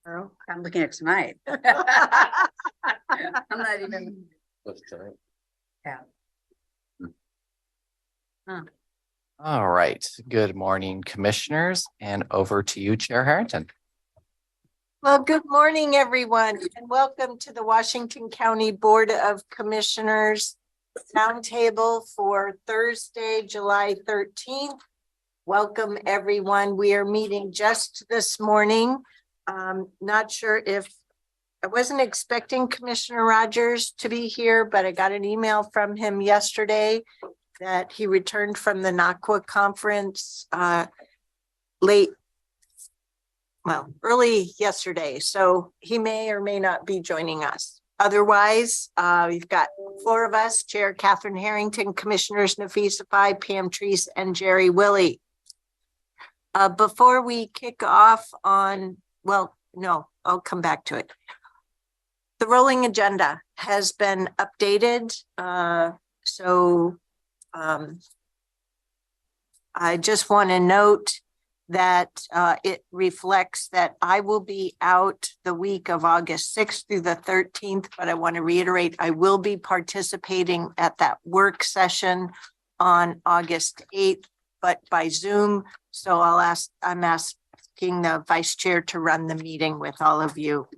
I'm looking at tonight. I'm not even. Yeah. All right. Good morning, commissioners, and over to you, Chair Harrington. Well, good morning, everyone, and welcome to the Washington County Board of Commissioners Roundtable for Thursday, July 13th. Welcome, everyone. We are meeting just this morning. Not sure if I wasn't expecting Commissioner Rogers to be here, but I got an email from him yesterday that he returned from the NACWA conference early yesterday. So he may or may not be joining us. Otherwise, we've got four of us: Chair Catherine Harrington, Commissioners Nafisa Pai, Pam Treese, and Jerry Willie. Before we kick off on, I'll come back to it. The rolling agenda has been updated. I just want to note that it reflects that I will be out the week of August 6th through the 13th, but I want to reiterate, I will be participating at that work session on August 8th, but by Zoom. So I'm asking the vice chair to run the meeting with all of you.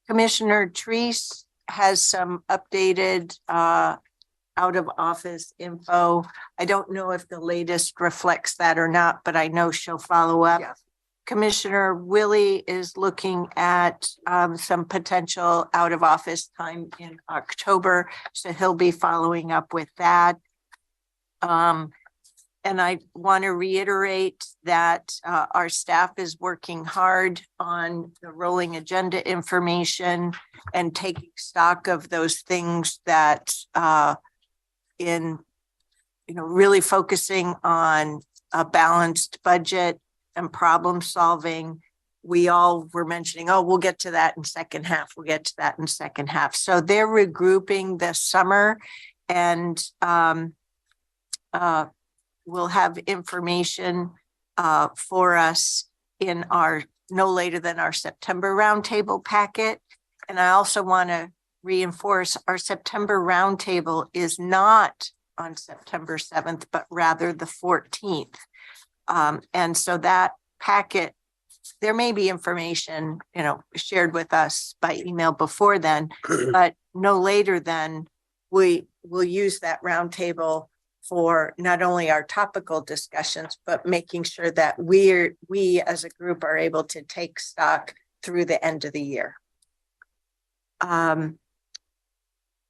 Commissioner Treese has some updated out of office info. I don't know if the latest reflects that or not, but I know she'll follow up. Yes. Commissioner Willie is looking at some potential out of office time in October, so he'll be following up with that. And I want to reiterate that our staff is working hard on the rolling agenda information and taking stock of those things that really focusing on a balanced budget and problem solving. We all were mentioning, we'll get to that in second half. We'll get to that in second half. So they're regrouping this summer, and we'll have information for us in our no later than our September roundtable packet. And I also want to reinforce our September roundtable is not on September 7th, but rather the 14th. And so that packet, there may be information, shared with us by email before then, but no later than we will use that roundtable for not only our topical discussions, but making sure that we as a group are able to take stock through the end of the year.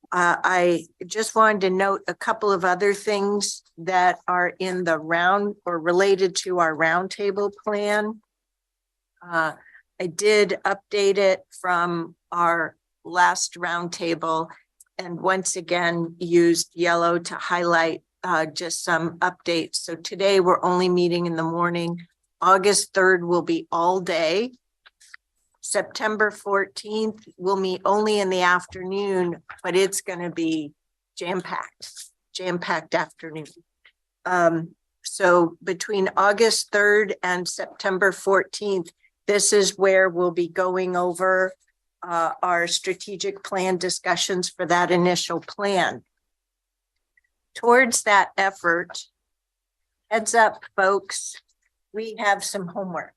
I just wanted to note a couple of other things that are in the round or related to our roundtable plan. I did update it from our last roundtable and once again used yellow to highlight just some updates. So today we're only meeting in the morning. August 3rd will be all day. September 14th will meet only in the afternoon, but it's going to be jam-packed afternoon. So between August 3rd and September 14th, this is where we'll be going over our strategic plan discussions for that initial plan. Towards that effort, heads up, folks, we have some homework.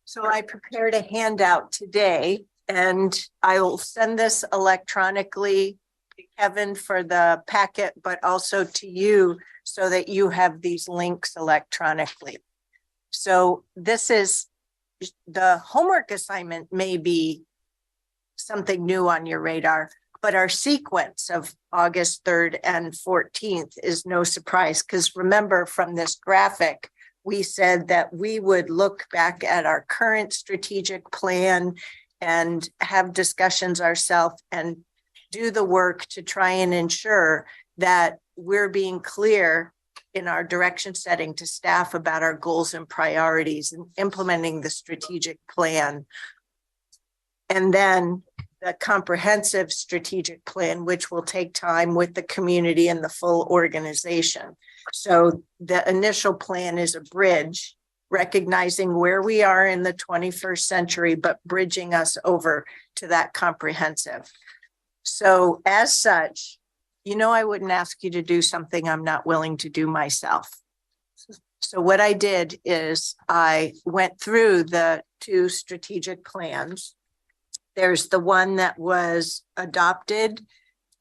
So I prepared a handout today, and I will send this electronically to Kevin for the packet, but also to you so that you have these links electronically. So this is the homework assignment, may be something new on your radar, but our sequence of August 3rd and 14th is no surprise, because remember from this graphic, we said that we would look back at our current strategic plan and have discussions ourselves and do the work to try and ensure that we're being clear in our direction setting to staff about our goals and priorities and implementing the strategic plan. And then the comprehensive strategic plan, which will take time with the community and the full organization. So the initial plan is a bridge recognizing where we are in the 21st century, but bridging us over to that comprehensive. So as such, you know, I wouldn't ask you to do something I'm not willing to do myself. So what I did is I went through the 2 strategic plans. There's the one that was adopted,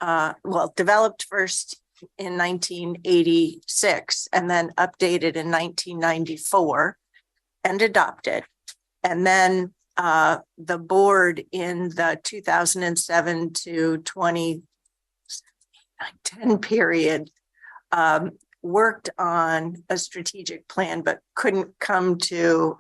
developed first in 1986 and then updated in 1994 and adopted. And then the board in the 2007 to 2010 period worked on a strategic plan, but couldn't come to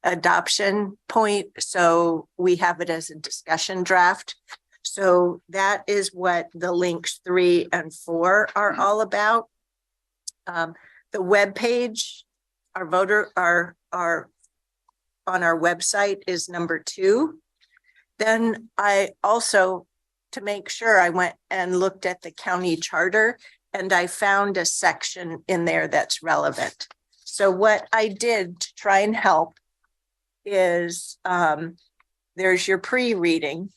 adoption point. So we have it as a discussion draft. So that is what the links 3 and 4 are all about. The webpage, our on our website is number 2. Then I also, to make sure, I went and looked at the county charter and I found a section in there that's relevant. So what I did to try and help is there's your pre-reading.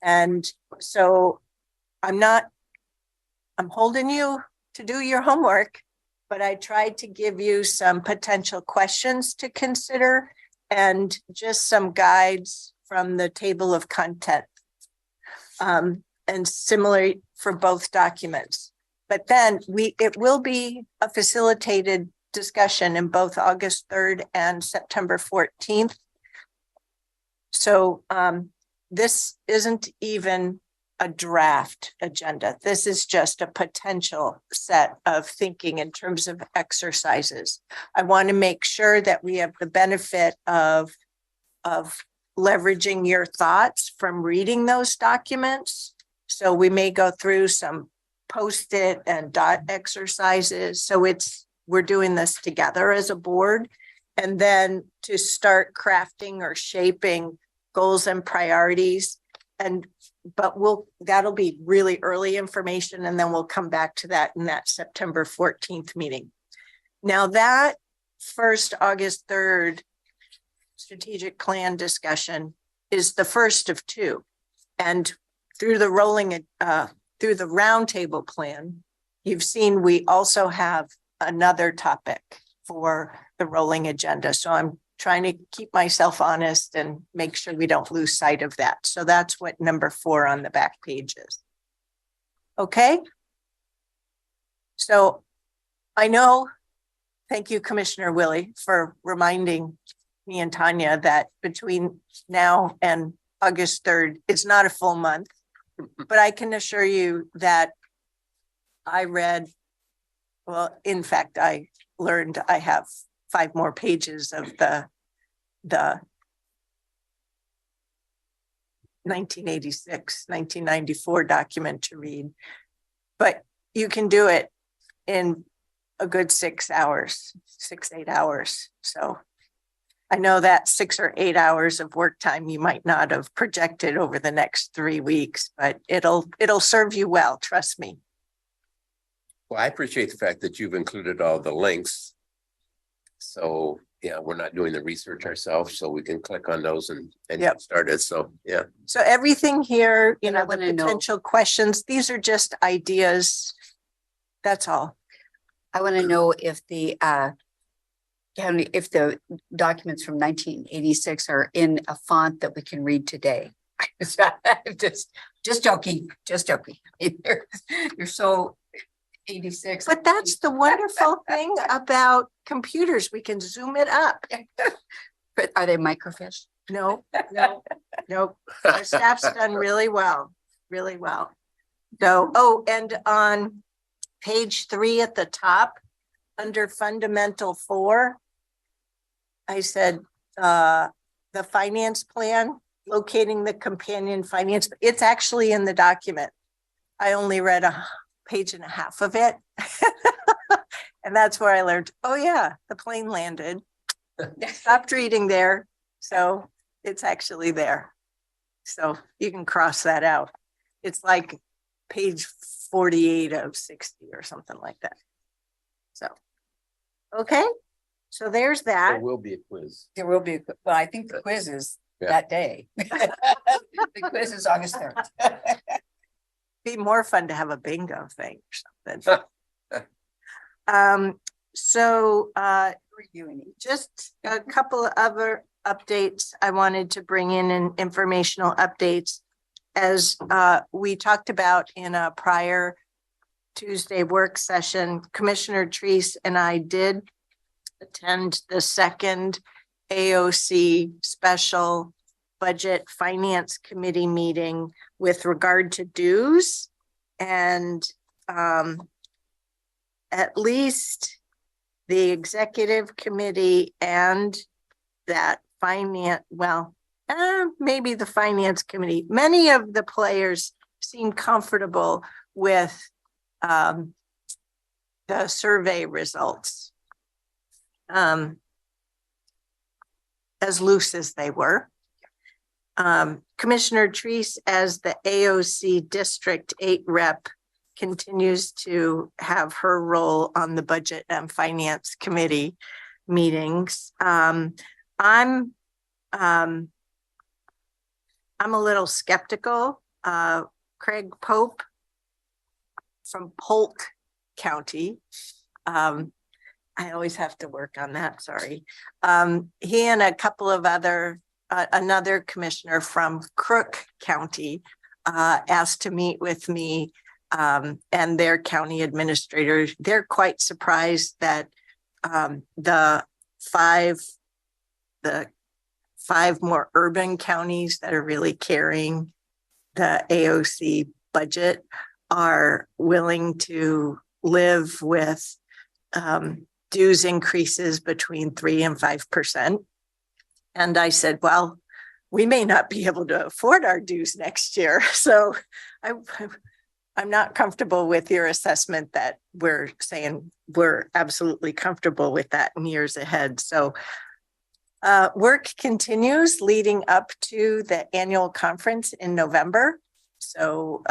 And so I'm holding you to do your homework, but I tried to give you some potential questions to consider and just some guides from the table of content. And similar for both documents. But then it will be a facilitated discussion in both August 3rd and September 14th. So this isn't even a draft agenda. This is just a potential set of thinking in terms of exercises. I want to make sure that we have the benefit of leveraging your thoughts from reading those documents. So we may go through some post-it and dot exercises. So we're doing this together as a board, and then to start crafting or shaping goals and priorities. But that'll be really early information, and then we'll come back to that in that September 14th meeting. Now that first August 3rd strategic plan discussion is the first of 2. And through the through the roundtable plan, you've seen we also have another topic for the rolling agenda. So I'm trying to keep myself honest and make sure we don't lose sight of that. So that's what number 4 on the back page is. Okay. So I know, thank you, Commissioner Willie, for reminding me and Tanya that between now and August 3rd, it's not a full month, but I can assure you that I read, well, in fact, I learned I have 5 more pages of the 1986, 1994 document to read, but you can do it in a good 6 hours, 8 hours. So I know that 6 or 8 hours of work time you might not have projected over the next 3 weeks, but it'll serve you well, trust me. Well, I appreciate the fact that you've included all the links. So yeah, we're not doing the research ourselves, so we can click on those and get started. So yeah. So everything here, you And I know, the wanna know- potential questions, these are just ideas. That's all. I want to know if the documents from 1986 are in a font that we can read today. just joking. You're so 86. But that's the wonderful thing about computers. We can zoom it up. But are they microfiche? No. Our staff's done really well, really well. So, and on page 3 at the top, under fundamental 4, I said, the finance plan, locating the companion finance, it's actually in the document. I only read a page and a half of it. And that's where I learned, oh yeah, the plane landed. Stopped reading there. So it's actually there. So you can cross that out. It's like page 48 of 60 or something like that. So, okay. So there's There that. will be a quiz. There will be, well, I think the quiz is Yeah. that day. The quiz is August 3rd. Be more fun to have a bingo thing or something. So Reviewing it. just a couple of other updates I wanted to bring in and informational updates. As we talked about in a prior Tuesday work session, Commissioner Treese and I did attend the second AOC Special Budget Finance Committee meeting with regard to dues. And at least the executive committee and that finance, well, maybe the finance committee, many of the players seem comfortable with the survey results. As loose as they were. Commissioner Treese, as the AOC District 8 rep, continues to have her role on the Budget and Finance Committee meetings. I'm a little skeptical. Craig Pope from Polk County. I always have to work on that, sorry. He and a couple of other, another commissioner from Crook County asked to meet with me and their county administrator. They're quite surprised that the five more urban counties that are really carrying the AOC budget are willing to live with dues increases between 3% and 5%. And I said, well, we may not be able to afford our dues next year. So I'm not comfortable with your assessment that we're saying we're absolutely comfortable with that in years ahead. So work continues leading up to the annual conference in November. So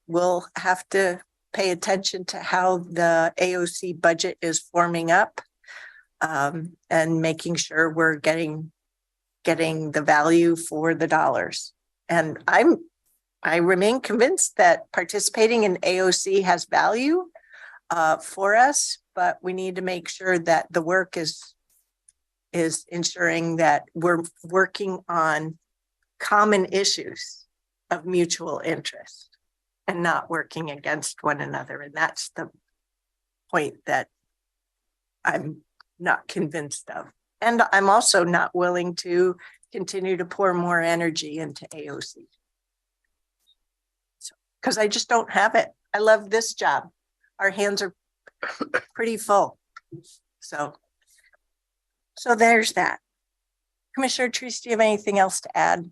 we'll have to pay attention to how the AOC budget is forming up and making sure we're getting the value for the dollars. And I remain convinced that participating in AOC has value for us, but we need to make sure that the work is ensuring that we're working on common issues of mutual interest and not working against one another. And that's the point that I'm not convinced of. And I'm also not willing to continue to pour more energy into AOC. Because I just don't have it. I love this job. Our hands are pretty full. So there's that. Commissioner Treese, do you have anything else to add?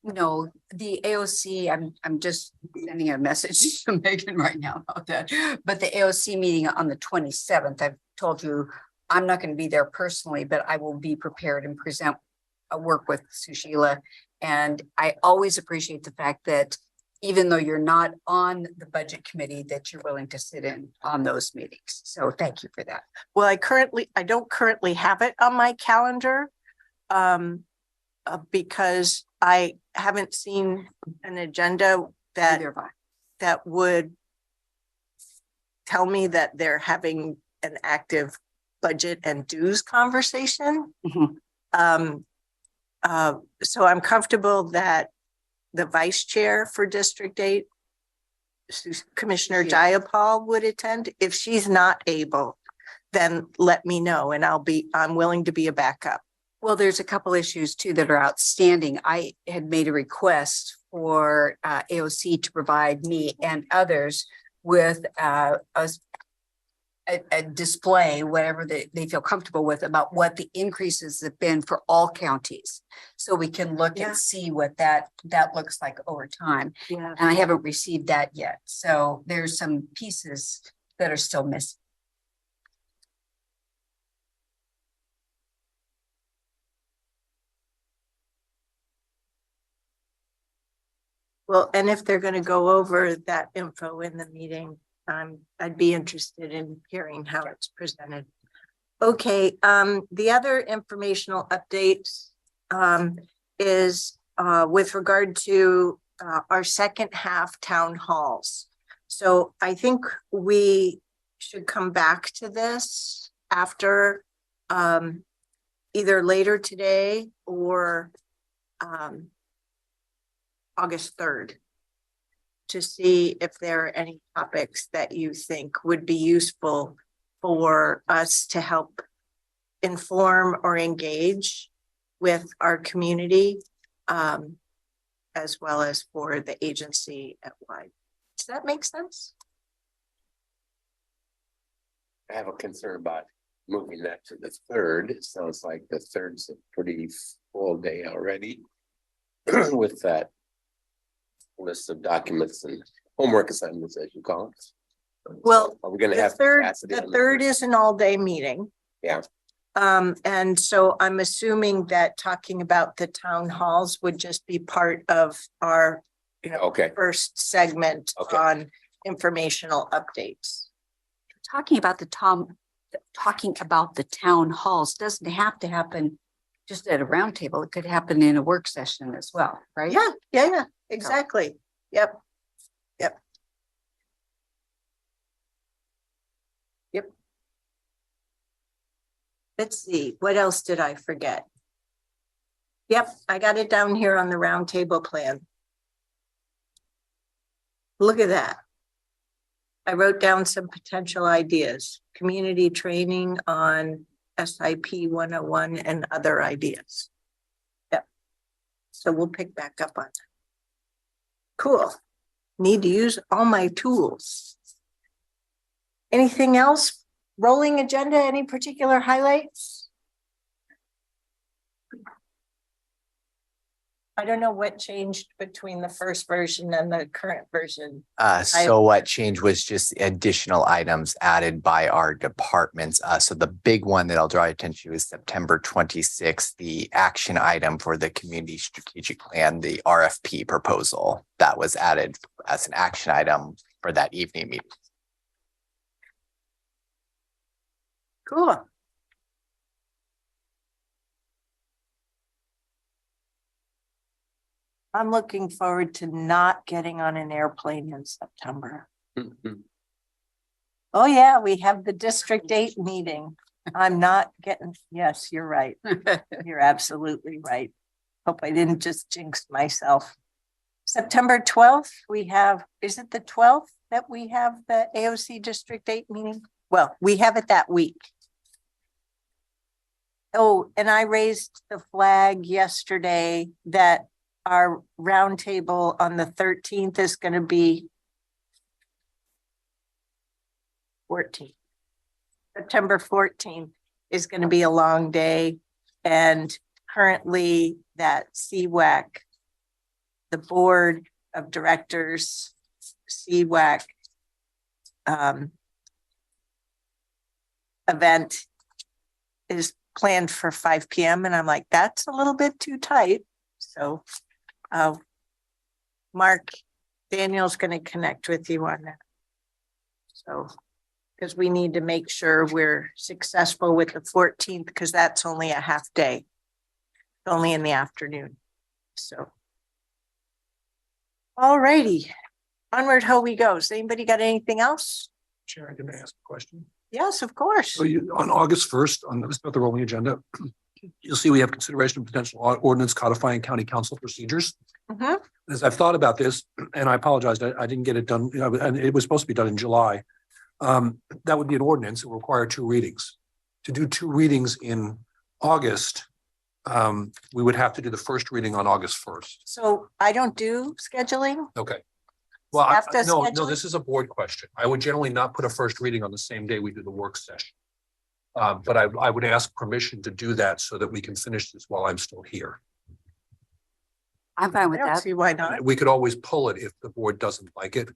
No, the AOC, I'm just sending a message to Megan right now about that. But the AOC meeting on the 27th, I've told you, I'm not going to be there personally, but I will be prepared and present a work with Sushila. And I always appreciate the fact that even though you're not on the budget committee, that you're willing to sit in on those meetings. So thank you for that. Well, I don't currently have it on my calendar because I haven't seen an agenda that would tell me that they're having an active budget and dues conversation. Mm-hmm. So I'm comfortable that the vice chair for District 8, Commissioner Jayapal, would attend. If she's not able, then let me know and I'm willing to be a backup. Well, there's a couple issues too that are outstanding. I had made a request for AOC to provide me and others with a display, whatever they feel comfortable with, about what the increases have been for all counties. So we can look and see what that looks like over time. Yeah. And I haven't received that yet. So there's some pieces that are still missing. Well, and if they're going to go over that info in the meeting, I'd be interested in hearing how it's presented. Okay, the other informational update is with regard to our second half town halls. So I think we should come back to this after either later today or August 3rd to see if there are any topics that you think would be useful for us to help inform or engage with our community, as well as for the agency at wide. Does that make sense? I have a concern about moving that to the 3rd. It sounds like the 3rd's a pretty full day already with that list of documents and homework assignments, as you call it. Well, are we going to the have third is an all-day meeting. Yeah. And so I'm assuming that talking about the town halls would just be part of our Okay. first segment on informational updates. Talking about the town halls doesn't have to happen just at a roundtable. It could happen in a work session as well, right? Yeah, exactly. Yep. Let's see, what else did I forget? Yep, I got it down here on the roundtable plan. Look at that. I wrote down some potential ideas, community training on SIP 101 and other ideas. Yep. So we'll pick back up on that. Cool. Need to use all my tools. Anything else? Rolling agenda, any particular highlights? I don't know what changed between the first version and the current version. So what changed was just additional items added by our departments. So the big one that I'll draw attention to is September 26th, the action item for the community strategic plan, the RFP proposal that was added as an action item for that evening meeting. Cool. I'm looking forward to not getting on an airplane in September. Oh yeah, we have the District 8 meeting. I'm not getting, yes, you're right. You're absolutely right. Hope I didn't just jinx myself. September 12th, we have, is it the 12th that we have the AOC District 8 meeting? Well, we have it that week. Oh, and I raised the flag yesterday that our roundtable on the 13th is going to be 14th. September 14th is going to be a long day. And currently that CWAC, the board of directors, CWAC event is planned for 5 p.m. And I'm like, that's a little bit too tight. So Mark, Daniel's going to connect with you on that. So, because we need to make sure we're successful with the 14th, because that's only a half day, only in the afternoon. So, all righty, onward how we go. Has anybody got anything else? Chair, I can ask a question. Yes, of course. So on August 1st, on the rolling agenda, you'll see we have consideration of potential ordinance codifying county council procedures. Mhm. As I've thought about this, and I apologize, I didn't get it done, and it was supposed to be done in July. That would be an ordinance. It would require 2 readings. To do 2 readings in August, we would have to do the first reading on August 1st. So I don't do scheduling. Okay. Well, Staff does no, scheduling? this is a board question. I would generally not put a first reading on the same day we do the work session. But I would ask permission to do that so that we can finish this while I'm still here. I'm fine I with don't that. see why not. We could always pull it if the board doesn't like it.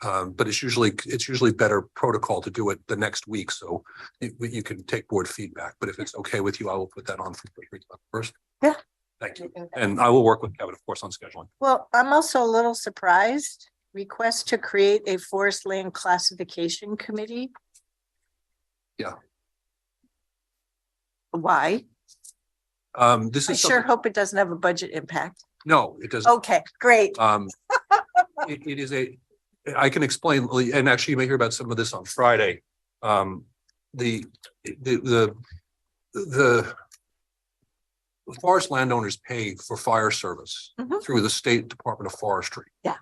But it's usually better protocol to do it the next week. So you can take board feedback, but if it's okay with you, I will put that on for first. Yeah. Thank you. And I will work with Kevin, of course, on scheduling. Well, I'm also a little surprised. Request to create a forest land classification committee. Yeah. Why? This I is sure something, hope it doesn't have a budget impact. no, it doesn't. Okay, great. It is I can explain, and actually you may hear about some of this on Friday. The forest landowners pay for fire service Mhm. through the State Department of Forestry. Yeah.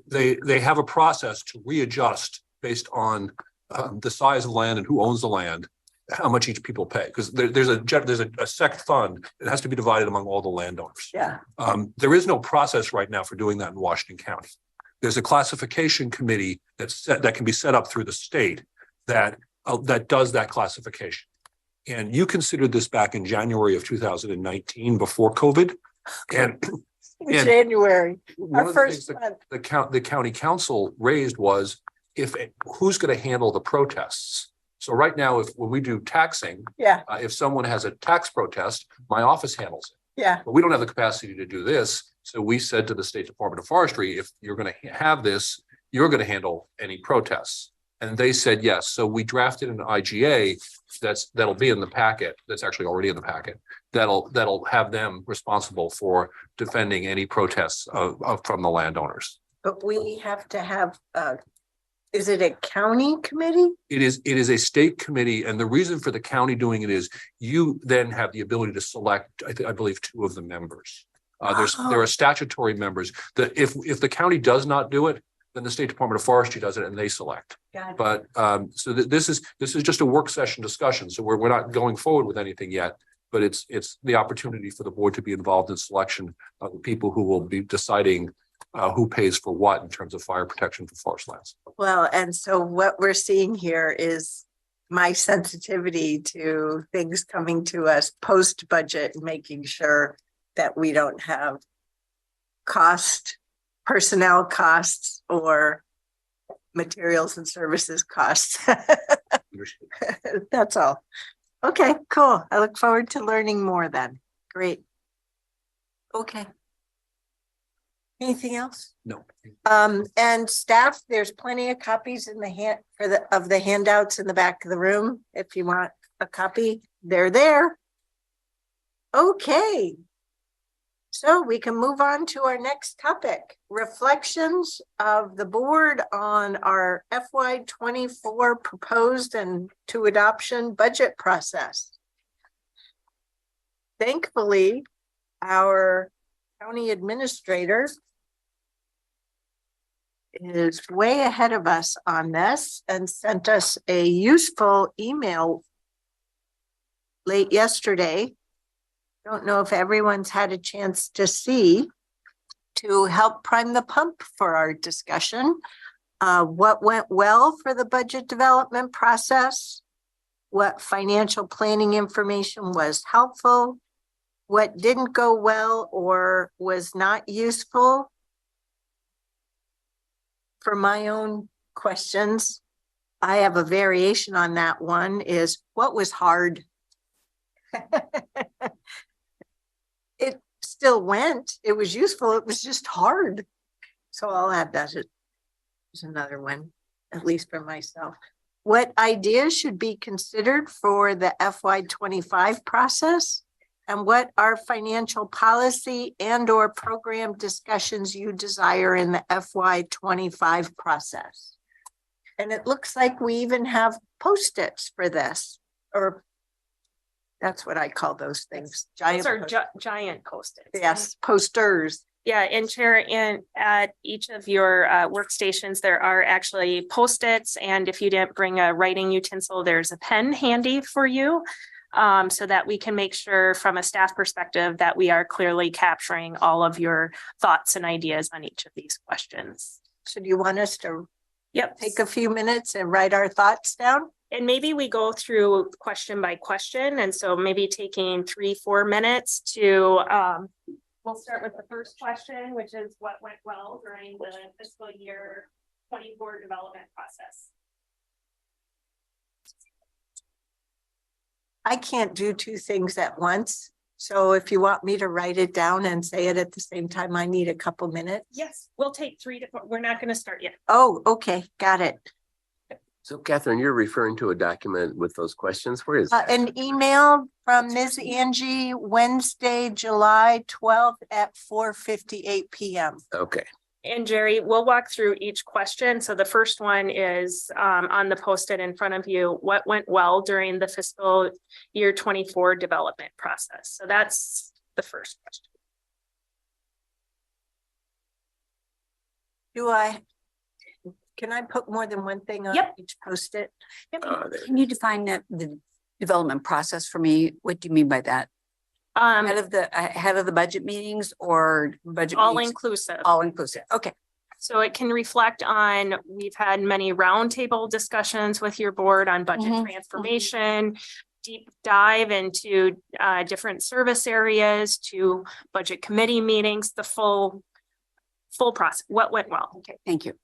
They have a process to readjust based on the size of land and who owns the land, how much each people pay, because there's a sect fund that has to be divided among all the landowners. Yeah. There is no process right now for doing that in Washington County. There's a classification committee that can be set up through the state that does that classification. And you considered this back in January of 2019 before COVID. And January, one our of the things first that month. the county council raised was who's going to handle the protests? So right now, when we do taxing, Yeah, if someone has a tax protest, my office handles it. yeah, But we don't have the capacity to do this. So we said to the State Department of Forestry, if you're going to have this, you're going to handle any protests. And they said yes. So we drafted an IGA that'll be in the packet. That's actually already in the packet. That'll have them responsible for defending any protests from the landowners. but we have to have, is it a county committee? It is a state committee, and the reason for the county doing it is you then have the ability to select, I believe, 2 of the members. There are statutory members that if the county does not do it, then the State Department of Forestry does it and they select. Got it. But so this is just a work session discussion. So we're not going forward with anything yet, but it's the opportunity for the board to be involved in selection of the people who will be deciding who pays for what in terms of fire protection for forest lands. Well, and so what we're seeing here is my sensitivity to things coming to us post-budget, making sure that we don't have personnel costs or materials and services costs. That's all. Okay, cool. I look forward to learning more then. Great. Okay. Anything else? No. And staff, there's plenty of copies in the of the handouts in the back of the room. If you want a copy, they're there. Okay. So we can move on to our next topic, reflections of the board on our FY24 proposed and to adoption budget process. Thankfully, our county administrator is way ahead of us on this and sent us a useful email late yesterday. Don't know if everyone's had a chance to see, to help prime the pump for our discussion. What went well for the budget development process? What financial planning information was helpful? What didn't go well or was not useful? For my own questions, I have a variation on that one, is what was hard? It still went, it was useful, it was just hard. So I'll add that as another one, at least for myself. What ideas should be considered for the FY25 process? And what are financial policy and or program discussions you desire in the FY25 process? And it looks like we even have Post-its for this, or that's what I call those things. Those are giant Post-its. Yes, posters. Yeah, and Chair, and at each of your workstations, there are actually Post-its, and if you didn't bring a writing utensil, there's a pen handy for you, so that we can make sure from a staff perspective that we are clearly capturing all of your thoughts and ideas on each of these questions. So do you want us to Yep. take a few minutes and write our thoughts down? And maybe we go through question by question. And so maybe taking 3-4 minutes to, we'll start with the first question, which is what went well during the fiscal year 24 development process. I can't do 2 things at once. So if you want me to write it down and say it at the same time, I need a couple minutes. Yes, we'll take 3 to 4. We're not going to start yet. Oh, okay, got it. So Catherine, you're referring to a document with those questions. Where is that? An email from Ms. Angie Wednesday, July 12th at 4:58 PM. Okay, And Jerry, we'll walk through each question. So the first one is on the post-it in front of you. What went well during the fiscal year 24 development process? So that's the first question. Can I put more than one thing on Yep. each post-it? there. Can you define the development process for me? What do you mean by that? Ahead of the budget meetings or budget? All meetings? inclusive. All inclusive. Okay. So it can reflect on, we've had many roundtable discussions with your board on budget Mhm. transformation, deep dive into different service areas to budget committee meetings, the full process, what went well. Okay. Thank you.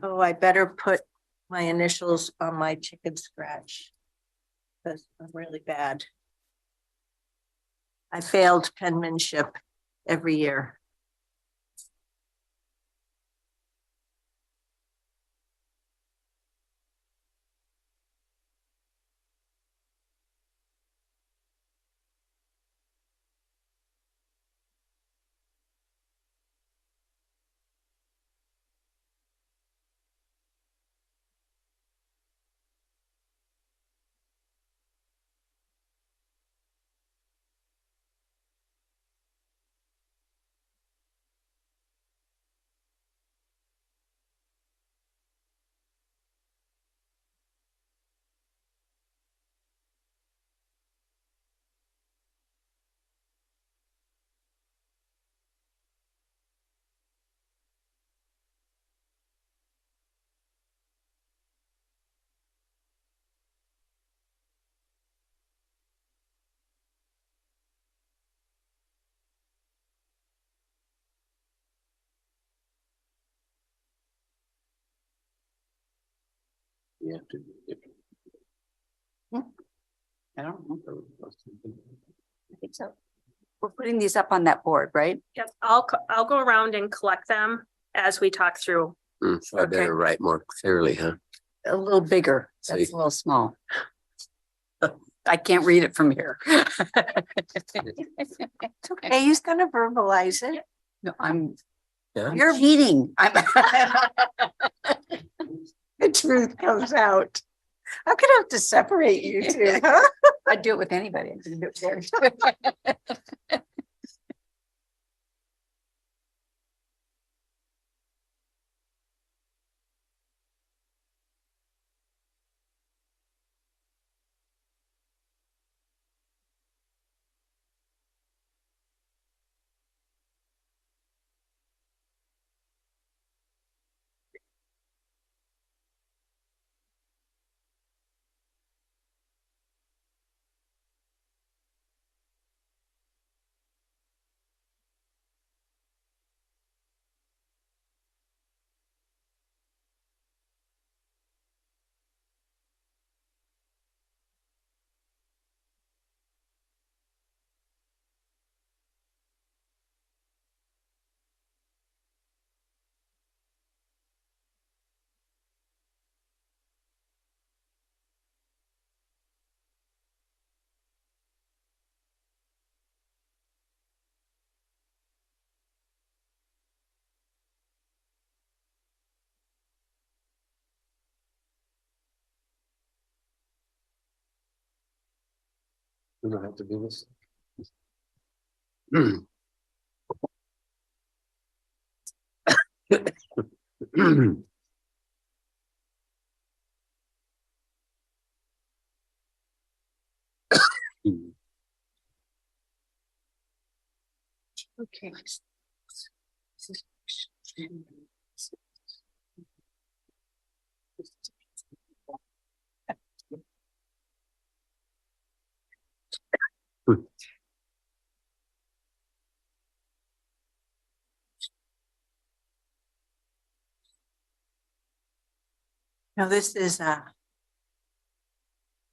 Oh, I better put my initials on my chicken scratch. Because I'm really bad. I failed penmanship every year. You have to do it. I don't know. I think so. We're putting these up on that board, right? Yep, I'll go around and collect them as we talk through. So I better write more clearly, huh? A little bigger. So That's a little small. I can't read it from here. It's okay. Hey, he's gonna verbalize it. No, I'm Yeah. you're cheating. The truth comes out. I'm gonna have to separate you two, huh? I'd do it with anybody. I can do it there. We don't have to do this. Okay. Now, this is a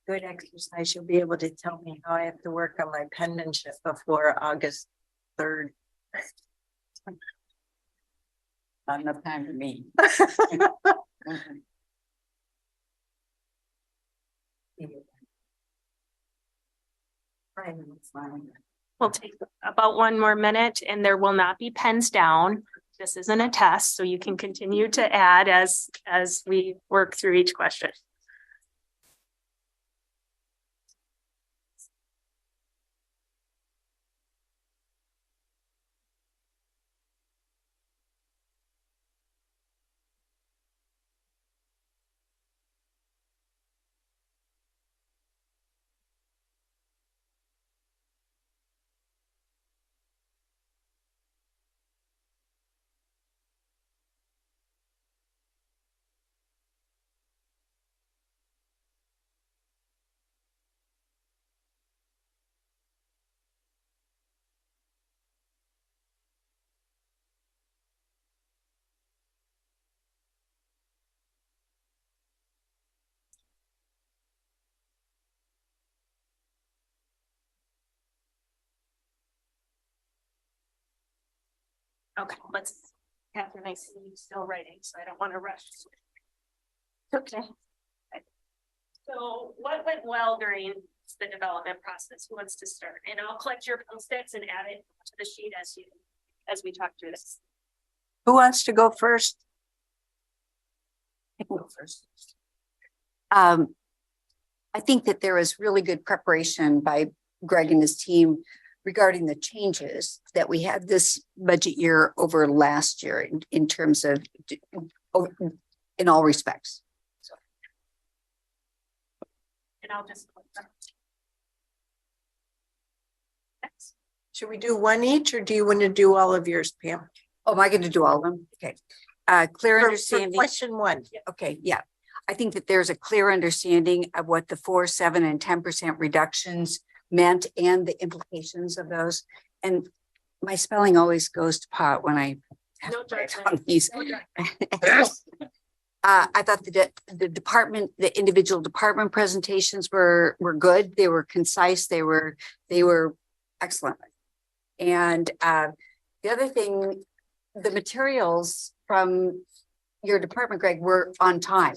good exercise. You'll be able to tell me how I have to work on my penmanship before August 3rd. Not enough time for me. We'll take about 1 more minute and there will not be pens down. This isn't a test, so you can continue to add as we work through each question. Okay, let's, Catherine, I see you still writing, so I don't want to rush. Okay. So what went well during the development process? Who wants to start? And I'll collect your post-its and add it to the sheet as we talk through this. Who wants to go first? I can go first. I think that there was really good preparation by Greg and his team regarding the changes that we had this budget year over last year in terms of in all respects. So. And I'll just next. Should we do one each or do you want to do all of yours, Pam? Oh, am I going to do all of them? Okay. Clear For understanding. question 1. Okay, yeah. I think that there's a clear understanding of what the 4%, 7%, and 10% reductions meant and the implications of those. And my spelling always goes to pot when I have No to write judgment. on these. I thought the individual department presentations were good. They were concise. They were excellent. And the other thing, the materials from your department, Greg, were on time.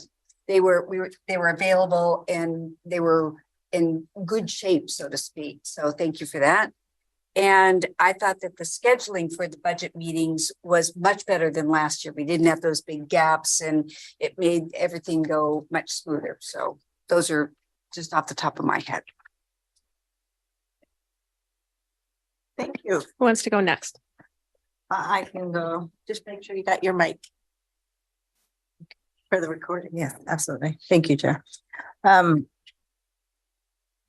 They were available and they were in good shape, so to speak. So thank you for that. And I thought that the scheduling for the budget meetings was much better than last year. We didn't have those big gaps and it made everything go much smoother. So those are just off the top of my head. Thank you. Who wants to go next? I can go. Just make sure you got your mic for the recording. Yes, absolutely. Thank you, Chair.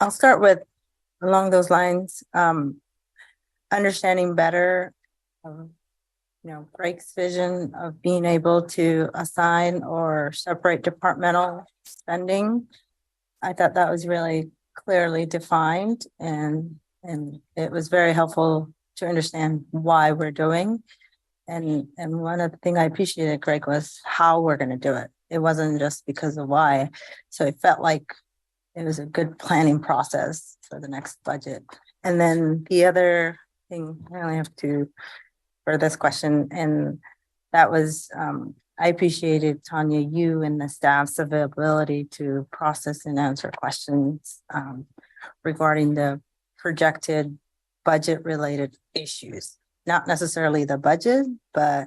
I'll start with along those lines, understanding better, Greg's vision of being able to assign or separate departmental spending. I thought that was really clearly defined and it was very helpful to understand why we're doing. And one of the things I appreciated, Greg, was how we're going to do it. It wasn't just because of why. So it felt like it was a good planning process for the next budget. And then the other thing I only have to for this question, and that was I appreciated, Tanya, you and the staff's availability to process and answer questions regarding the projected budget related issues, not necessarily the budget, but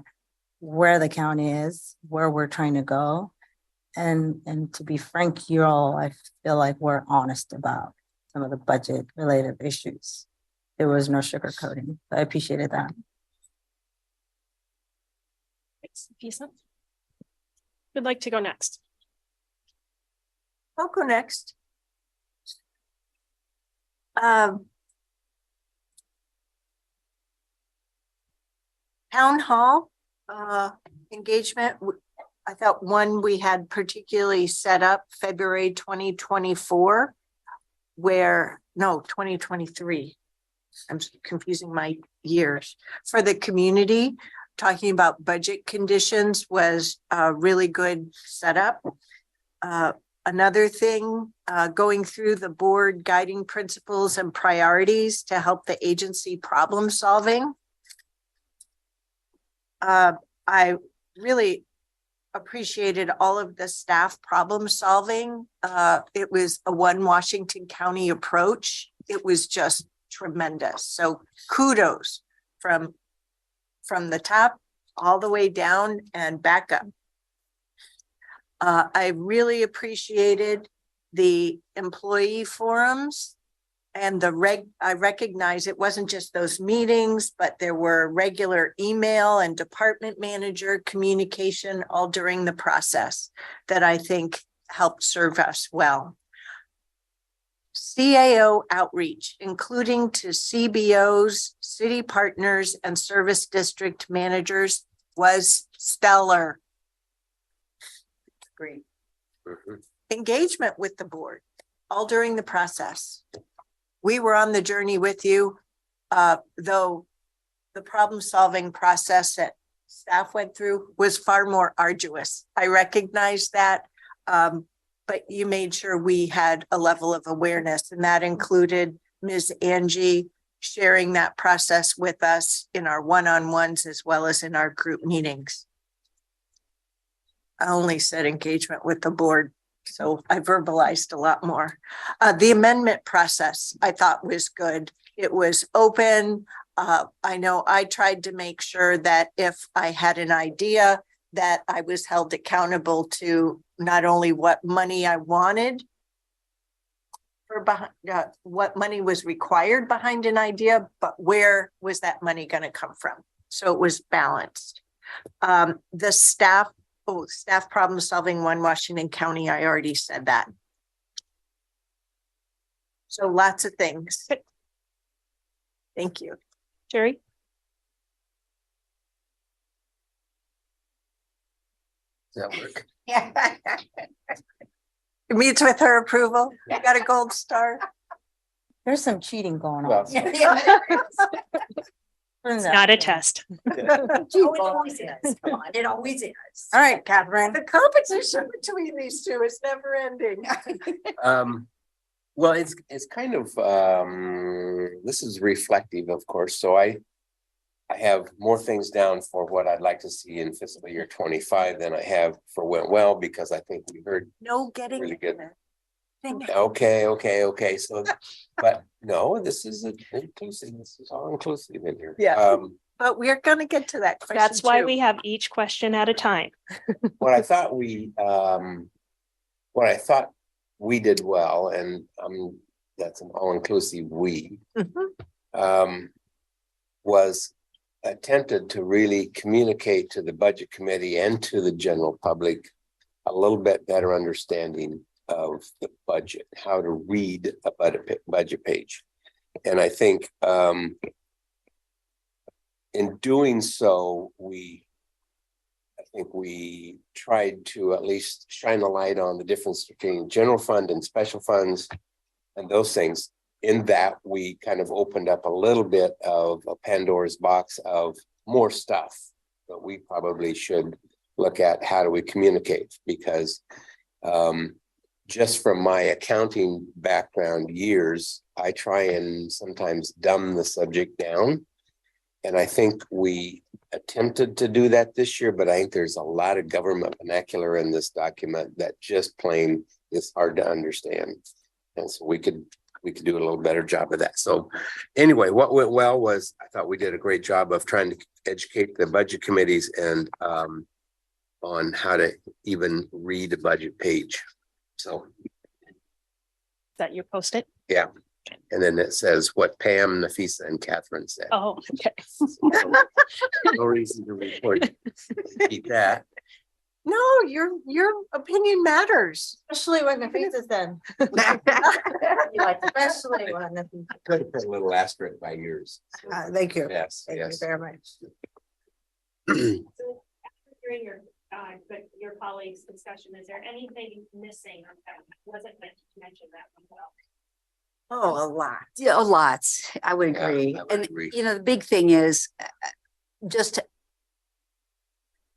where the county is, where we're trying to go. And to be frank, you all, I feel like we're honest about some of the budget related issues. There was no sugarcoating. I appreciated that. Thanks. Who'd like to go next? I'll go next. Town hall engagement. I thought one we had particularly set up February 2024, where, no, 2023. I'm confusing my years. For the community, talking about budget conditions was a really good setup. Another thing, going through the board guiding principles and priorities to help the agency problem solving. I really appreciated all of the staff problem solving. It was a one Washington County approach. It was just tremendous. So kudos from the top all the way down and back up. I really appreciated the employee forums and I recognize it wasn't just those meetings, but there were regular email and department manager communication all during the process that I think helped serve us well. CAO outreach, including to CBOs, city partners, and service district managers, was stellar. Great. Engagement with the board all during the process. We were on the journey with you, though the problem solving process that staff went through was far more arduous. I recognize that, but you made sure we had a level of awareness, and that included Ms. Angie sharing that process with us in our one-on-ones as well as in our group meetings. I only said engagement with the board, so I verbalized a lot more. The amendment process I thought was good. It was open. I know I tried to make sure that if I had an idea that I was held accountable to not only what money I wanted for what money was required behind an idea, but where was that money going to come from? So it was balanced. The staff problem solving one Washington County, I already said that. So lots of things. Thank you. Jerry? Does that work? It meets with her approval. You got a gold star. There's some cheating going on. Well, It's Not a test. Oh, it always is. Come on, it always is. All right, Catherine. The competition between these two is never ending. Well, it's kind of, this is reflective, of course, so I have more things down for what I'd like to see in fiscal year 25 than I have for went well, because I think we heard No getting. really good. Thing. Okay. So, but no, this is inclusive. This is all inclusive in here. Yeah. But we're going to get to that question. That's why too. we have each question at a time. What I thought we did well, and that's an all-inclusive we, was attempted to really communicate to the budget committee and to the general public a little bit better understanding of the budget, how to read a budget page. And I think in doing so, we tried to at least shine a light on the difference between general fund and special funds and those things. In that, we kind of opened up a little bit of a Pandora's box of more stuff that we probably should look at. How do we communicate? Because just from my accounting background years, I try and sometimes dumb the subject down. And I think we attempted to do that this year, but I think there's a lot of government vernacular in this document that just plain is hard to understand. And so we could do a little better job of that. So anyway, what went well was I thought we did a great job of trying to educate the budget committees and on how to even read a budget page. So Is that your post-it? yeah. And then it says what Pam, Nafisa, and Catherine said. Oh, okay. No reason to report. Keep that. No, your opinion matters. Especially when the face is done. Especially when the. Could have put a little asterisk by yours. So, Thank you. yes, Thank you yes. very much. During your colleagues' discussion, is there anything missing that wasn't mentioned that one well? Oh, a lot. Yeah, a lot. I would Yeah, agree. I would And, agree. you know, the big thing is just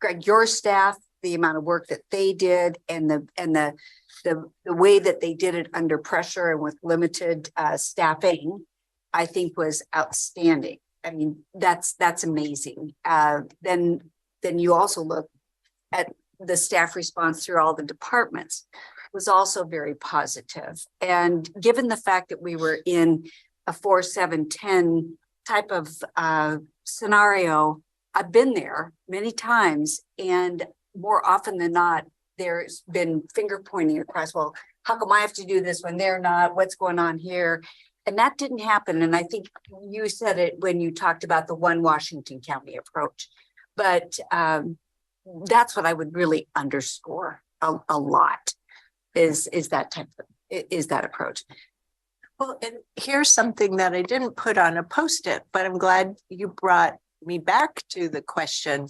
Greg, your staff the amount of work that they did and the way that they did it under pressure and with limited staffing, I think was outstanding. I mean, that's amazing. Then you also look at the staff response through all the departments was also very positive. And given the fact that we were in a 4-7-10 type of scenario, I've been there many times, and more often than not, there's been finger pointing across, well, how come I have to do this when they're not? What's going on here? And that didn't happen. And I think you said it when you talked about the one Washington County approach. But that's what I would really underscore a lot is that that approach. Well, and here's something that I didn't put on a post-it, but I'm glad you brought me back to the question.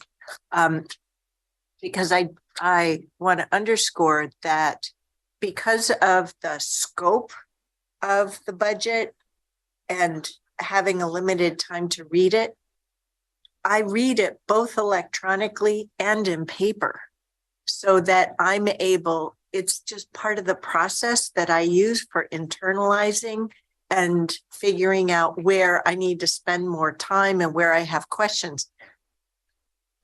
Because I want to underscore that because of the scope of the budget and having a limited time to read it, I read it both electronically and in paper so that I'm able, it's just part of the process that I use for internalizing and figuring out where I need to spend more time and where I have questions.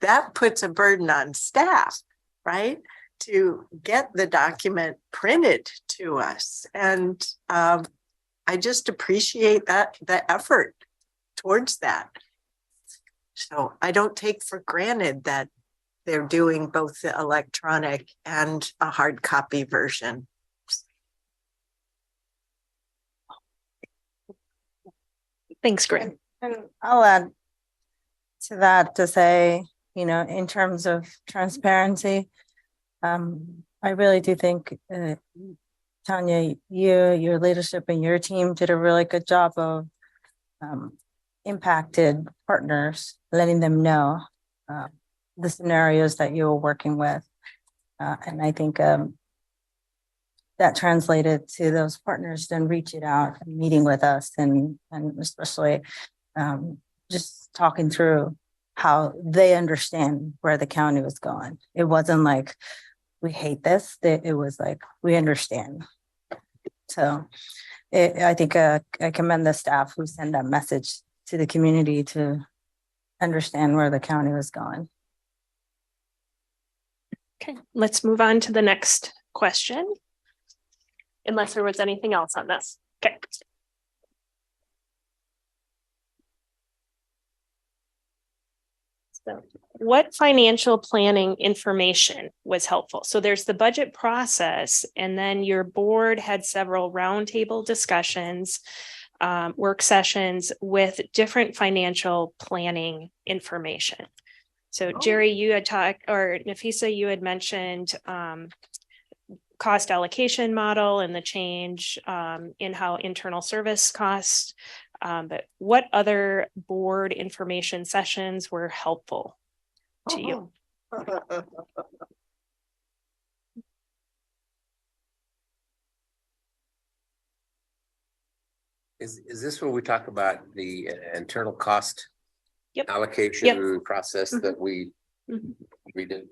That puts a burden on staff, right? To get the document printed to us. And I just appreciate the effort towards that. So I don't take for granted that they're doing both the electronic and a hard copy version. Thanks, Greg. And I'll add to that to say, you know, in terms of transparency, I really do think, Tanya, your leadership and your team did a really good job of impacted partners, letting them know the scenarios that you were working with. And I think that translated to those partners then reaching out and meeting with us and especially just talking through how they understand where the county was going. It wasn't like, we hate this. It was like, we understand. So I think I commend the staff who send that message to the community to understand where the county was going. Okay, let's move on to the next question. Unless there was anything else on this. Okay. So what financial planning information was helpful? So there's the budget process, and then your board had several roundtable discussions, work sessions with different financial planning information. So Jerry, you had talked, or Nafisa, you had mentioned cost allocation model and the change in how internal service costs. But what other board information sessions were helpful to you? Is this where we talk about the internal cost Yep. allocation process that we redid?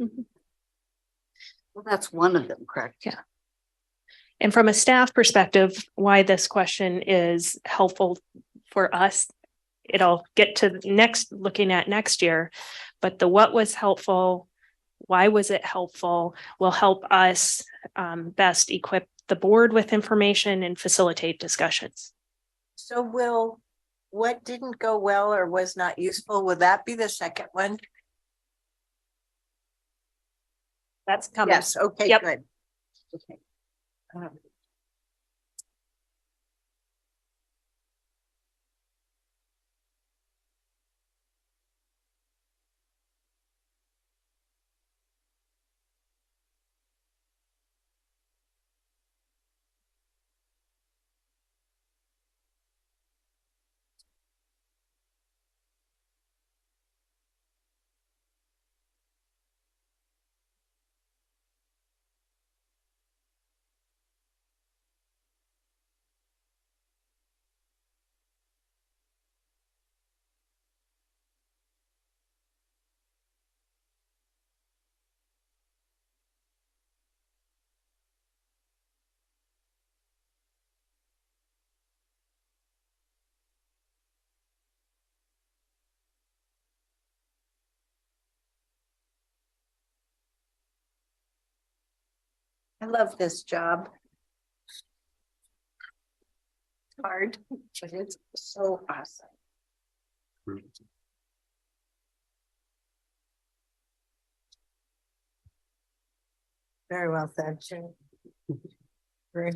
Well, that's one of them, correct? Yeah. And from a staff perspective, why this question is helpful for us, it'll get to looking at next year, but the what was helpful, why was it helpful, will help us best equip the board with information and facilitate discussions. So what didn't go well or was not useful, will that be the second one? That's coming. Yes, okay, Yep. good. Okay. I love this job. Hard, but it's so awesome. Very well said. Great.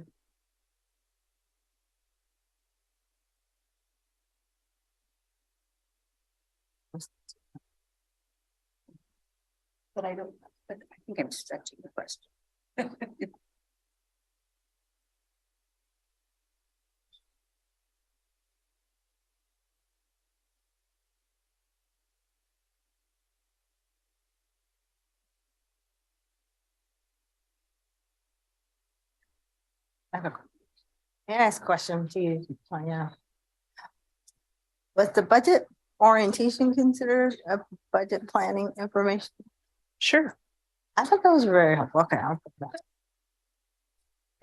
But I don't, but I think I'm stretching the question. May I ask a question to you, Tanya? Was the budget orientation considered a budget planning information? Sure. I thought that was very helpful. Okay, I'll put that.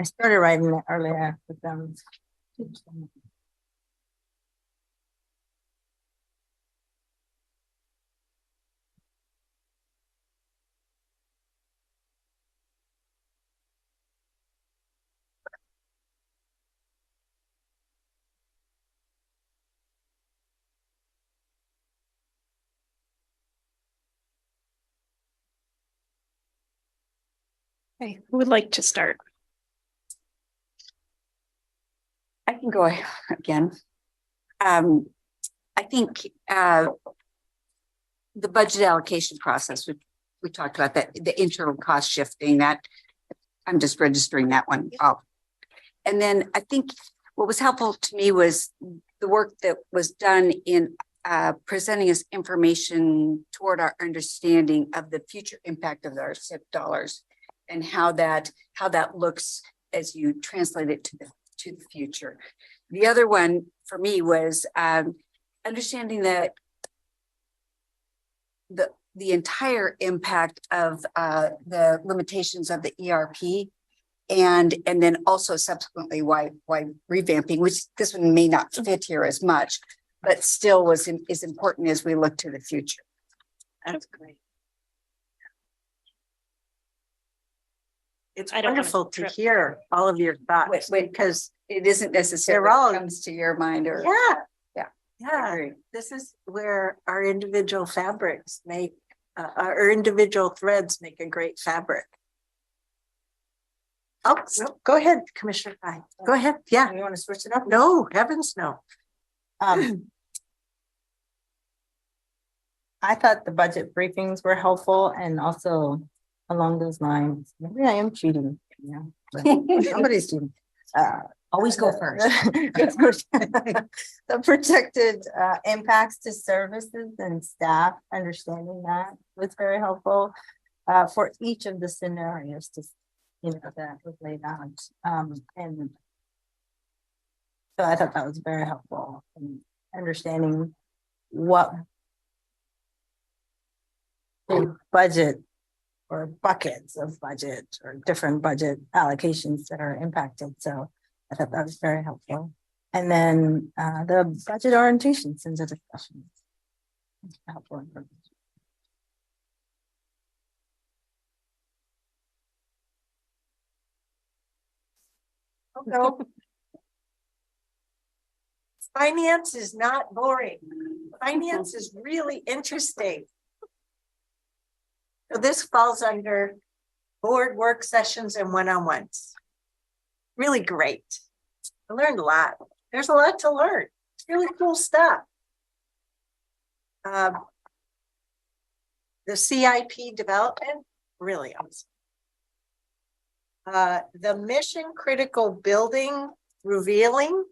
I started writing it earlier with them. Okay, who would like to start? I can go again. I think the budget allocation process, we talked about that, the internal cost shifting, that I'm just registering that one off. And then I think what was helpful to me was the work that was done in presenting us information toward our understanding of the future impact of our SIP dollars and how that looks as you translate it to the future. The other one for me was understanding that the entire impact of the limitations of the ERP and then also subsequently why revamping, which this one may not fit here as much, but still is important as we look to the future. That's great. It's I don't wanna wonderful to trip. hear all of your thoughts because It isn't necessarily They're all- what comes to your mind or. yeah, I agree. this is where our individual fabrics make, our individual threads make a great fabric. Oh, no, go ahead, Commissioner Fine. Go ahead. Yeah. You want to switch it up? No, heavens, no. I thought the budget briefings were helpful and also along those lines, maybe I am cheating, yeah. Somebody's cheating. Always go first. The projected impacts to services and staff, understanding that was very helpful for each of the scenarios to, that was laid out. And so I thought that was very helpful in understanding what the budget or buckets of budget or different budget allocations that are impacted. So I thought that was very helpful. And then the budget orientations and the discussions. Helpful information. No. Finance is not boring. Finance is really interesting. So this falls under board work sessions and one-on-ones. Really great. I learned a lot. There's a lot to learn. It's really cool stuff. The CIP development, really awesome. The mission critical building revealing,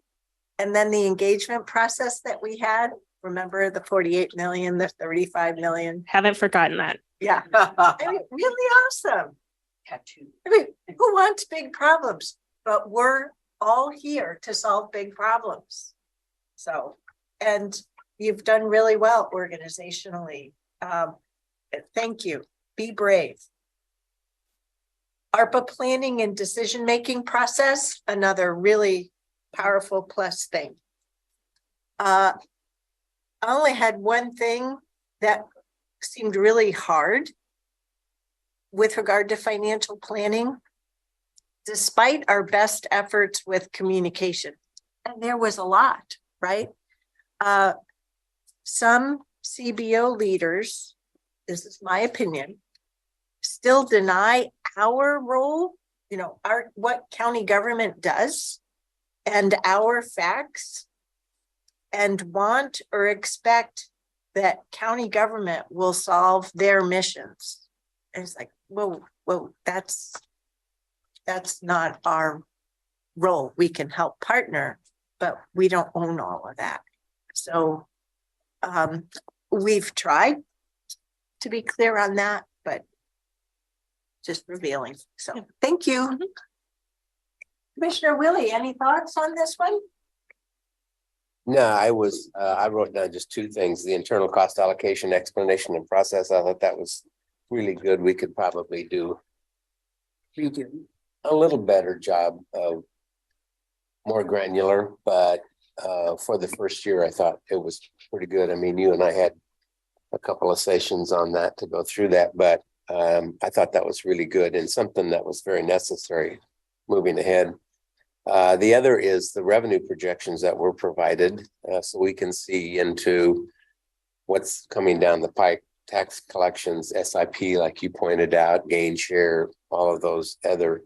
and then the engagement process that we had. Remember the 48 million, the 35 million. Haven't forgotten that. Yeah, I mean, really awesome. I mean, who wants big problems? But we're all here to solve big problems. So, and you've done really well organizationally. Thank you. Be brave. ARPA planning and decision-making process, another really powerful plus thing. I only had one thing that seemed really hard with regard to financial planning, despite our best efforts with communication, and there was a lot, right? Some CBO leaders, this is my opinion, still deny our role, you know, what county government does and our facts, and want or expect that county government will solve their missions. And it's like, whoa, that's not our role. We can help partner, but we don't own all of that. So we've tried to be clear on that, but just revealing. So thank you. Commissioner Willie, any thoughts on this one? No, I wrote down just two things, the internal cost allocation explanation and process. I thought that was really good. We could probably do a little better job of more granular, but for the first year, I thought it was pretty good. I mean, you and I had a couple of sessions on that to go through that, but I thought that was really good and something that was very necessary moving ahead. The other is the revenue projections that were provided, so we can see into what's coming down the pike, tax collections, SIP, like you pointed out, gain share, all of those other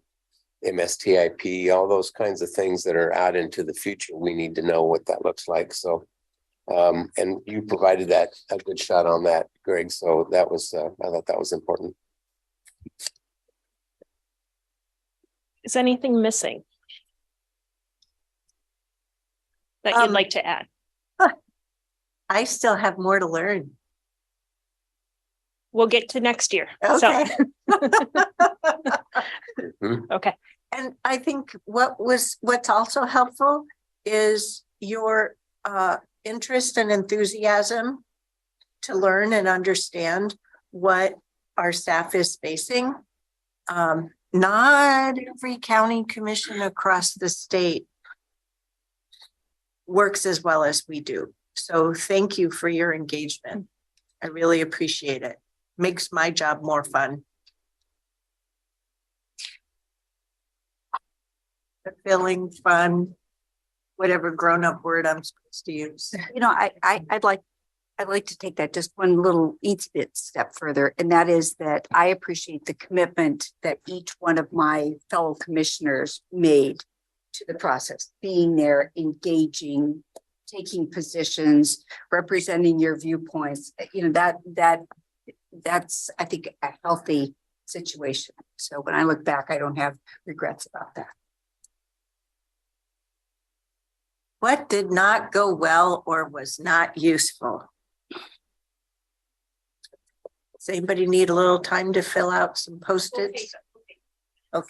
MSTIP, all those kinds of things that are out into the future. We need to know what that looks like. So, and you provided that a good shot on that, Greg. So that was, I thought that was important. Is anything missing that you'd like to add? I still have more to learn. We'll get to next year. Okay. Okay. And I think what's also helpful is your interest and enthusiasm to learn and understand what our staff is facing. Not every county commission across the state works as well as we do. So thank you for your engagement. I really appreciate it. Makes my job more fun. Fulfilling, fun, whatever grown-up word I'm supposed to use. You know, I'd like to take that just one little bit step further, and that is that I appreciate the commitment that each one of my fellow commissioners made to the process, being there, engaging, taking positions, representing your viewpoints. You know, that's I think a healthy situation. So when I look back, I don't have regrets about that. What did not go well or was not useful? Does anybody need a little time to fill out some Post-its? Okay.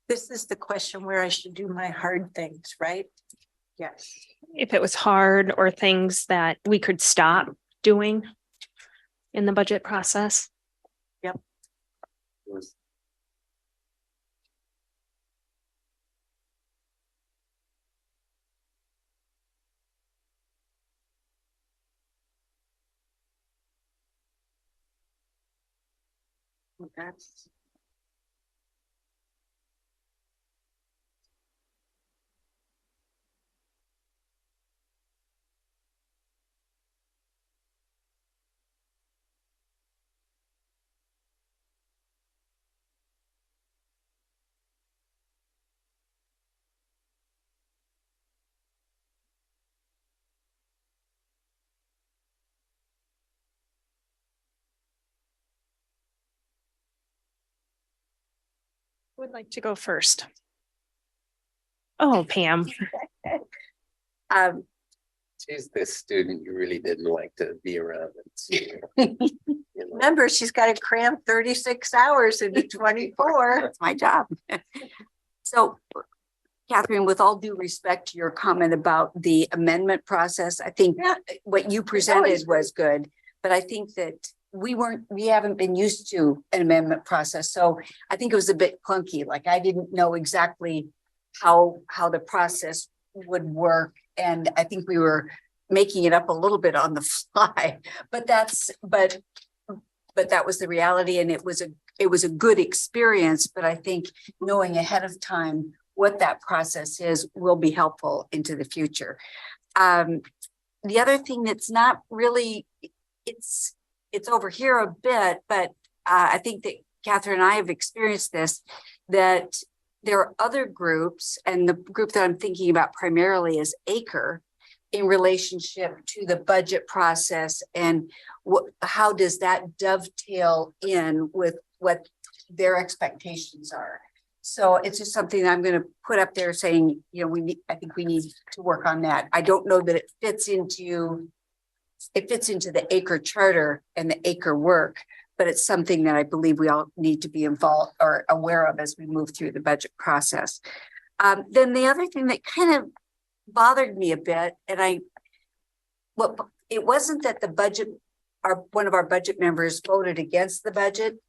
This is the question where I should do my hard things, right? Yes. If it was hard or things that we could stop doing in the budget process. Yep. That's. Would like to go first. Oh, Pam. She's the student you really didn't like to be around and see. You know. Remember, she's got to cram 36 hours into 24. That's my job. So, Catherine, with all due respect to your comment about the amendment process, I think what you presented was good, but I think that we haven't been used to an amendment process. So I think it was a bit clunky. Like I didn't know exactly how the process would work. And I think we were making it up a little bit on the fly, but that was the reality. And it was a good experience, but I think knowing ahead of time what that process is will be helpful into the future. The other thing that's not really, it's over here a bit, but I think that Catherine and I have experienced this, that there are other groups, and the group that I'm thinking about primarily is ACRE, in relationship to the budget process, and how does that dovetail in with what their expectations are. So it's just something I'm going to put up there saying, you know, I think we need to work on that. I don't know that it fits into the ACRE charter and the ACRE work, but it's something that I believe we all need to be involved or aware of as we move through the budget process. Then the other thing that kind of bothered me a bit, and it wasn't that the budget, one of our budget members voted against the budget.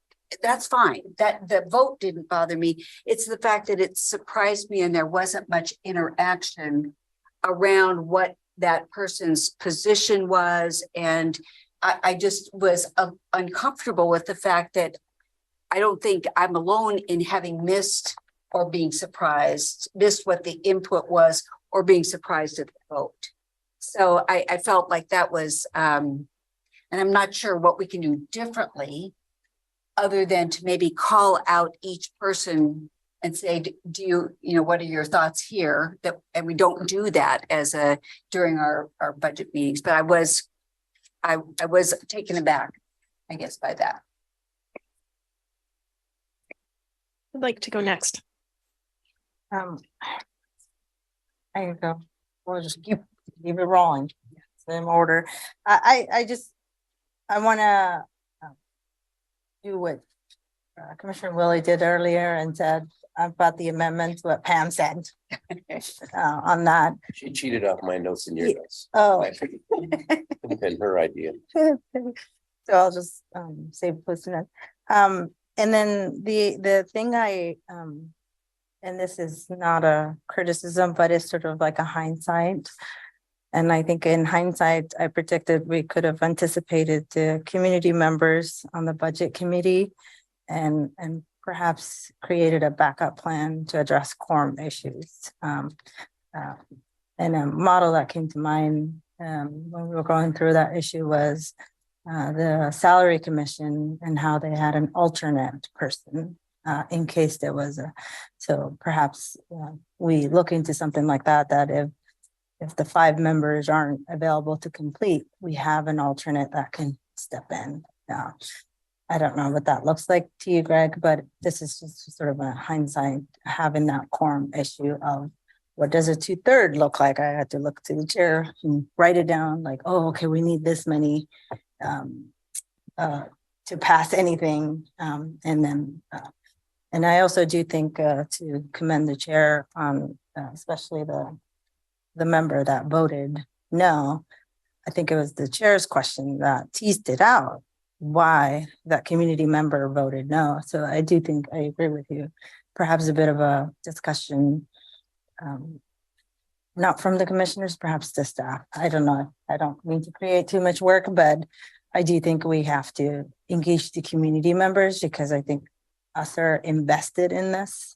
That's fine. That the vote didn't bother me. It's the fact that it surprised me and there wasn't much interaction around what that person's position was. And I just was uncomfortable with the fact that I don't think I'm alone in having missed or being surprised, missed what the input was or being surprised at the vote. So I felt like that was, and I'm not sure what we can do differently other than to maybe call out each person and say, do you what are your thoughts here? And we don't do that during our budget meetings, but I was taken aback, I guess, by that. I'd like to go next. I go. We'll just keep it rolling. Same order. I want to do what Commissioner Willie did earlier and said about the amendments, what Pam said on that. She cheated off my notes and your notes. Oh. And her idea. So I'll just save posting it. And then the thing and this is not a criticism, but it's sort of like a hindsight. And I think in hindsight, I predicted we could have anticipated the community members on the budget committee and perhaps created a backup plan to address quorum issues. And a model that came to mind when we were going through that issue was the salary commission and how they had an alternate person in case there was so perhaps we look into something like that, that if the 5 members aren't available to complete, we have an alternate that can step in. I don't know what that looks like to you, Greg, but this is just sort of a hindsight, having that quorum issue of what does a 2/3 look like? I had to look to the chair and write it down like, oh, okay, we need this many to pass anything. And I also do think to commend the chair on especially the member that voted no. I think it was the chair's question that teased it out, why that community member voted no. So I do think I agree with you. Perhaps a bit of a discussion, not from the commissioners, perhaps the staff. I don't know. I don't mean to create too much work, but I do think we have to engage the community members because I think us are invested in this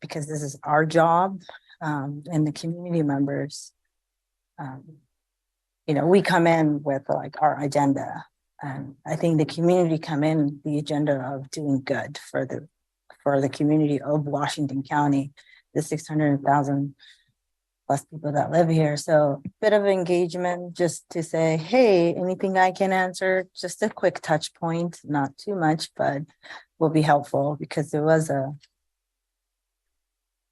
because this is our job, and the community members. You know, we come in with like our agenda, and I think the community come in the agenda of doing good for the community of Washington County, the 600,000 plus people that live here. So bit of engagement just to say, hey, anything I can answer, just a quick touch point, not too much, but will be helpful because it was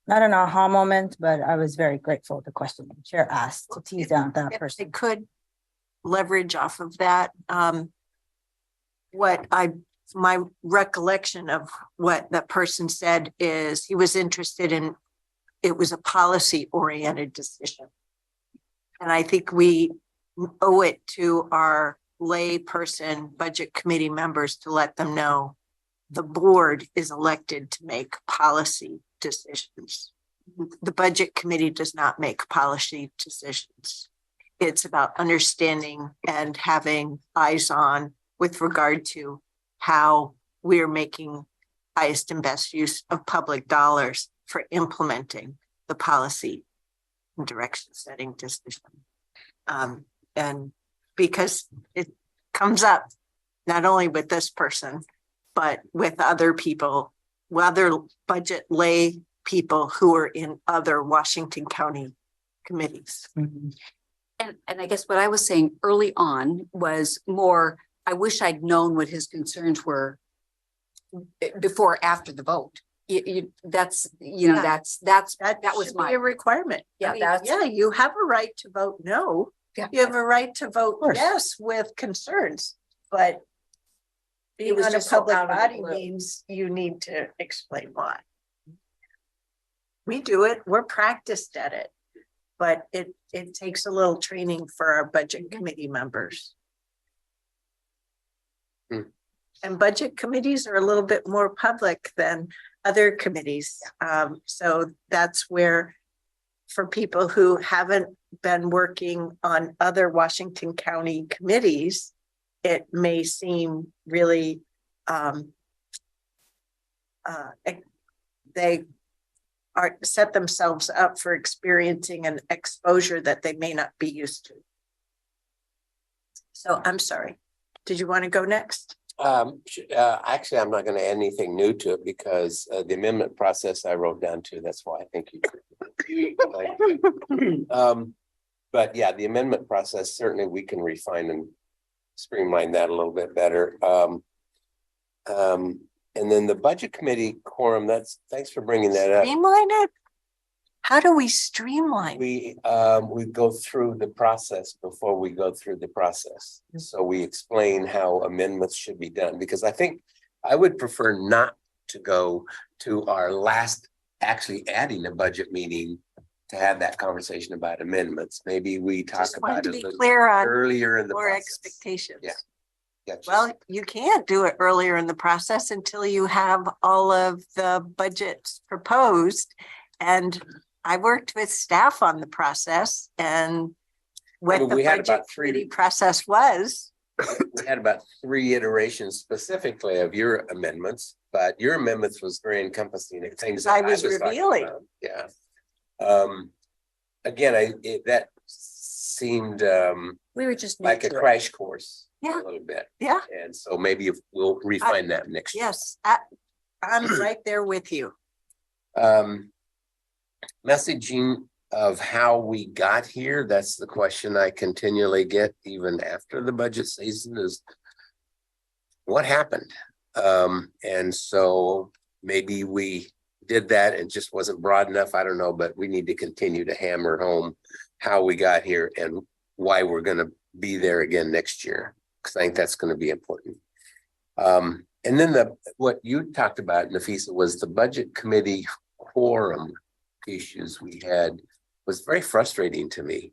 not an aha moment, but I was very grateful the question the chair asked to tease out that If person. they could leverage off of that. My recollection of what that person said is he was interested in, it was a policy oriented decision. And I think we owe it to our lay person budget committee members to let them know the board is elected to make policy decisions. The budget committee does not make policy decisions. It's about understanding and having eyes on with regard to how we're making highest and best use of public dollars for implementing the policy and direction setting decision. And because it comes up not only with this person, but with other people, other budget lay people who are in other Washington County committees. Mm-hmm. And I guess what I was saying early on was more, I wish I'd known what his concerns were before or after the vote. That was Should my be a requirement. Yeah, I mean, that's- yeah, you have a right to vote no. Yeah. You have a right to vote course. yes with concerns, but being was on a just so public out of the body blue. means you need to explain why. We do it, we're practiced at it, but it takes a little training for our budget committee members. And budget committees are a little bit more public than other committees. So that's where, for people who haven't been working on other Washington County committees, it may seem really, they are set themselves up for experiencing an exposure that they may not be used to. So I'm sorry. Did you want to go next? Actually, I'm not going to add anything new to it because the amendment process I wrote down too. That's why I think you. But yeah, the amendment process, certainly we can refine and streamline that a little bit better. And then the budget committee quorum, thanks for bringing that up. Streamline it? How do we streamline? We go through the process before we go through the process. So we explain how amendments should be done, because I think I would prefer not to go to our last actually adding a budget meeting to have that conversation about amendments. Maybe we talk Just wanted about to it be a little clear on earlier in the more process. expectations. Yeah. Yeah, just- Well, you can't do it earlier in the process until you have all of the budgets proposed. And I worked with staff on the process, and what Well, the we had budget about three- committee process was. we had about 3 iterations specifically of your amendments, but your amendments was very encompassing of things that I I was was talking revealing. about. Yeah. Again, that seemed we were just. like a neutral. crash course Yeah. a little bit. Yeah, And so maybe if we'll refine that next year. yes, I'm right there with you. Messaging of how we got here, that's the question I continually get even after the budget season is what happened? And so maybe we did that and just wasn't broad enough. I don't know, but we need to continue to hammer home how we got here and why we're going to be there again next year, because I think that's going to be important. And then what you talked about, Nafisa, was the budget committee quorum issues we had was very frustrating to me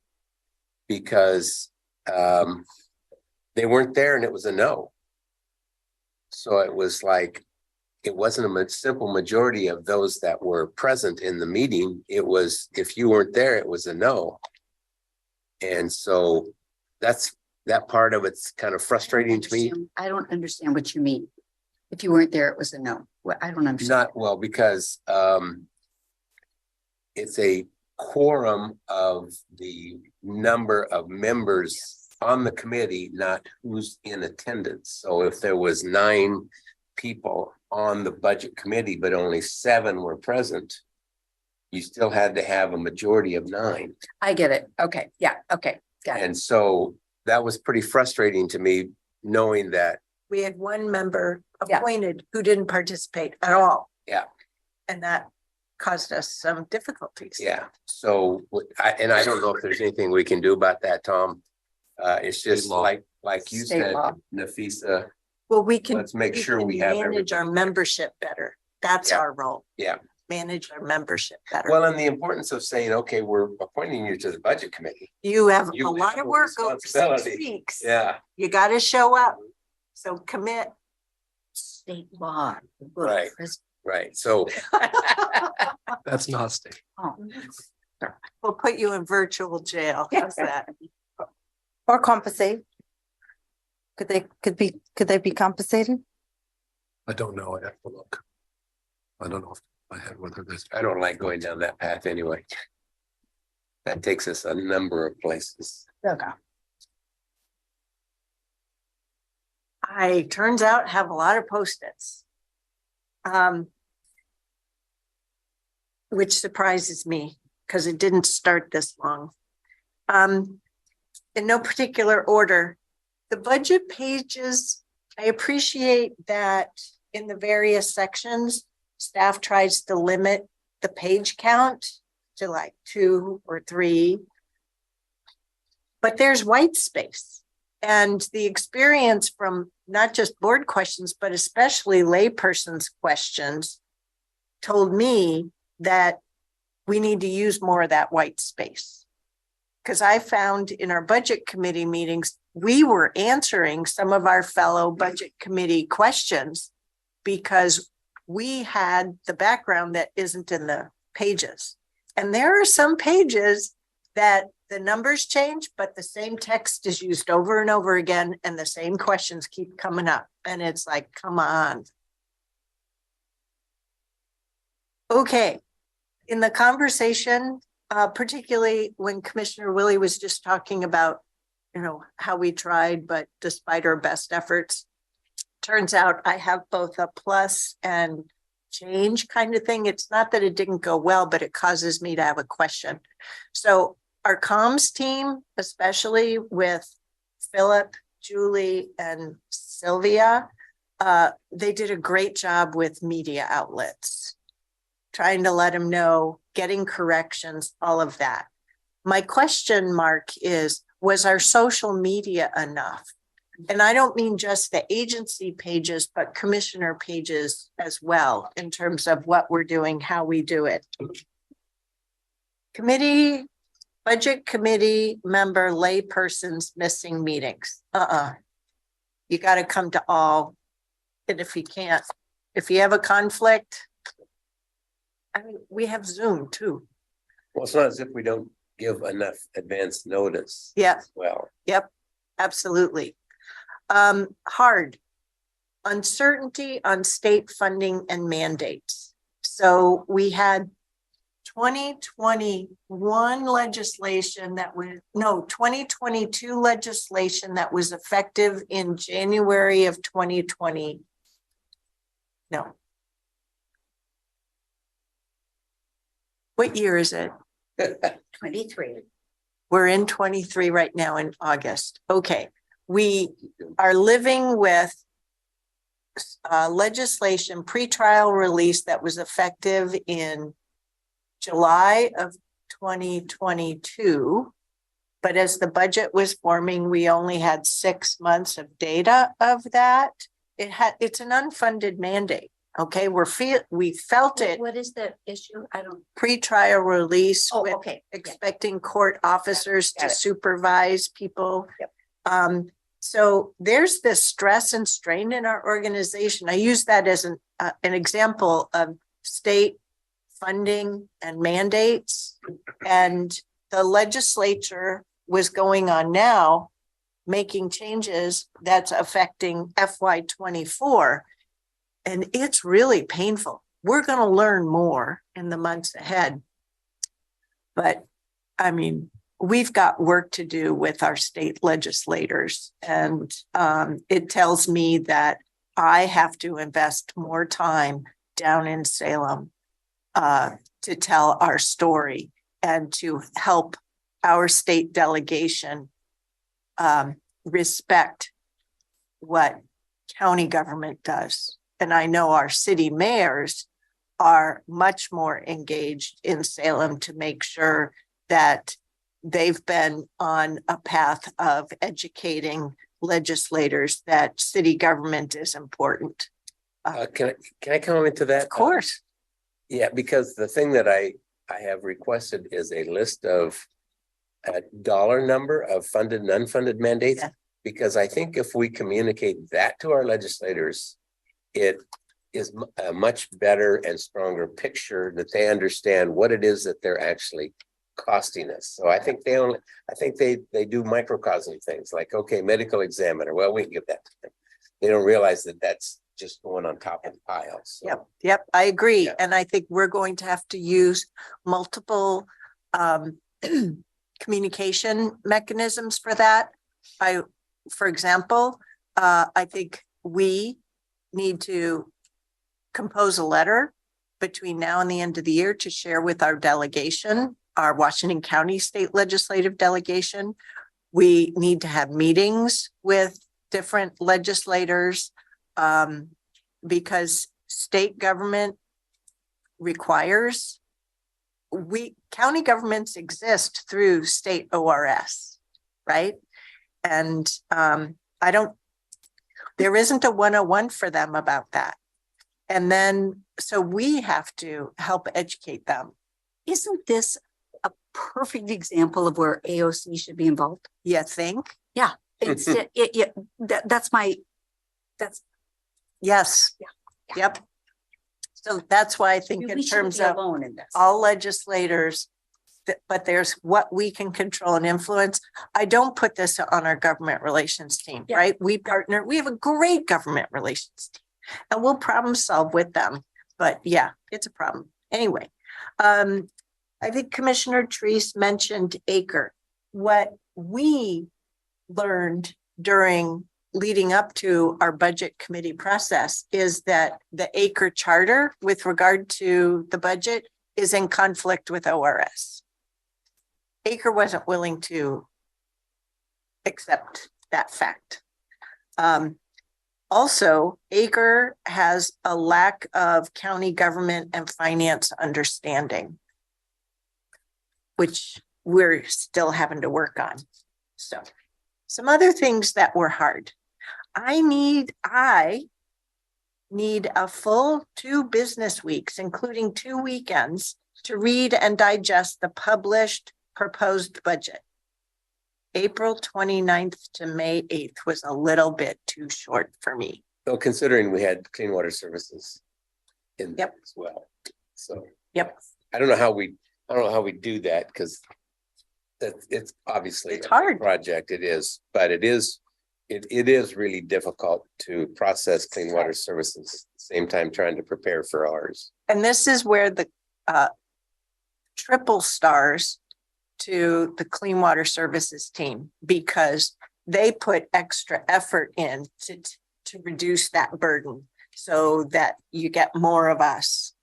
because they weren't there and it was a no. So it was like, it wasn't a simple majority of those that were present in the meeting. It was, if you weren't there, it was a no. And so that's that part of it's kind of frustrating to me. I don't understand what you mean. If you weren't there, it was a no. Well, I don't understand. Not well, because it's a quorum of the number of members on the committee, not who's in attendance. So if there was 9 people on the budget committee, but only 7 were present, you still had to have a majority of 9. I get it. Okay. Yeah. Okay. Got it. And so that was pretty frustrating to me, knowing that, We had one member Yeah. appointed who didn't participate at all. yeah, And that caused us some difficulties. yeah. So I don't know if there's anything we can do about that, Tom. It's just law. like you State said, law. Nafisa, Well, we can. let's make sure can we have Manage our everything. membership better. That's Yeah. our role. Yeah. Manage our membership better. Well, and the importance of saying, okay, we're appointing you to the budget committee. You have you a lot have of a work over 6 responsibility. weeks. Yeah, You gotta show up. So commit. State law. Right. right. So That's not state. Oh. We'll put you in virtual jail. How's that? Or compensate. Could they be compensated? I don't know. I have to look. I don't know if I had whether this. I don't like going down that path anyway. That takes us a number of places. Okay. I, turns out, have a lot of Post-its. Which surprises me because it didn't start this long. In no particular order, the budget pages, I appreciate that in the various sections, staff tries to limit the page count to like 2 or 3. But there's white space. And the experience from not just board questions, but especially layperson's questions told me that we need to use more of that white space. Because I found in our budget committee meetings, we were answering some of our fellow budget committee questions because we had the background that isn't in the pages. And there are some pages that the numbers change, but the same text is used over and over again, and the same questions keep coming up. And it's like, come on. Okay. In the conversation, particularly when Commissioner Willie was just talking about, how we tried, but despite our best efforts, turns out I have both a plus and change kind of thing. It's not that it didn't go well, but it causes me to have a question. So our comms team, especially with Philip, Julie, and Sylvia, they did a great job with media outlets, trying to let them know, getting corrections, all of that. My question mark is, was our social media enough? And I don't mean just the agency pages, but commissioner pages as well, in terms of what we're doing, how we do it. Budget committee member laypersons missing meetings. You got to come to all. And if you can't, if you have a conflict, I mean, we have Zoom too. Well, it's not as if we don't give enough advance notice. Yeah. as well. Yep, absolutely. Hard. Uncertainty on state funding and mandates. So we had 2021 legislation that was, 2022 legislation that was effective in January of 2020. No. What year is it? 23. We're in 23 right now in August. Okay. We are living with legislation pretrial release that was effective in July of 2022. But as the budget was forming, we only had 6 months of data of that. It's an unfunded mandate. Okay, we felt it. What is the issue? I don't. Pretrial release Oh, with okay. expecting court officers Got to it. supervise people. Yep. So there's this stress and strain in our organization. I use that as an example of state funding and mandates. And the legislature was going on now making changes that's affecting FY 24. And it's really painful. We're going to learn more in the months ahead. But I mean, we've got work to do with our state legislators. And it tells me that I have to invest more time down in Salem to tell our story and to help our state delegation respect what county government does. And I know our city mayors are much more engaged in Salem to make sure that they've been on a path of educating legislators that city government is important. Can I comment to that? Of course. Yeah, because the thing that I have requested is a list of a dollar number of funded and unfunded mandates. Yeah. Because I think if we communicate that to our legislators, it is a much better and stronger picture that they understand what it is that they're actually costing us. So I think they do microcosm things like, okay, medical examiner, well, we can give that to them. They don't realize that that's just going on top of the pile. So. Yep, I agree. Yeah. And I think we're going to have to use multiple communication mechanisms for that. For example, I think we need to compose a letter between now and the end of the year to share with our delegation, our Washington County State Legislative Delegation. We need to have meetings with different legislators because state government requires, county governments exist through state ORS, right? And there isn't a 101 for them about that. And then, so we have to help educate them. Isn't this a perfect example of where AOC should be involved? You think? Yeah, it's that's Yes. Yeah. Yep. So that's why I think in we shouldn't terms be of alone in this. all legislators, but there's what we can control and influence. I don't put this on our government relations team, Yeah. right? We partner, we have a great government relations team and we'll problem solve with them. But yeah, it's a problem. Anyway, I think Commissioner Treese mentioned ACRE. What we learned during leading up to our budget committee process is that the ACRE charter with regard to the budget is in conflict with ORS. ACRE wasn't willing to accept that fact. Also, ACRE has a lack of county government and finance understanding, which we're still having to work on. So some other things that were hard. I need a full 2 business weeks, including 2 weekends, to read and digest the published proposed budget. April 29th to May 8th was a little bit too short for me. So considering we had clean water services in there Yep. as well. So Yep. I don't know how we do that because it's obviously It's a hard. project. It is, but it is really difficult to process clean water services at the same time trying to prepare for ours. And this is where the triple stars to the clean water services team, because they put extra effort in to reduce that burden so that you get more of us,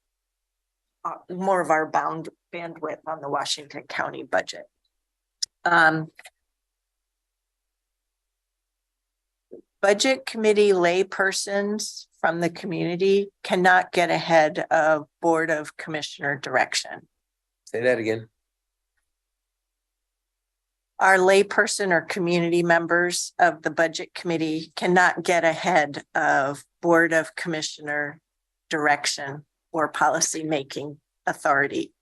more of our bandwidth on the Washington County budget. Budget committee laypersons from the community cannot get ahead of Board of Commissioner direction. Say that again. Our layperson or community members of the budget committee cannot get ahead of Board of Commissioner direction or policymaking authority.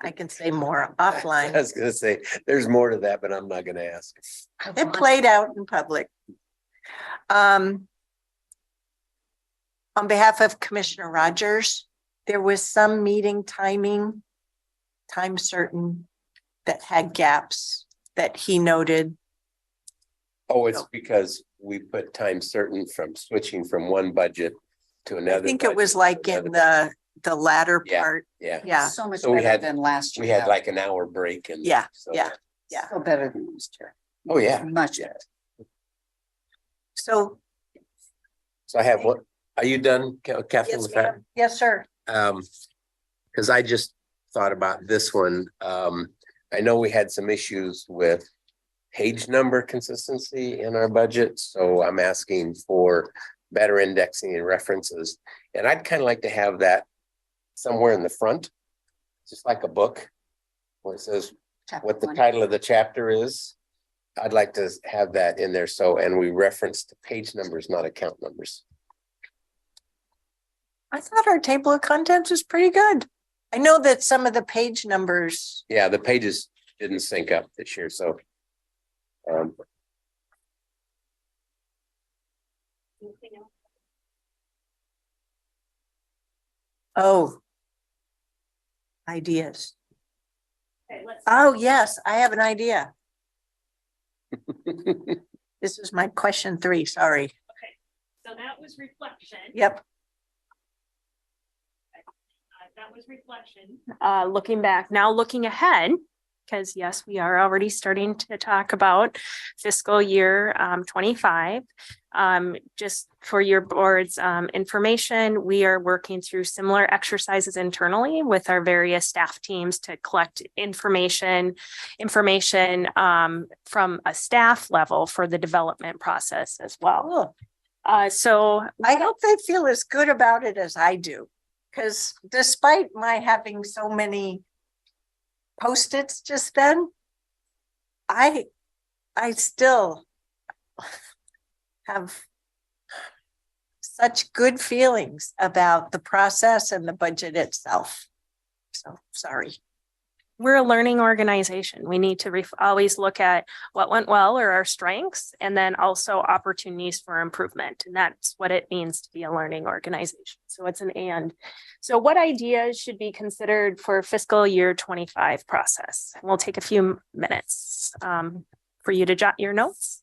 I can say more I offline. was gonna say, there's more to that, but I'm not gonna ask. It played out in public. On behalf of Commissioner Rogers, there was some meeting time certain that had gaps. that he noted. Oh, it's No. because we put time certain from switching from one budget to another. I think it was budget to like in another. the latter Yeah. part. Yeah, Yeah, So much So we better had- than last year. we had like an hour break and. Yeah, so- yeah. yeah. So better than last year. Oh, yeah. Much better. So, So I have one, are you done, Catherine, yes, with that? ma'am. Yes, sir. Because I just thought about this one. I know we had some issues with page number consistency in our budget, so I'm asking for better indexing and references. And I'd kind of like to have that somewhere in the front, just like a book, where it says Chapter what the one. title of the chapter is. I'd like to have that in there, so, and we reference the page numbers, not account numbers. I thought our table of contents was pretty good. I know that some of the page numbers, Yeah, the pages didn't sync up this year, so. oh. Ideas. Oh, yes, I have an idea. This is my question 3, sorry. So that was reflection. Yep, That was reflection. Looking back, now looking ahead, because yes, we are already starting to talk about fiscal year 25. Just for your board's information, we are working through similar exercises internally with our various staff teams to collect information from a staff level for the development process as well. cool. So I hope they feel as good about it as I do. Because despite my having so many Post-its just then, I still have such good feelings about the process and the budget itself. So, sorry. we're a learning organization. We need to always look at what went well or our strengths, and then also opportunities for improvement. And that's what it means to be a learning organization. So it's an and. So what ideas should be considered for fiscal year 25 process? We'll take a few minutes for you to jot your notes.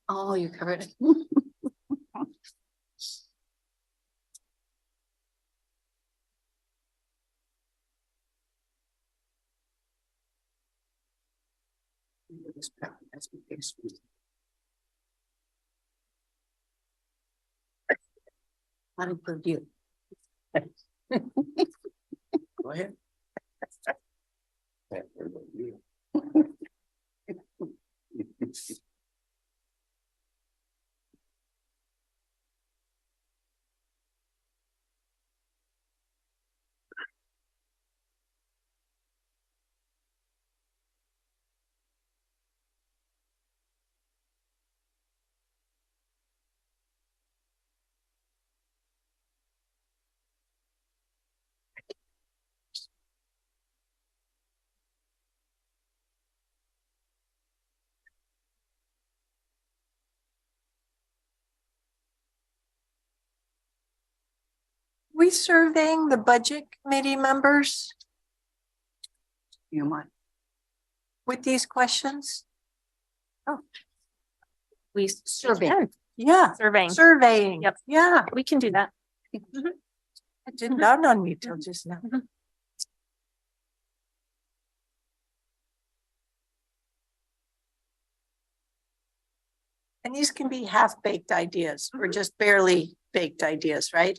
Oh, you covered it. How to put you? Go ahead. Yeah, what about you? We surveying the budget committee members You mind? with these questions? We Survey. can. Yeah, Surveying. surveying. Yep. Yeah, We can do that. it didn't dawn on me till just now. And these can be half-baked ideas or just barely baked ideas, right?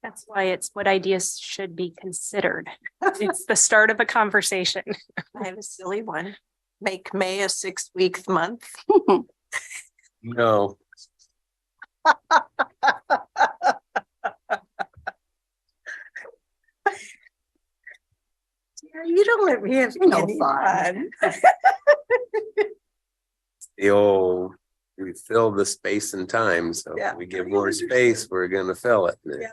That's why it's what ideas should be considered. It's the start of a conversation. I have a silly one. Make May a 6-week month. No, You don't let me have No any fun. fun. the old, we fill the space and time, so Yeah. if we give more space, we're gonna fill it. Yeah.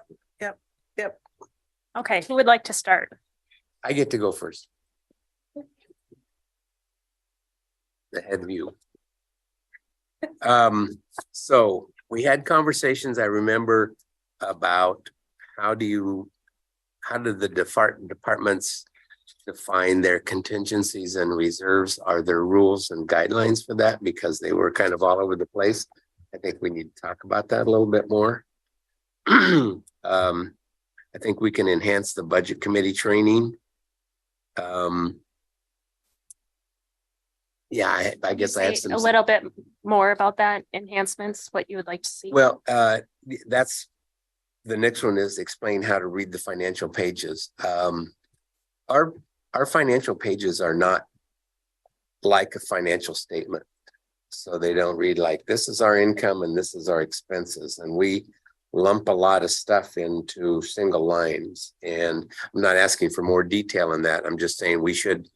Okay, who would like to start? I get to go first. The head view. So we had conversations, I remember, about how did the departments define their contingencies and reserves? Are there rules and guidelines for that? Because they were kind of all over the place. I think we need to talk about that a little bit more. I think we can enhance the budget committee training. Yeah, I guess I have Say some. a little bit more about that enhancements, what you would like to see. Well, that's, the next one is explain how to read the financial pages. Our financial pages are not like a financial statement. So they don't read like, this is our income and this is our expenses. And we lump a lot of stuff into single lines. And I'm not asking for more detail in that. I'm just saying we should,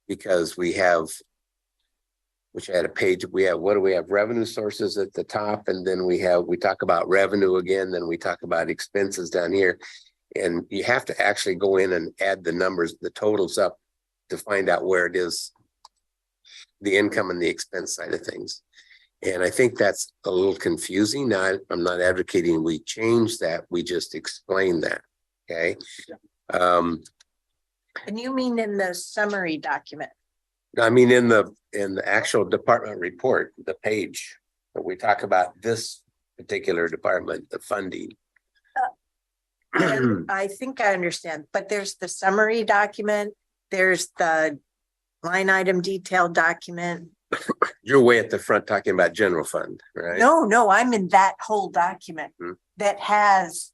because we have, which I had a page, we have, what do we have? Revenue sources at the top. And then we talk about revenue again, then we talk about expenses down here. And you have to actually go in and add the numbers, the totals up to find out where it is, the income and the expense side of things. And I think that's a little confusing. Now, I'm not advocating we change that. We just explain that. Okay. And you mean in the summary document? I mean, in the actual department report, the page that we talk about this particular department, the funding. I think I understand, but there's the summary document, there's the line item detail document. You're way at the front talking about general fund, right? No, I'm in that whole document Hmm. that has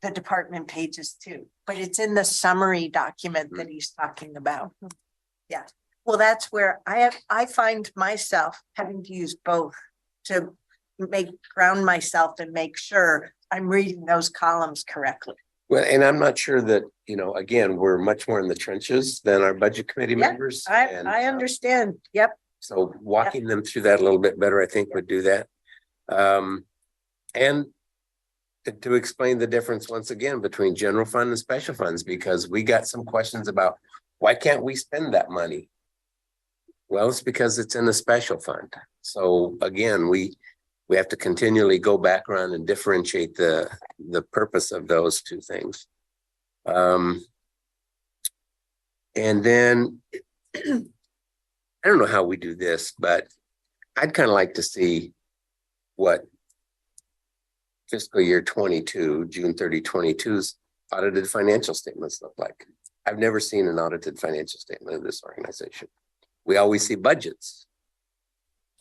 the department pages too, but it's in the summary document that he's talking about. Yeah, well, that's where I find myself having to use both to ground myself and make sure I'm reading those columns correctly. Well, and I'm not sure that, again, we're much more in the trenches than our budget committee Yeah, members. I understand. Yep. So walking them through that a little bit better, I think would do that. And to explain the difference once again between general fund and special funds, because we got some questions about why can't we spend that money? Well, it's because it's in a special fund. So again, we have to continually go back around and differentiate the purpose of those two things. And then I don't know how we do this, but I'd kind of like to see what fiscal year 22, June 30, 22's audited financial statements look like. I've never seen an audited financial statement of this organization. We always see budgets,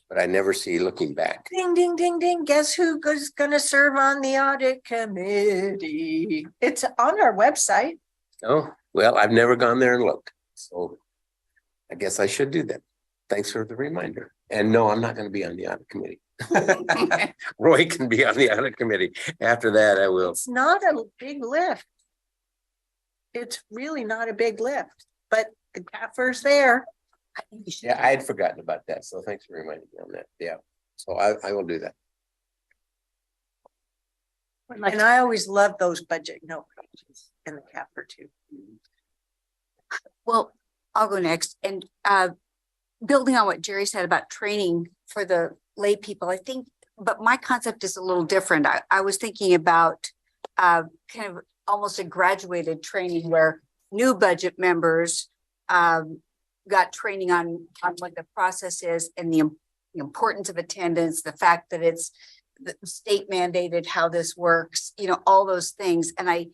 but I never see looking back. Ding, ding, ding, ding. Guess who is going to serve on the audit committee? It's on our website. Oh, well, I've never gone there and looked. So I guess I should do that. Thanks for the reminder. And no, I'm not going to be on the audit committee. Roy can be on the audit committee. After that, I will. It's not a big lift. It's really not a big lift, but the CAFR's there. Yeah, I had forgotten about that. So thanks for reminding me on that. Yeah. So I will do that. And I always love those budget note pages in the CAFR too. Well, I'll go next. And building on what Jerry said about training for the lay people, I think, but my concept is a little different. I was thinking about kind of almost a graduated training where new budget members got training on what the process is and the importance of attendance, the fact that it's the state mandated, how this works, you know, all those things. And I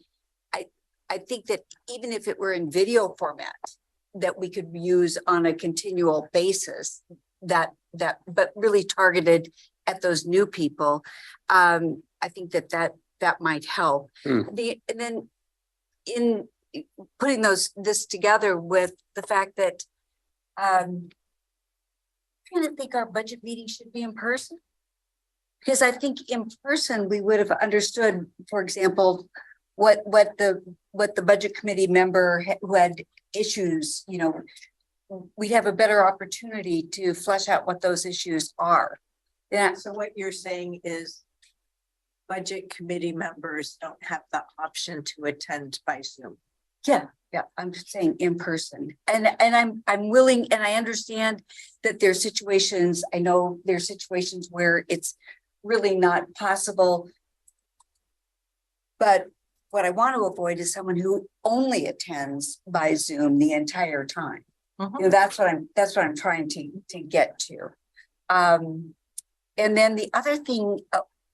think that even if it were in video format, that we could use on a continual basis, but really targeted at those new people. I think that might help. And then in putting this together with the fact that I kind of think our budget meeting should be in person. Because I think in person, we would have understood, for example, what the budget committee member who had issues, you know, we'd have a better opportunity to flesh out what those issues are. Yeah. So what you're saying is budget committee members don't have the option to attend by Zoom. Yeah, I'm just saying in person. And I'm willing, and I understand that there's situations, I know there's situations where it's really not possible. But what I want to avoid is someone who only attends by Zoom the entire time. You know, that's what I'm trying to get to. And then the other thing,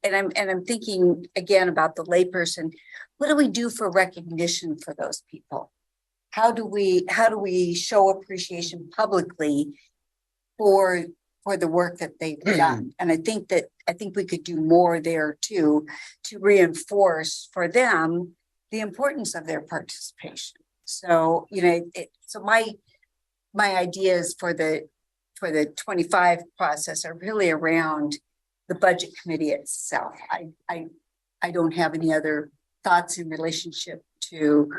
and I'm thinking again about the layperson. What do we do for recognition for those people? How do we show appreciation publicly for the work that they've done? And I think we could do more there too, to reinforce for them the importance of their participation. So, you know, so my ideas for the 25 process are really around the budget committee itself. I don't have any other thoughts in relationship to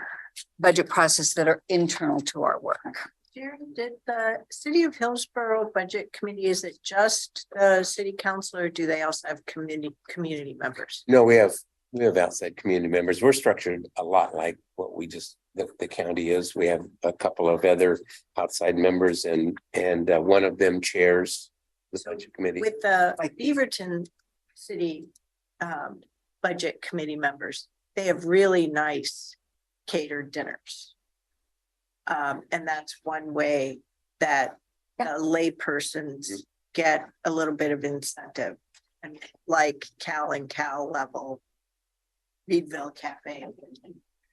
budget process that are internal to our work. Jerry, did the City of Hillsborough Budget Committee, is it just the city council or do they also have community members? No, we have outside community members. We're structured a lot like what the county is. We have a couple of other outside members and one of them chairs the budget committee. With the Beaverton City Budget Committee members, they have really nice catered dinners. And that's one way that laypersons get a little bit of incentive, and like Cal level, Reedville Cafe.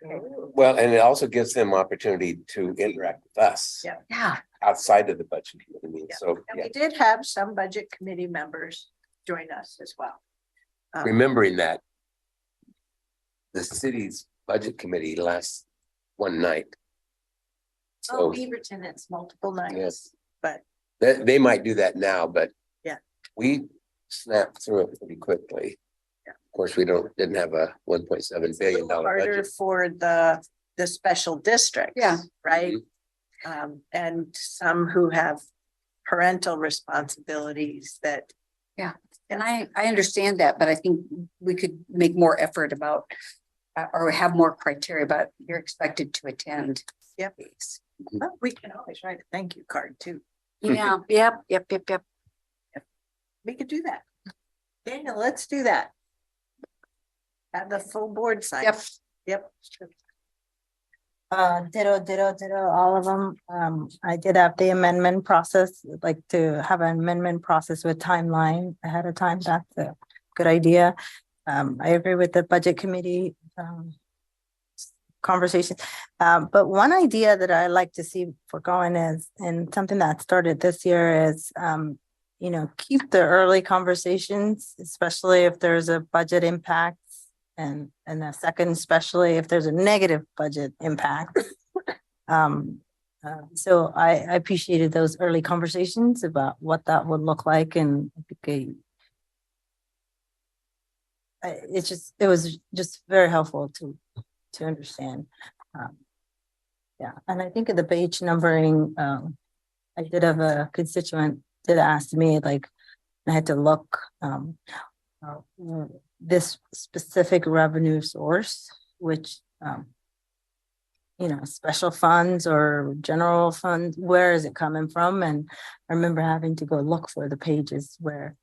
Well, and it also gives them opportunity to interact with us. Yeah. Outside of the budget committee. Yeah. So And we did have some budget committee members join us as well. Remembering that the city's budget committee lasts one night. So Beaverton, it's multiple nights. yes, but they might do that now, but yeah, we snapped through it pretty quickly. Yeah. Of course, we didn't have a $1.7 billion harder budget for the special districts. Yeah. Right. And some who have parental responsibilities that. Yeah, and I understand that, but I think we could make more effort about or have more criteria about you're expected to attend. Yep. Well, we can always write a thank you card too. Yeah, yep. We could do that. Daniel, let's do that. Have the full board sign. Yep. Ditto, all of them. I did have the amendment process, like to have an amendment process with timeline ahead of time. That's a good idea. I agree with the budget committee conversation. But one idea that I like to see for going is, and something that started this year is, keep the early conversations, especially if there's a budget impact. And a second, especially if there's a negative budget impact. So I appreciated those early conversations about what that would look like, and it was just very helpful to understand. And I think of the page numbering, I did have a constituent that asked me, like, I had to look this specific revenue source, which special funds or general funds, where is it coming from? And I remember having to go look for the pages where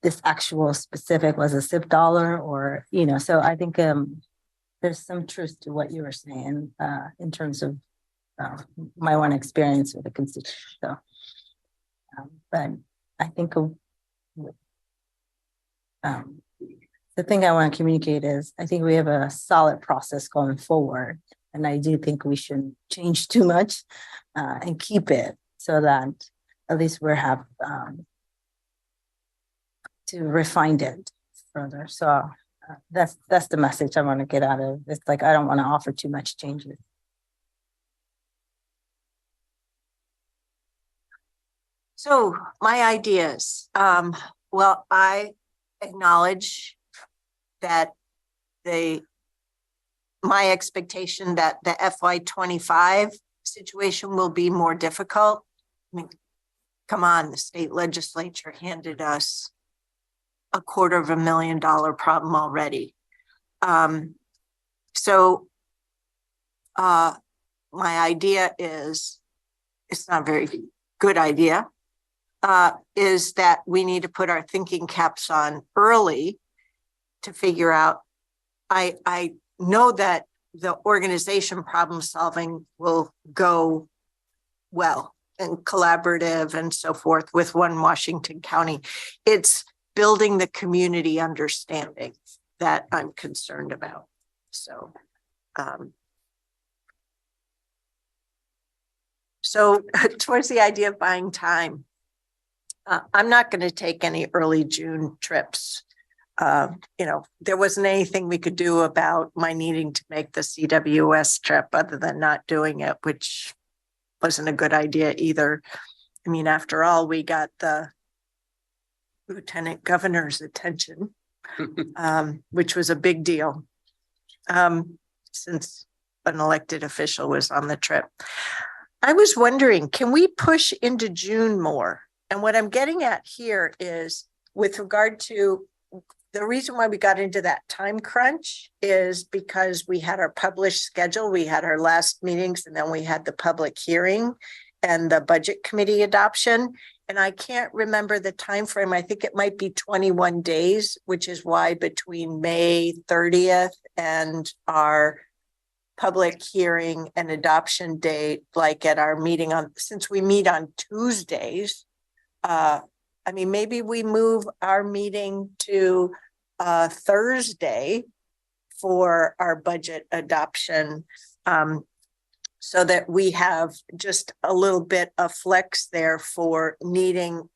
this actual specific was a SIP dollar or, so I think there's some truth to what you were saying in terms of my one experience with the constitution. So, but I think the thing I want to communicate is I think we have a solid process going forward. And I do think we shouldn't change too much and keep it so that at least we have to refine it further. So that's the message I want to get out of. It's like, I don't want to offer too much changes. So my ideas, well, I acknowledge that my expectation that the FY25 situation will be more difficult. I mean, come on, the state legislature handed us a $250,000 problem already. So my idea is, it's not a very good idea, is that we need to put our thinking caps on early to figure out. I know that the organization problem solving will go well and collaborative and so forth with One Washington County. It's building the community understanding that I'm concerned about. So, towards the idea of buying time, I'm not going to take any early June trips. There wasn't anything we could do about my needing to make the CWS trip other than not doing it, which wasn't a good idea either. I mean, after all, we got the Lieutenant Governor's attention, which was a big deal since an elected official was on the trip. I was wondering, can we push into June more? And what I'm getting at here is with regard to the reason why we got into that time crunch is because we had our published schedule. We had our last meetings and then we had the public hearing and the budget committee adoption. And I can't remember the time frame. I think it might be 21 days, which is why between May 30th and our public hearing and adoption date, like at our meeting since we meet on Tuesdays, I mean, maybe we move our meeting to Thursday for our budget adoption so that we have just a little bit of flex there for needing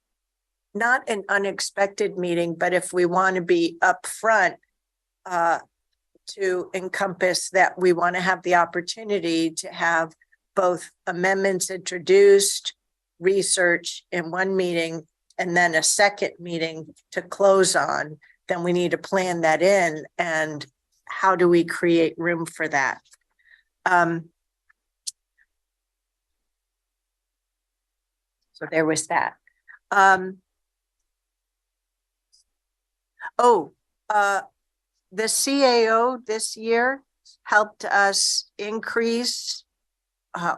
not an unexpected meeting, but if we want to be upfront to encompass that we want to have the opportunity to have both amendments introduced, research in one meeting, and then a second meeting to close on, then we need to plan that in. And how do we create room for that? So there was that. The CAO this year helped us increase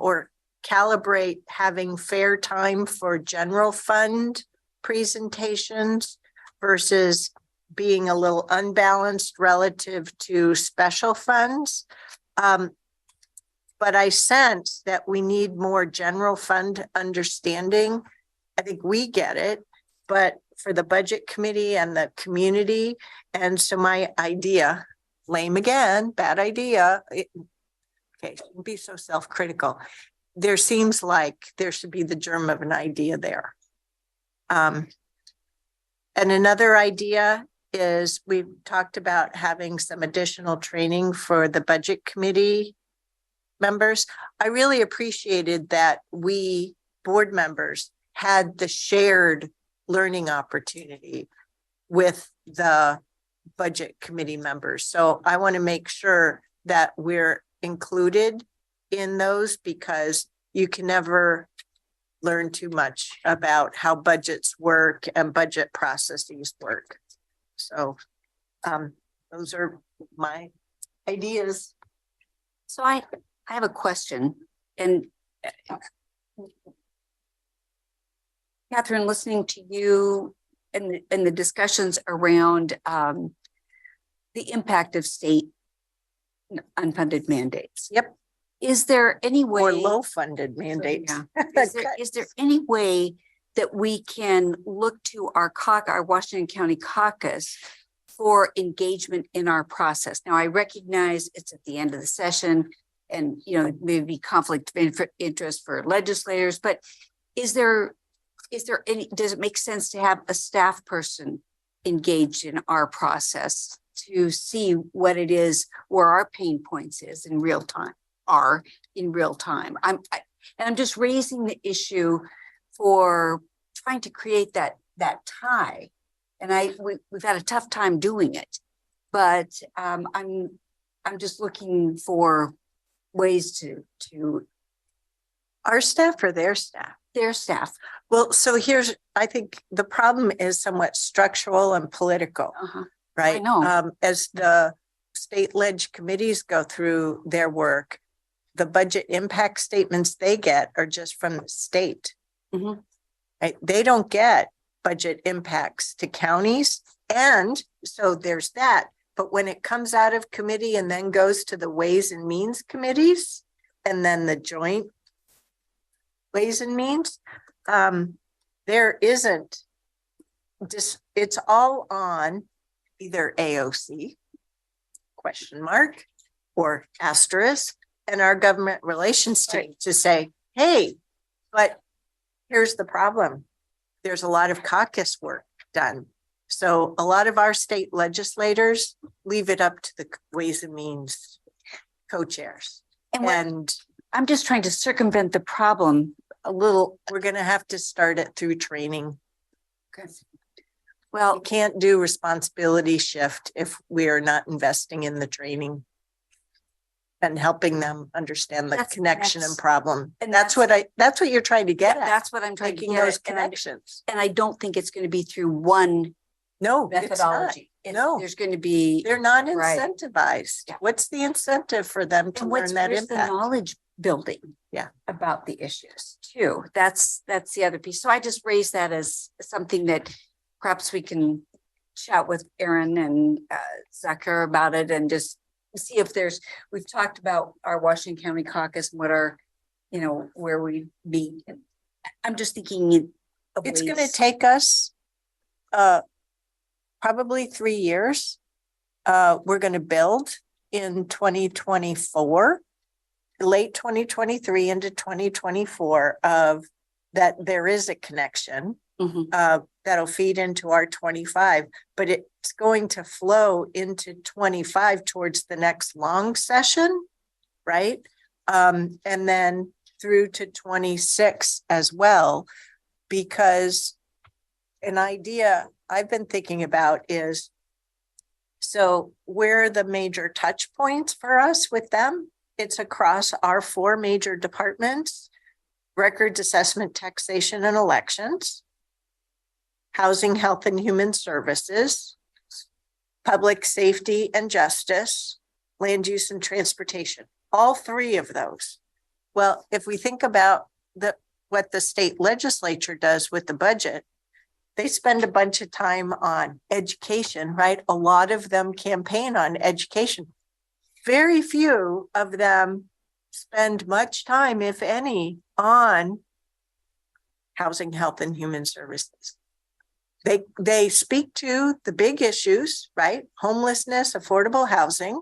or calibrate having fair time for general fund presentations versus being a little unbalanced relative to special funds. But I sense that we need more general fund understanding. I think we get it, but for the budget committee and the community. And so my idea, lame again, bad idea. Okay, don't be so self-critical. There seems like there should be the germ of an idea there. And another idea is we've talked about having some additional training for the budget committee members. I really appreciated that we board members had the shared learning opportunity with the budget committee members. So I want to make sure that we're included in those because you can never learn too much about how budgets work and budget processes work. So those are my ideas. So I I have a question, and Catherine, listening to you and the discussions around the impact of state unfunded mandates. Yep. Is there any way? Or low funded mandates. Yeah. Is there any way that we can look to our Washington County caucus for engagement in our process? Now, I recognize it's at the end of the session and, you know, maybe conflict of interest for legislators, but is there any, does it make sense to have a staff person engaged in our process to see what it is, where our pain points in real time? I'm just raising the issue for trying to create that tie. And we've had a tough time doing it, but I'm just looking for ways to Our staff or their staff? their staff. Well, so I think the problem is somewhat structural and political, right? I know. As the state ledge committees go through their work, the budget impact statements they get are just from the state. Right? They don't get budget impacts to counties. And so there's that. But when it comes out of committee and then goes to the Ways and Means committees and then the joint Ways and Means, there isn't just, it's all on either AOC question mark or asterisk and our government relations team to say, hey, but here's the problem. There's a lot of caucus work done. So a lot of our state legislators leave it up to the Ways and Means co-chairs. And I'm just trying to circumvent the problem a little. we're going to have to start it through training. Well, We can't do responsibility shift if we are not investing in the training and helping them understand the connection and problem. And that's what you're trying to get at. That's what I'm trying to Making get those at. And I- connections. And I don't think it's going to be through one No, it's not. methodology. No. There's going to be. They're not Right. incentivized. Yeah. What's the incentive for them to And learn that where's the impact? knowledge building? Yeah. About the issues too. That's the other piece. So I just raised that as something that perhaps we can chat with Aaron and Zucker about it and just see if we've talked about our Washington County caucus and what our, where we meet. I'm just thinking of It's going ways. to take us probably 3 years. We're going to build in 2024, late 2023 into 2024 of that there is a connection that'll feed into our 25, but it's going to flow into 25 towards the next long session, right? And then through to 26 as well, because an idea I've been thinking about is, so where are the major touch points for us with them? It's across our 4 major departments: records, assessment, taxation, and elections, housing, health, and human services, public safety and justice, land use and transportation, all 3 of those. Well, if we think about what the state legislature does with the budget, they spend a bunch of time on education, right? A lot of them campaign on education. Very few of them spend much time, if any, on housing, health, and human services. They speak to the big issues, right? Homelessness, affordable housing,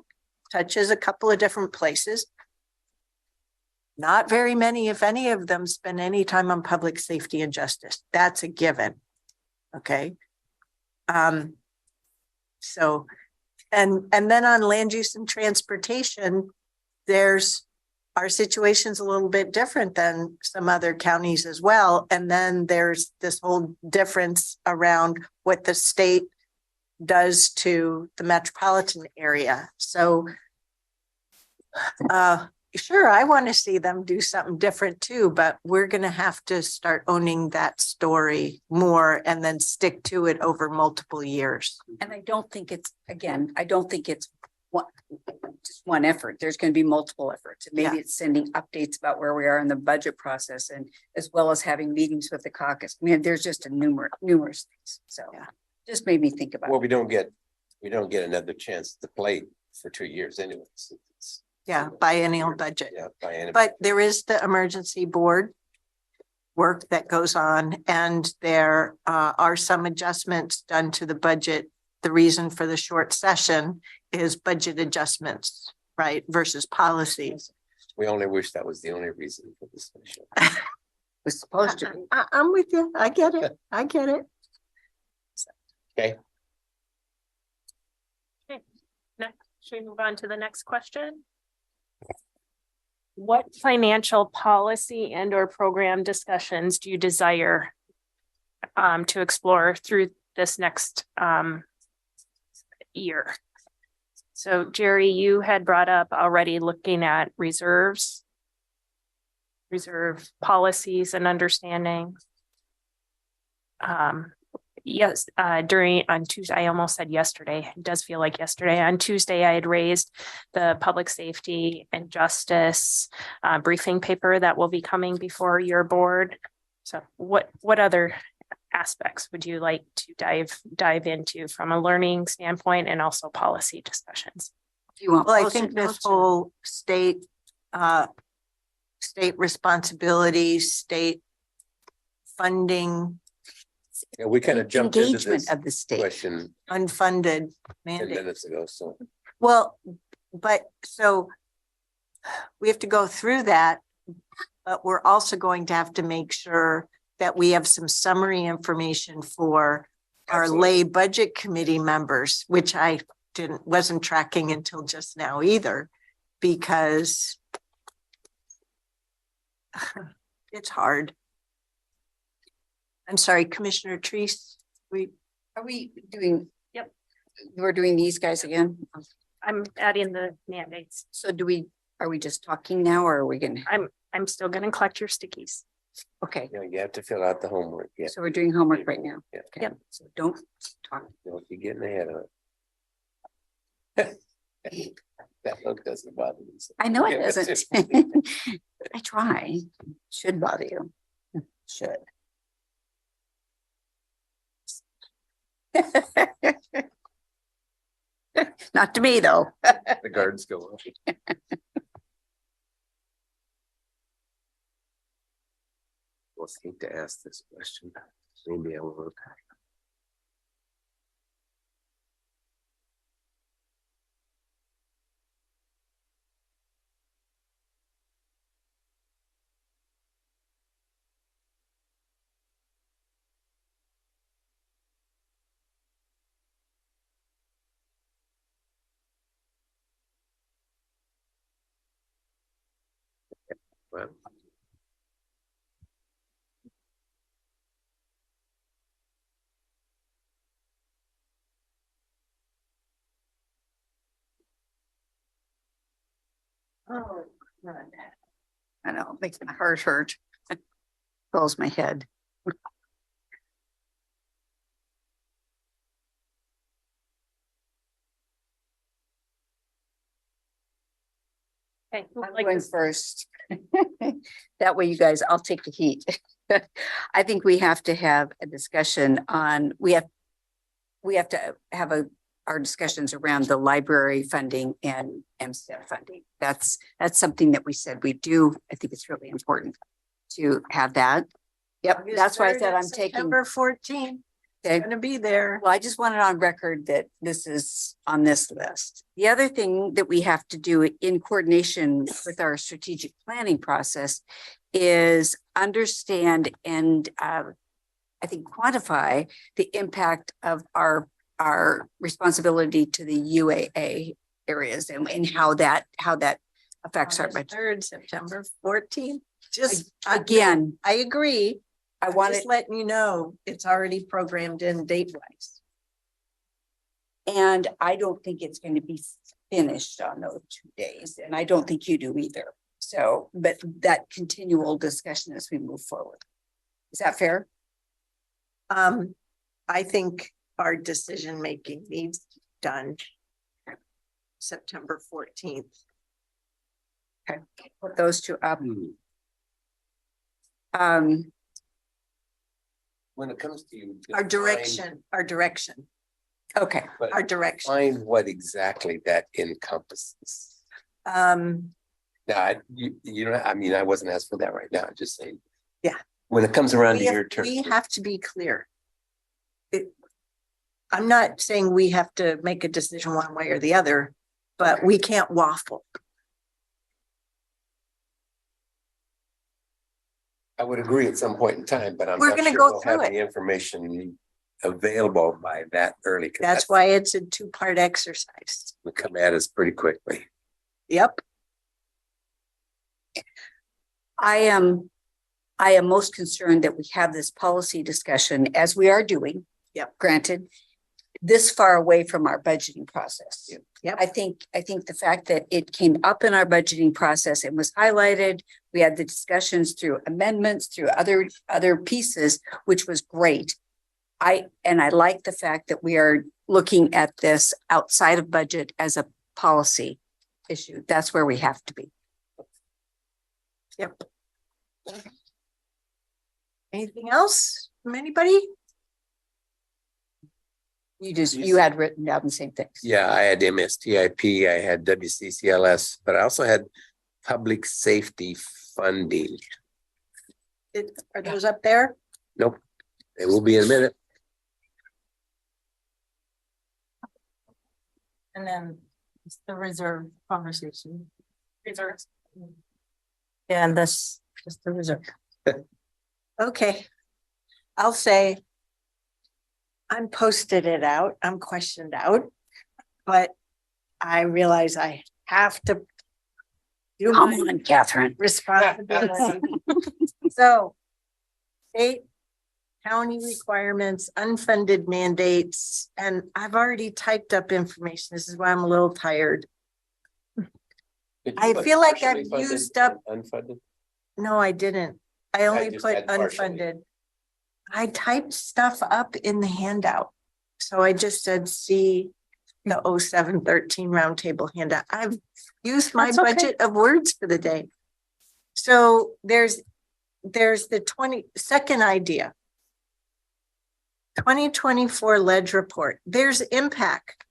touches a couple of different places. Not very many, if any of them, spend any time on public safety and justice. That's a given. Okay. So, and then on land use and transportation, our situation's a little bit different than some other counties as well. And then there's this whole difference around what the state does to the metropolitan area. So, sure, I want to see them do something different too, but we're going to have to start owning that story more and then stick to it over multiple years. And I don't think it's one, just one effort. There's going to be multiple efforts. And maybe Yeah. it's sending updates about where we are in the budget process and as well as having meetings with the caucus. I mean, there's just a numerous things. So Yeah. just made me think about Well, it. we don't get another chance to play for 2 years anyways. Yeah, biennial budget. Yeah, by any. But there is the emergency board work that goes on, and there are some adjustments done to the budget. The reason for the short session is budget adjustments, right, versus policies. We only wish that was the only reason for this special. It was supposed to be. I'm with you. I get it. I get it. Okay, Should we move on to the next question? What financial policy and or program discussions do you desire to explore through this next year? So Jerry, you had brought up already looking at reserve policies and understanding. Yes, on Tuesday, I almost said yesterday, it does feel like yesterday. On Tuesday, I had raised the public safety and justice briefing paper that will be coming before your board. So what other aspects would you like to dive into from a learning standpoint and also policy discussions? Do you want? Well, I Post-it think this notes or- whole state responsibilities, state funding, yeah, we kind of jumped into Engagement this of the state. question unfunded 10 mandate. minutes ago, so. Well, but so we have to go through that, but we're also going to have to make sure that we have some summary information for our Absolutely. lay budget committee members, which I wasn't tracking until just now either, because it's hard. I'm sorry, Commissioner Treese, Are we doing? Yep. We're doing these guys again? I'm adding the mandates. So are we just talking now or are we gonna? I'm still gonna collect your stickies. Okay, You know, you have to fill out the homework, yeah. so we're doing homework right now. Yeah. Okay, so don't talk. Don't be getting ahead of it. That look doesn't bother me. so. I know it Yeah, doesn't. I try. Should bother you. Should. Not to me, though. The guards go off. Well, I hate to ask this question. Maybe I will. Well, Oh, God. I know, it makes my heart hurt. Pulls my head. Okay, who would I'm like going this? first. That way you guys, I'll take the heat. I think we have to have a discussion on, we have to have our discussions around the library funding and MSTEP funding. That's something that we said we do. I think it's really important to have that. Yep, that's why I said I'm taking. September 14th, Okay. gonna be there. Well, I just want it on record that this is on this list. The other thing that we have to do in coordination with our strategic planning process is understand and I think quantify the impact of our responsibility to the UAA areas and how that affects our budget. 3rd, September 14th. Just Again, I agree. I I'm want just it, letting you know, it's already programmed in date wise. and I don't think it's going to be finished on those 2 days, and I don't think you do either. So, but that continual discussion as we move forward. Is that fair? I think our decision making needs to be done September 14th. Okay, put those two up. When it comes to you. Our direction. Okay, But Our direction. find what exactly that encompasses. Um, Now, you know, I mean, I wasn't asked for that right now, I'm just saying. Yeah. When it comes around to we your turn. have to be clear. I'm not saying we have to make a decision one way or the other, but we can't waffle. I would agree at some point in time, but I'm We're not gonna sure go we'll have through the information available by that early. 'Cause That's why it's a two-part exercise. will come at us pretty quickly. Yep. I am most concerned that we have this policy discussion as we are doing. Yep. Granted, this far away from our budgeting process. Yep. I think the fact that it came up in our budgeting process and was highlighted, we had the discussions through amendments, through other pieces, which was great. I like the fact that we are looking at this outside of budget as a policy issue. That's where we have to be. Yep. Anything else from anybody? You had written down the same things. Yeah, I had MSTIP, I had WCCLS, but I also had public safety funding. Are those up there? Nope, they will be in a minute. And then it's the reserve conversation. Reserves. Yeah, and that's just the reserve. Okay. I'll say I'm posted it out, I'm questioned out, but I realize I have to do Come my on, Catherine. responsibility. So, state, county requirements, unfunded mandates, and I've already typed up information. This is why I'm a little tired. Did you I put feel like partially I've funded used up- and Unfunded? No, I didn't. I only just put had partially. unfunded. I typed stuff up in the handout. So I just said, see the 0713 roundtable handout. I've used my That's okay. budget of words for the day. So there's the 22nd idea. 2024 ledge report. There's impact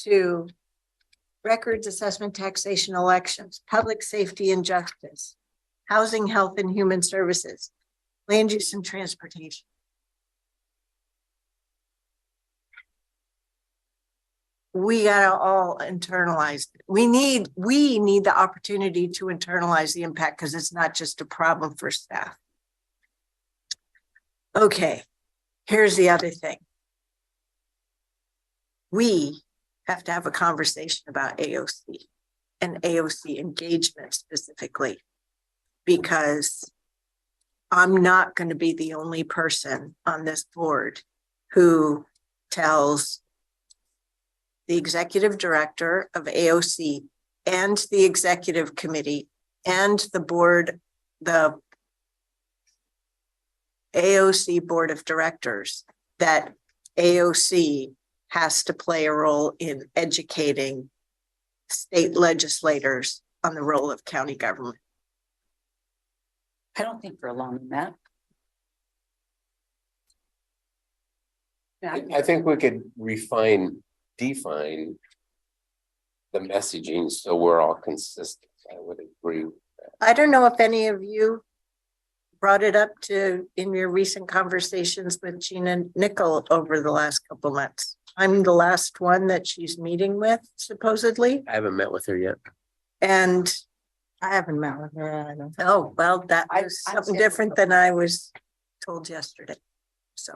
to records, assessment, taxation, elections, public safety and justice, housing, health and human services, land use and transportation. We gotta all internalize. We need the opportunity to internalize the impact because it's not just a problem for staff. Okay, here's the other thing. We have to have a conversation about AOC and AOC engagement specifically, because I'm not going to be the only person on this board who tells the executive director of AOC and the executive committee and the board, the AOC board of directors, that AOC has to play a role in educating state legislators on the role of county government. I don't think we're alone in that. I think we could define the messaging so we're all consistent. I would agree with that. I don't know if any of you brought it up in your recent conversations with Gina Nickel over the last couple months. I'm the last one that she's meeting with, supposedly. I haven't met with her yet. And I haven't met with her. I don't. oh, well, that I- was I'm something scheduled different for- than I was told yesterday. So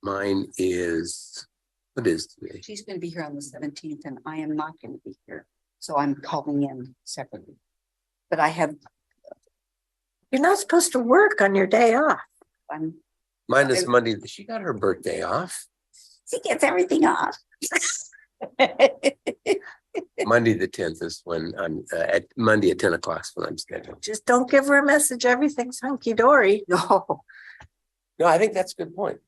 Mine is, what is today? She's going to be here on the 17th and I am not going to be here. So I'm calling in separately. But you're not supposed to work on your day off. Mine is Monday. She got her birthday off. she gets everything off. Monday, the 10th is when I'm at Monday at 10 o'clock is when I'm scheduled. Just don't give her a message. Everything's hunky dory. No, No, I think that's a good point.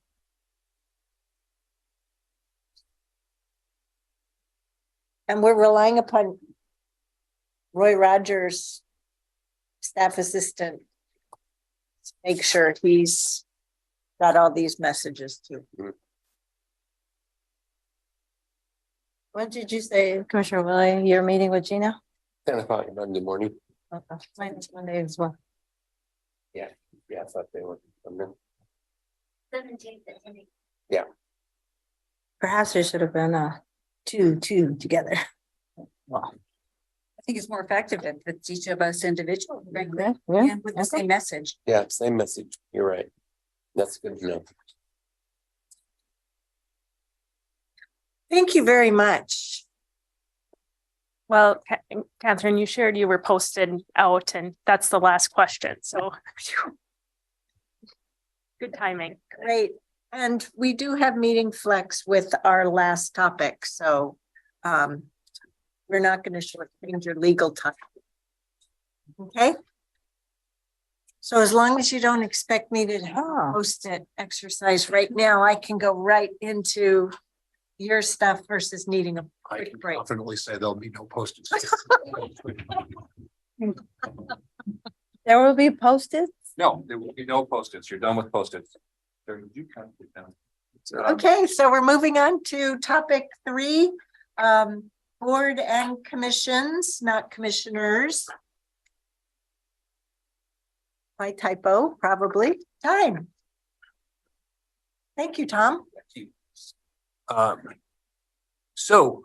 And we're relying upon Roy Rogers, staff assistant, to make sure he's got all these messages too. What did you say, Commissioner Willie? You're meeting with Gina? 10 o'clock Monday morning. Okay, mine is Monday as well. Yeah, I thought they were. 17th. Perhaps there should have been two together. Well, I think it's more effective if it's each of us individually, frankly, yeah, and with the same message. Yeah, same message. You're right. That's good to know. Thank you very much. Well, Catherine, you shared you were posted out and that's the last question. So good timing. Great. And we do have meeting flex with our last topic, so we're not going to shortchange your legal time. Okay? So as long as you don't expect me to post it exercise right now, I can go right into your stuff versus needing a I quick can break. confidently say there'll be no postage. there will be posted. No, there will be no post-its. You're done with post-its. You count it down. Okay, so we're moving on to topic 3, board and commissions, not commissioners. My typo, probably. Time. Thank you, Tom. So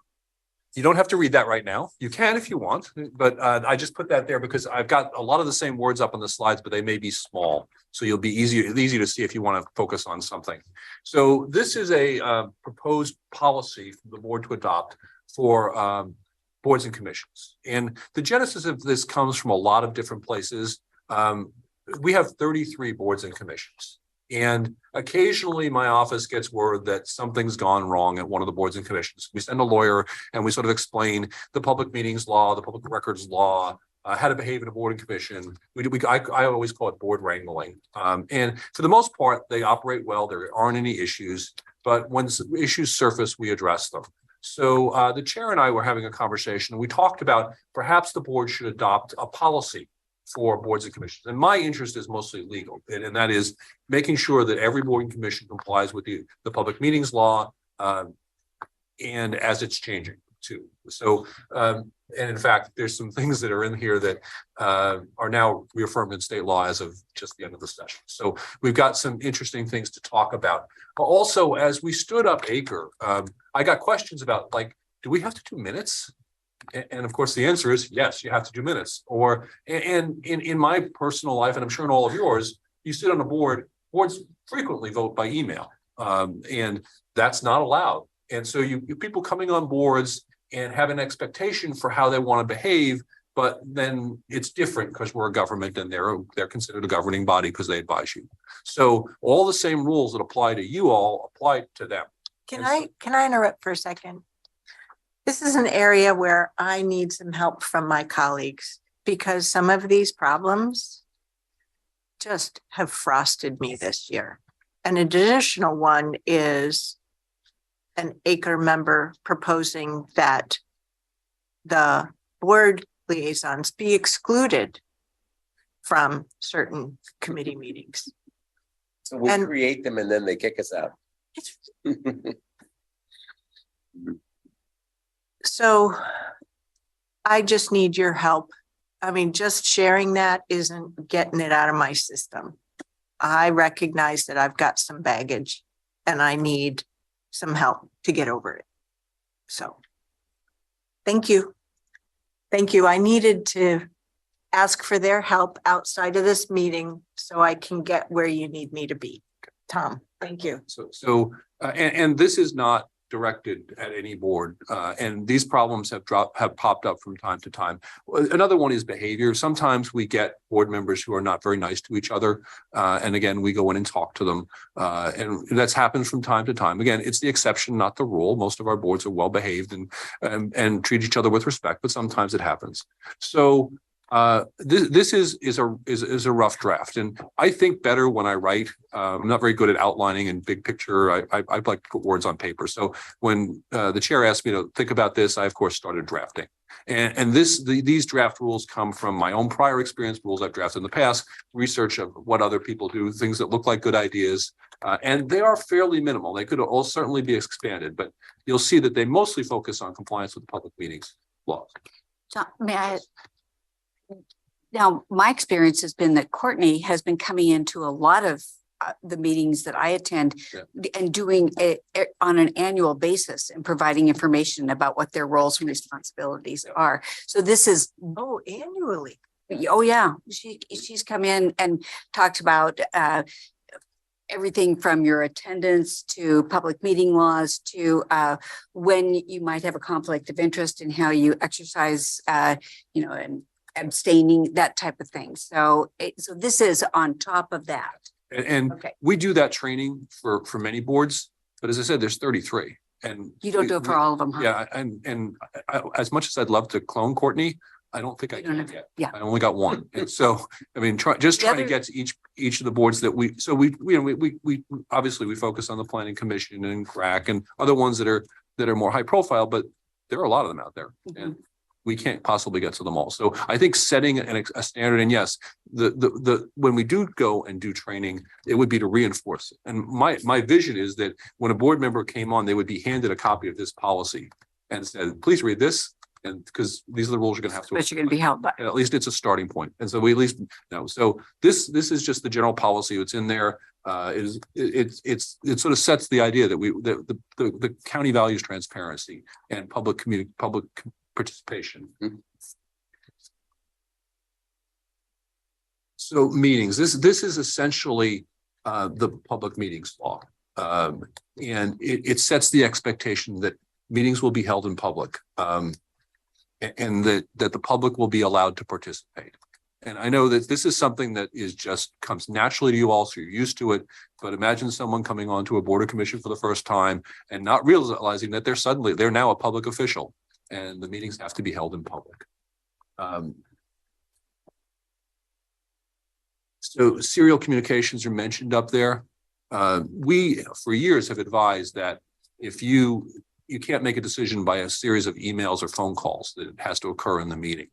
you don't have to read that right now. You can if you want, but I just put that there because I've got a lot of the same words up on the slides, but they may be small. So you'll be easy to see if you want to focus on something. So this is a proposed policy for the board to adopt for boards and commissions. And the genesis of this comes from a lot of different places. We have 33 boards and commissions. And occasionally my office gets word that something's gone wrong at one of the boards and commissions. We send a lawyer and we sort of explain the public meetings law, the public records law, how to behave in a board and commission. I always call it board wrangling. And for the most part, they operate well. There aren't any issues, but when issues surface, we address them. So the chair and I were having a conversation and we talked about perhaps the board should adopt a policy for boards and commissions. And my interest is mostly legal, and that is making sure that every board and commission complies with the public meetings law and as it's changing too. So, and in fact, there's some things that are in here that are now reaffirmed in state law as of just the end of the session. So we've got some interesting things to talk about. But also, as we stood up ACRE, I got questions about like, do we have to do minutes? And of course, the answer is yes, you have to do minutes. Or and in my personal life, and I'm sure in all of yours, you sit on a board, boards frequently vote by email. And that's not allowed. And so you people coming on boards and have an expectation for how they want to behave, but then it's different because we're a government and they're considered a governing body because they advise you. So all the same rules that apply to you all apply to them. Can I interrupt for a second? This is an area where I need some help from my colleagues because some of these problems just have frosted me this year. An additional one is an ACRE member proposing that the board liaisons be excluded from certain committee meetings. So we create them and then they kick us out. So I just need your help. I mean, just sharing that isn't getting it out of my system. I recognize that I've got some baggage and I need some help to get over it. So thank you. Thank you. I needed to ask for their help outside of this meeting so I can get where you need me to be. Tom, thank you. And this is not directed at any board, and these problems have popped up from time to time. Another one is behavior. Sometimes we get board members who are not very nice to each other, and again, we go in and talk to them, and that's happened from time to time. Again, it's the exception, not the rule. Most of our boards are well behaved and treat each other with respect, but sometimes it happens. So This is a rough draft, and I think better when I write. I'm not very good at outlining and big picture. I like to put words on paper. So when the chair asked me to think about this, I of course started drafting. And these draft rules come from my own prior experience, rules I've drafted in the past, research of what other people do, things that look like good ideas, and they are fairly minimal. They could all certainly be expanded, but you'll see that they mostly focus on compliance with public meetings laws. John, may I? Now, my experience has been that Courtney has been coming into a lot of the meetings that I attend and doing it on an annual basis and providing information about what their roles and responsibilities are. So this is, Oh, annually. oh yeah, she's come in and talked about everything from your attendance to public meeting laws to when you might have a conflict of interest and how you exercise, and abstaining, that type of thing. So, so this is on top of that. And Okay. we do that training for many boards, but as I said, there's 33. And You don't do it for all of them, huh? Yeah, and as much as I'd love to clone Courtney, I don't think I You don't can have- yet. yeah. I only got one. And so, I mean, trying The to other- get to each of the boards that we obviously we focus on the planning commission and CRAC and other ones that are more high profile, but there are a lot of them out there. And we can't possibly get to them all. So I think setting a standard, and yes, when we do go and do training, it would be to reinforce it. And my vision is that when a board member came on, they would be handed a copy of this policy and said, please read this. And because these are the rules you're gonna have to. But you're going to be held by. And at least it's a starting point. And so we at least know. So this is just the general policy. It's in there. It sort of sets the idea that the county values transparency and public participation. So meetings, this is essentially the public meetings law. And it sets the expectation that meetings will be held in public. And that the public will be allowed to participate. And I know that this is something that comes naturally to you all, so you're used to it. But imagine someone coming onto a board or commission for the first time and not realizing that they're now a public official and the meetings have to be held in public. So serial communications are mentioned up there. We, for years, have advised that if you can't make a decision by a series of emails or phone calls, that it has to occur in the meeting.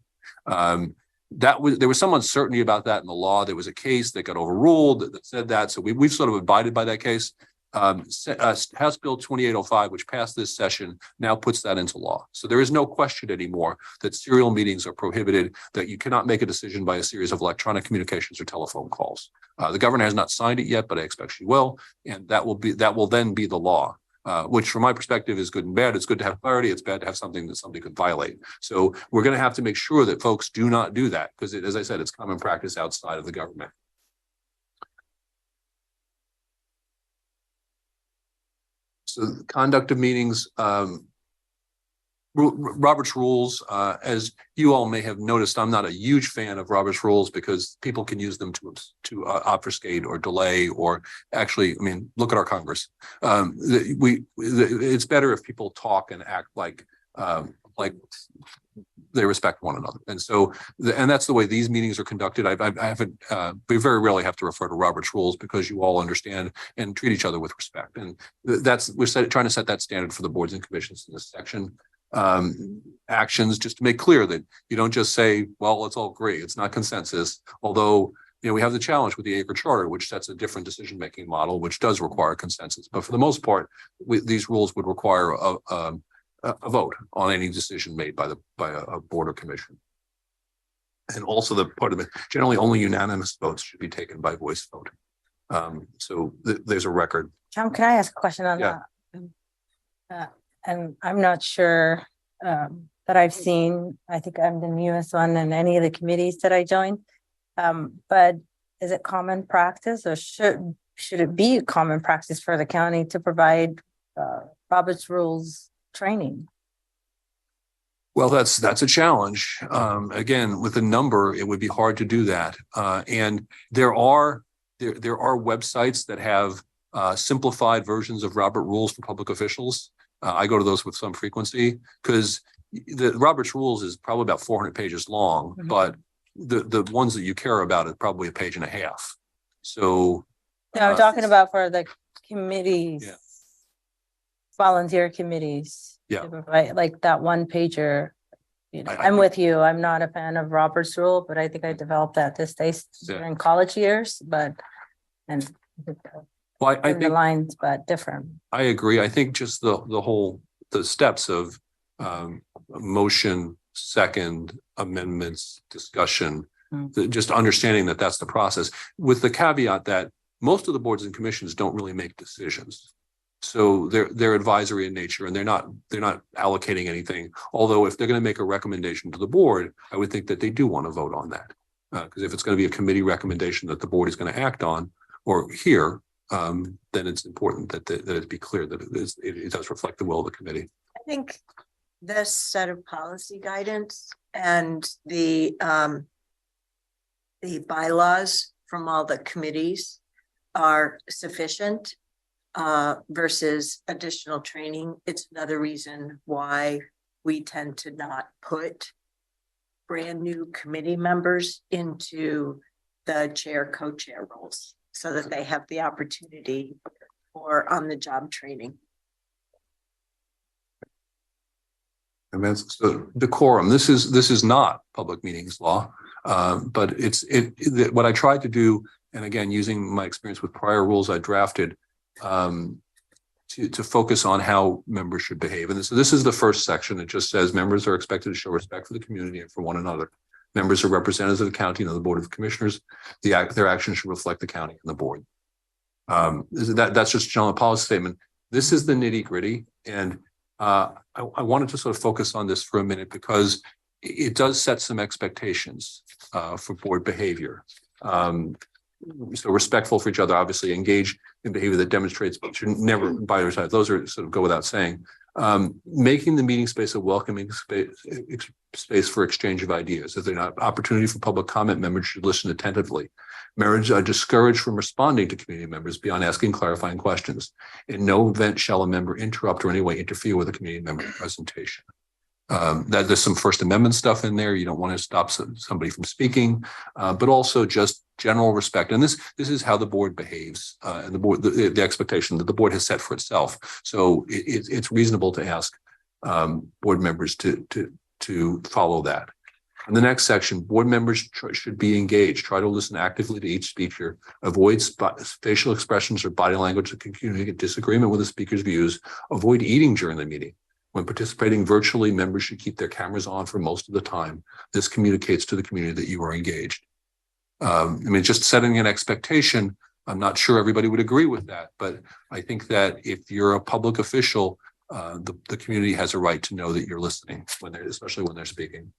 There was some uncertainty about that in the law. There was a case that got overruled that said that. So we've sort of abided by that case. House Bill 2805, which passed this session, now puts that into law. So there is no question anymore that serial meetings are prohibited, that you cannot make a decision by a series of electronic communications or telephone calls. The governor has not signed it yet, but I expect she will. And that will then be the law. Which from my perspective is good and bad. It's good to have clarity. It's bad to have something that somebody could violate. So we're going to have to make sure that folks do not do that because, as I said, it's common practice outside of the government. So the conduct of meetings, Robert's rules, as you all may have noticed, I'm not a huge fan of Robert's rules because people can use them to obfuscate or delay or actually, I mean, look at our Congress. It's better if people talk and act like they respect one another. And so, and that's the way these meetings are conducted. We very rarely have to refer to Robert's rules because you all understand and treat each other with respect. And we're trying to set that standard for the boards and commissions in this section. Actions, just to make clear that you don't just say, well, let's all agree. It's not consensus. Although, we have the challenge with the Acre Charter, which sets a different decision-making model, which does require consensus. But for the most part, these rules would require a vote on any decision made by a board or commission. And also the part of it, generally only unanimous votes should be taken by voice vote. So there's a record. John, can I ask a question on that? And I'm not sure that I've seen, I think I'm the newest one in any of the committees that I joined. But is it common practice or should it be common practice for the county to provide Robert's rules training? Well, that's a challenge. Again, with a number, it would be hard to do that. And there are websites that have simplified versions of Robert rules for public officials. I go to those with some frequency because the Robert's rules is probably about 400 pages long, but the ones that you care about is probably a page and a half. So. No, I'm talking about for the committees. Yeah. Volunteer committees. Yeah. Right, like that one pager. You know, I I'm think- with you. I'm not a fan of Robert's rule, but I think I developed that distaste Yeah. during college years, and Well, I the think, lines, but different. I agree. I think just the steps of motion, second, amendments, discussion, just understanding that that's the process, with the caveat that most of the boards and commissions don't really make decisions. So they're advisory in nature, and they're not allocating anything. Although if they're going to make a recommendation to the board, I would think that they do want to vote on that. Because if it's going to be a committee recommendation that the board is going to act on or hear, then it's important that it be clear that it does reflect the will of the committee. I think this set of policy guidance and the bylaws from all the committees are sufficient versus additional training. It's another reason why we tend to not put brand new committee members into the chair, co-chair roles so that they have the opportunity for on-the-job training. And that's the decorum. This is not public meetings law, but what I tried to do, and again, using my experience with prior rules I drafted, to focus on how members should behave. And so this is the first section. It just says members are expected to show respect for the community and for one another. Members are representatives of the county and of the Board of Commissioners. Their actions should reflect the county and the board. That's just a general policy statement. This is the nitty gritty. And I wanted to sort of focus on this for a minute because it does set some expectations for board behavior. So respectful for each other, obviously engage in behavior that demonstrates, but should never by your side. Those are sort of go without saying. Making the meeting space a welcoming space for exchange of ideas. If there's an opportunity for public comment, members should listen attentively. Members are discouraged from responding to community members beyond asking clarifying questions. In no event shall a member interrupt or in any way interfere with a community member presentation. That there's some First Amendment stuff in there. You don't want to stop somebody from speaking, but also just general respect. And this is how the board behaves, and the board, the expectation that the board has set for itself. So it's reasonable to ask board members to follow that. In the next section, board members should be engaged. Try to listen actively to each speaker. Avoid facial expressions or body language that can communicate disagreement with the speaker's views. Avoid eating during the meeting. When participating virtually, members should keep their cameras on for most of the time. This communicates to the community that you are engaged. I mean, just setting an expectation, I'm not sure everybody would agree with that, but I think that if you're a public official, the community has a right to know that you're listening, especially when they're speaking.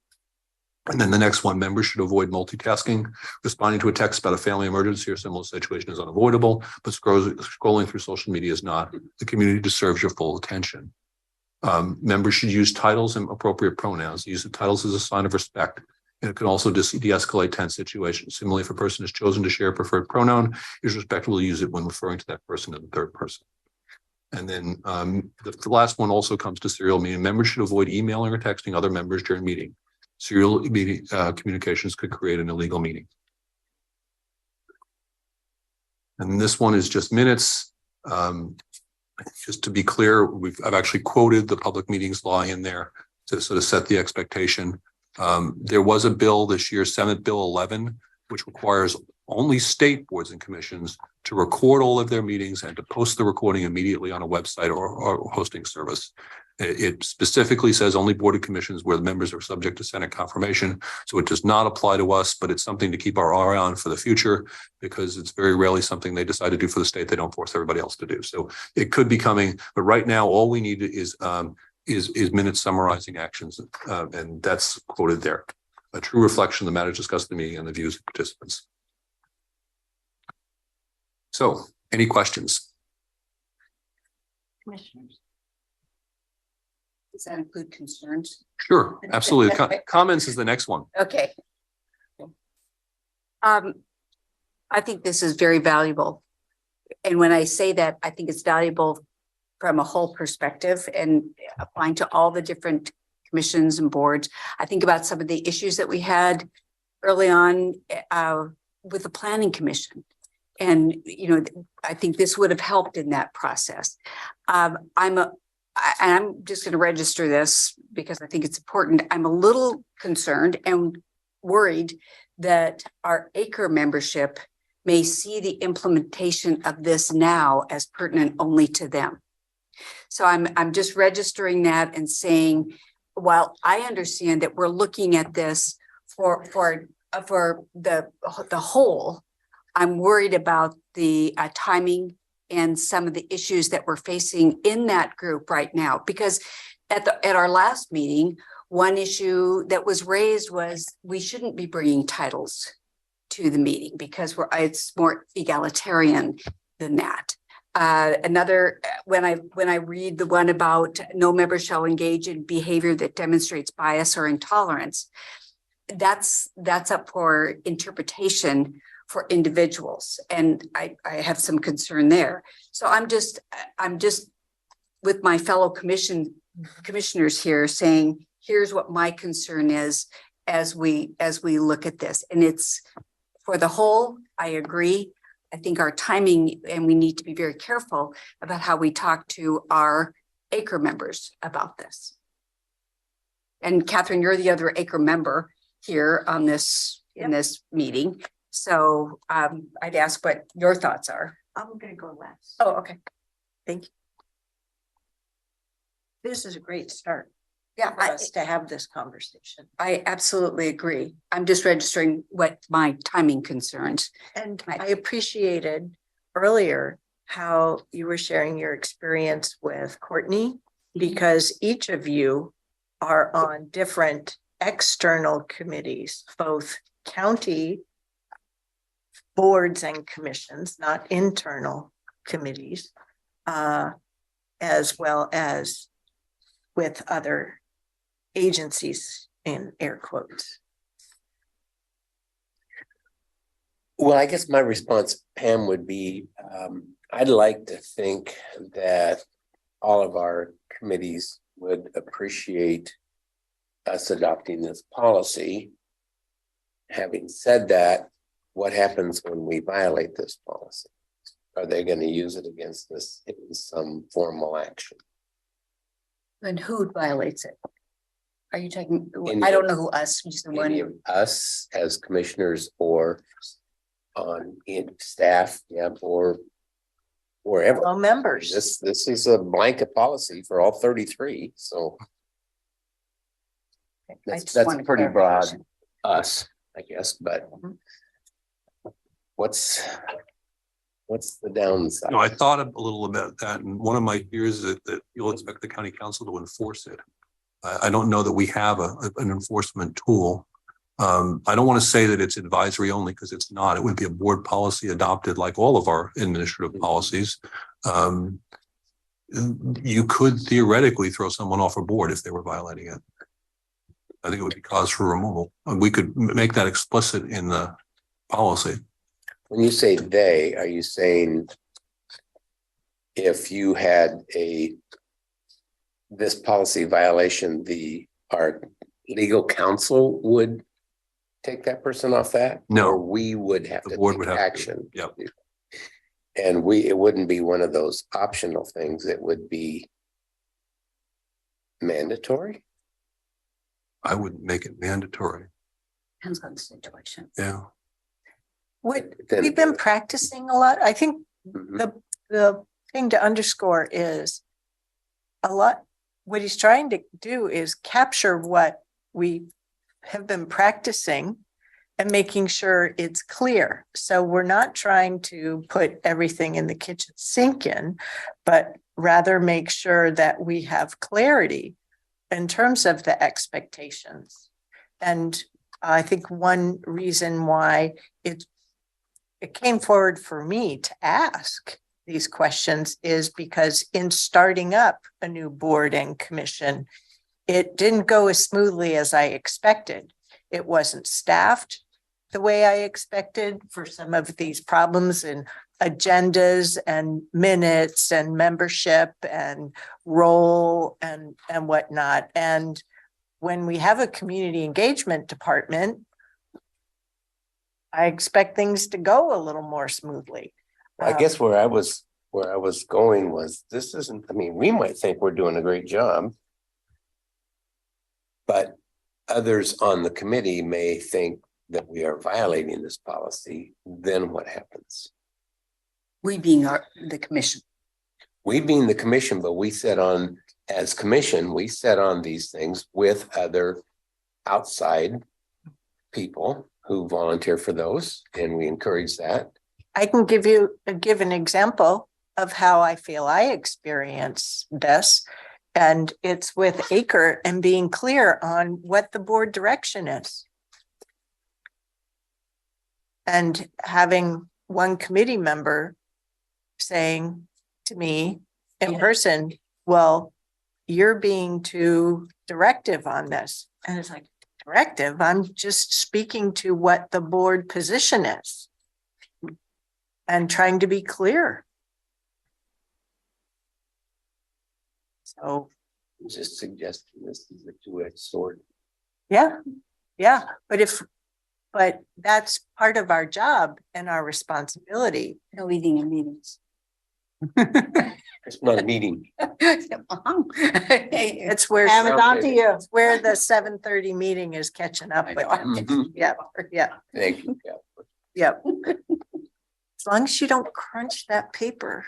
And then the next one, members should avoid multitasking. Responding to a text about a family emergency or similar situation is unavoidable, but scrolling through social media is not. The community deserves your full attention. Members should use titles and appropriate pronouns. Use the titles as a sign of respect. And it can also de-escalate tense situations. Similarly, if a person has chosen to share a preferred pronoun, it is respectable to use it when referring to that person in the third person. And then the last one also comes to serial meeting. Members should avoid emailing or texting other members during meeting. Serial meeting communications could create an illegal meeting. And this one is just minutes. Just to be clear, I've actually quoted the public meetings law in there to sort of set the expectation. There was a bill this year, Senate Bill 11, which requires only state boards and commissions to record all of their meetings and to post the recording immediately on a website or hosting service. It specifically says only board of commissions where the members are subject to Senate confirmation. So it does not apply to us, but it's something to keep our eye on for the future because it's very rarely something they decide to do for the state. They don't force everybody else to do. So it could be coming, but right now all we need is minutes summarizing actions, and that's quoted there. A true reflection of the matters discussed in the meeting and the views of participants. So, any questions? Commissioners. Does that include concerns? Sure, absolutely. Comments is the next one. Okay. I think this is very valuable. And when I say that, I think it's valuable from a whole perspective and applying to all the different commissions and boards. I think about some of the issues that we had early on with the planning commission. And, you know, I think this would have helped in that process. I'm just going to register this because I think it's important. I'm a little concerned and worried that our ACRE membership may see the implementation of this now as pertinent only to them. So I'm just registering that and saying, while I understand that we're looking at this for the whole, I'm worried about the timing and some of the issues that we're facing in that group right now. Because at our last meeting, one issue that was raised was we shouldn't be bringing titles to the meeting because it's more egalitarian than that. Another, when I read the one about no member shall engage in behavior that demonstrates bias or intolerance, that's up for interpretation for individuals. And I have some concern there. So I'm just with my fellow commissioners here saying, here's what my concern is as we look at this. And it's for the whole, I agree. I think our timing, and we need to be very careful about how we talk to our ACRE members about this. And Catherine, you're the other ACRE member here on this, in this meeting. So I'd ask what your thoughts are. I'm going to go last. Oh, okay. Thank you. This is a great start. Yeah, for us to have this conversation. I absolutely agree. I'm just registering what my timing concerns. And I appreciated earlier how you were sharing your experience with Courtney, because each of you are on different external committees, both county boards and commissions, not internal committees, as well as with other agencies in air quotes. Well, I guess my response, Pam, would be, I'd like to think that all of our committees would appreciate us adopting this policy. Having said that, what happens when we violate this policy? Are they going to use it against us in some formal action? And who violates it? Are you talking, I don't know who us, just the Any of one. us as commissioners or in staff, or wherever. All members. This is a blanket policy for all 33, so that's pretty broad, us, I guess, but what's the downside? No, I thought a little about that, and one of my fears is that you'll expect the county council to enforce it. I don't know that we have an enforcement tool. I don't want to say that it's advisory only, because it's not. It would be a board policy adopted like all of our administrative policies. You could theoretically throw someone off a board if they were violating it. I think it would be cause for removal. And we could make that explicit in the policy. When you say they, are you saying if you had this policy violation, our legal counsel would take that person off that? No. Or we would have The to board take would have action? to. Yep. And it wouldn't be one of those optional things. It would be mandatory? I wouldn't make it mandatory. Depends on the situation. Yeah. We've been practicing a lot. I think the thing to underscore is what he's trying to do is capture what we have been practicing and making sure it's clear. So we're not trying to put everything in the kitchen sink in, but rather make sure that we have clarity in terms of the expectations. And I think one reason why it came forward for me to ask these questions is because in starting up a new board and commission, it didn't go as smoothly as I expected. It wasn't staffed the way I expected for some of these problems and agendas and minutes and membership and role and whatnot. And when we have a community engagement department, I expect things to go a little more smoothly. I guess where I was going was, this isn't, I mean, we might think we're doing a great job. But others on the committee may think that we are violating this policy. Then what happens? We being the commission. We being the commission, but we set on, as commission, we set on these things with other outside people who volunteer for those, and we encourage that. I can give an example of how I feel I experience this. And it's with ACRE and being clear on what the board direction is. And having one committee member saying to me in person, well, you're being too directive on this. And it's like, directive? I'm just speaking to what the board position is and trying to be clear. So Just suggesting this is a two-edged sword. yeah, but that's part of our job and our responsibility. No eating in meetings. It's not a meeting. It's where Pam, it's on to you. it's where the 7:30 meeting is catching up with. Mhm. Yeah, Thank you. Yeah. yeah. As long as you don't crunch that paper.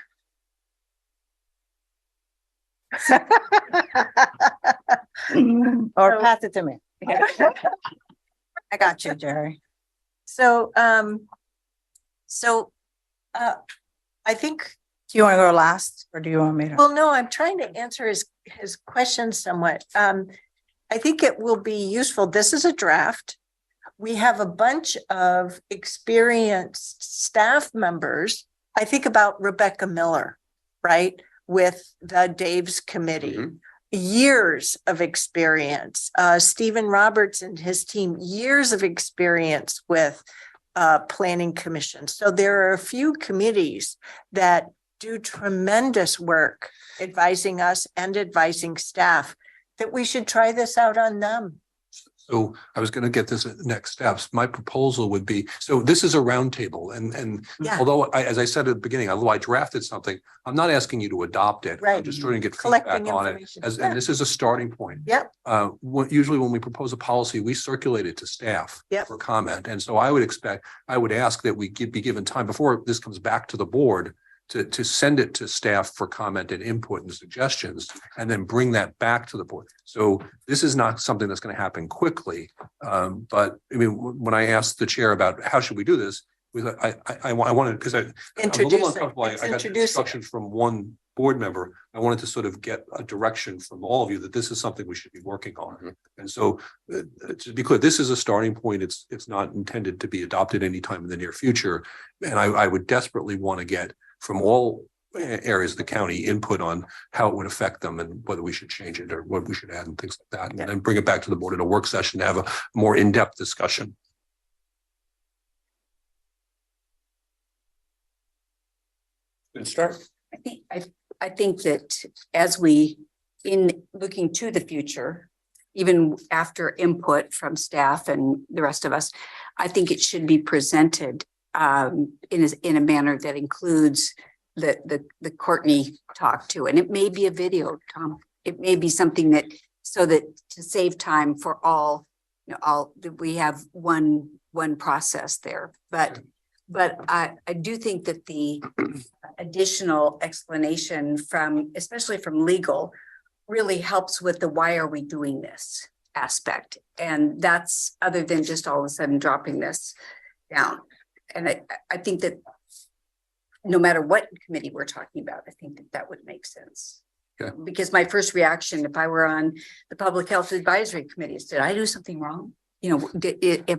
Or pass it to me. I got you, Jerry. So, I think, Do you want to go last or do you want me to? well, no, I'm trying to answer his question somewhat. I think it will be useful. This is a draft. We have a bunch of experienced staff members. I think about Rebecca Miller, right? With the Dave's committee. Mhm. Years of experience. Stephen Roberts and his team, years of experience with planning commission. So there are a few committees that do tremendous work advising us and advising staff that we should try this out on them. So I was going to get this at next steps. My proposal would be, so this is a roundtable and Yeah. although as I said at the beginning, although I drafted something, I'm not asking you to adopt it. I'm Right. just trying to get Collecting feedback on it information. as, Yeah. and this is a starting point. Yep. Usually when we propose a policy, we circulate it to staff Yep. for comment. And so I would ask that we be given time before this comes back to the board to send it to staff for comment and input and suggestions, and then bring that back to the board. So this is not something that's going to happen quickly. But I mean, when I asked the chair about how should we do this, I wanted, because I'm a little Introducing. uncomfortable. I Let's got introduce it. instructions from one board member. I wanted to sort of get a direction from all of you that this is something we should be working on. Mhm. And so to be clear, this is a starting point. It's not intended to be adopted anytime in the near future. And I would desperately want to get from all areas of the county input on how it would affect them and whether we should change it or what we should add and things like that. And then bring it back to the board in a work session to have a more in-depth discussion. Good start. I think that as we, in looking to the future, even after input from staff and the rest of us, I think it should be presented in a manner that includes the Courtney talk to, and it may be a video, Tom. It may be something that, so that to save time for all, that we have one process there. But I do think that the additional explanation especially from legal, really helps with the why are we doing this aspect. And that's other than just all of a sudden dropping this down. And I think that no matter what committee we're talking about, I think that would make sense. Okay. Because my first reaction, if I were on the Public Health Advisory Committee, is did I do something wrong? Did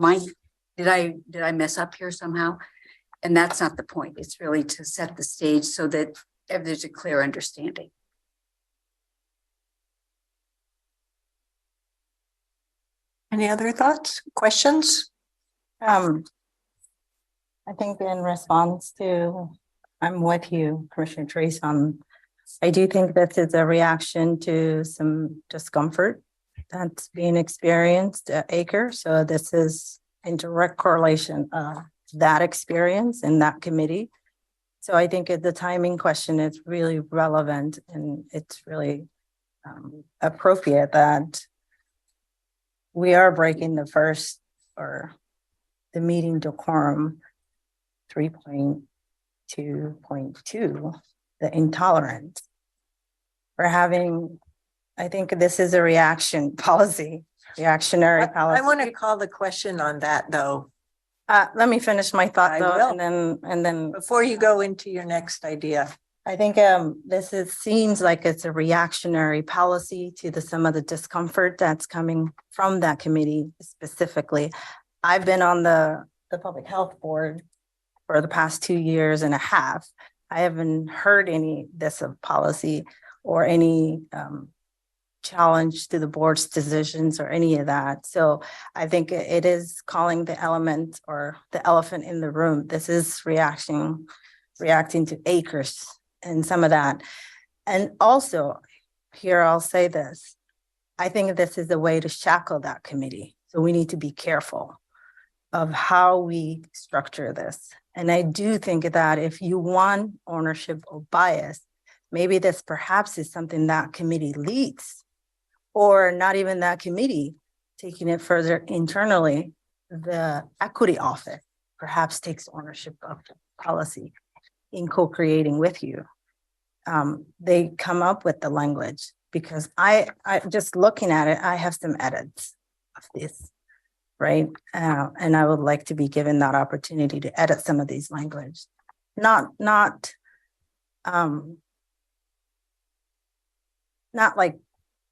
I mess up here somehow? And that's not the point. It's really to set the stage so that there's a clear understanding. Any other thoughts, questions? I think in response to, I'm with you, Commissioner Trace, I do think this is a reaction to some discomfort that's being experienced at Acre. So this is in direct correlation that experience in that committee. So I think the timing question is really relevant, and it's really appropriate that we are breaking the first, or the meeting decorum 3.2.2, the intolerance. We're having, I think this is a reactionary policy. I want to call the question on that, though, Let me finish my thought I though, will. and then before you go into your next idea. I think seems like it's a reactionary policy to some of the discomfort that's coming from that committee specifically. I've been on the public health board for the past 2.5 years. I haven't heard any this of policy or any challenge to the board's decisions or any of that. So I think it is calling the element or the elephant in the room. This is reacting to acres and some of that. And also, here I'll say this, I think this is a way to shackle that committee. So we need to be careful of how we structure this. And I do think that if you want ownership or bias, maybe this perhaps is something that committee leads, or not even that committee, taking it further internally, the equity office perhaps takes ownership of the policy in co-creating with you. They come up with the language, because I just looking at it, I have some edits of this, right? And I would like to be given that opportunity to edit some of these language. Not like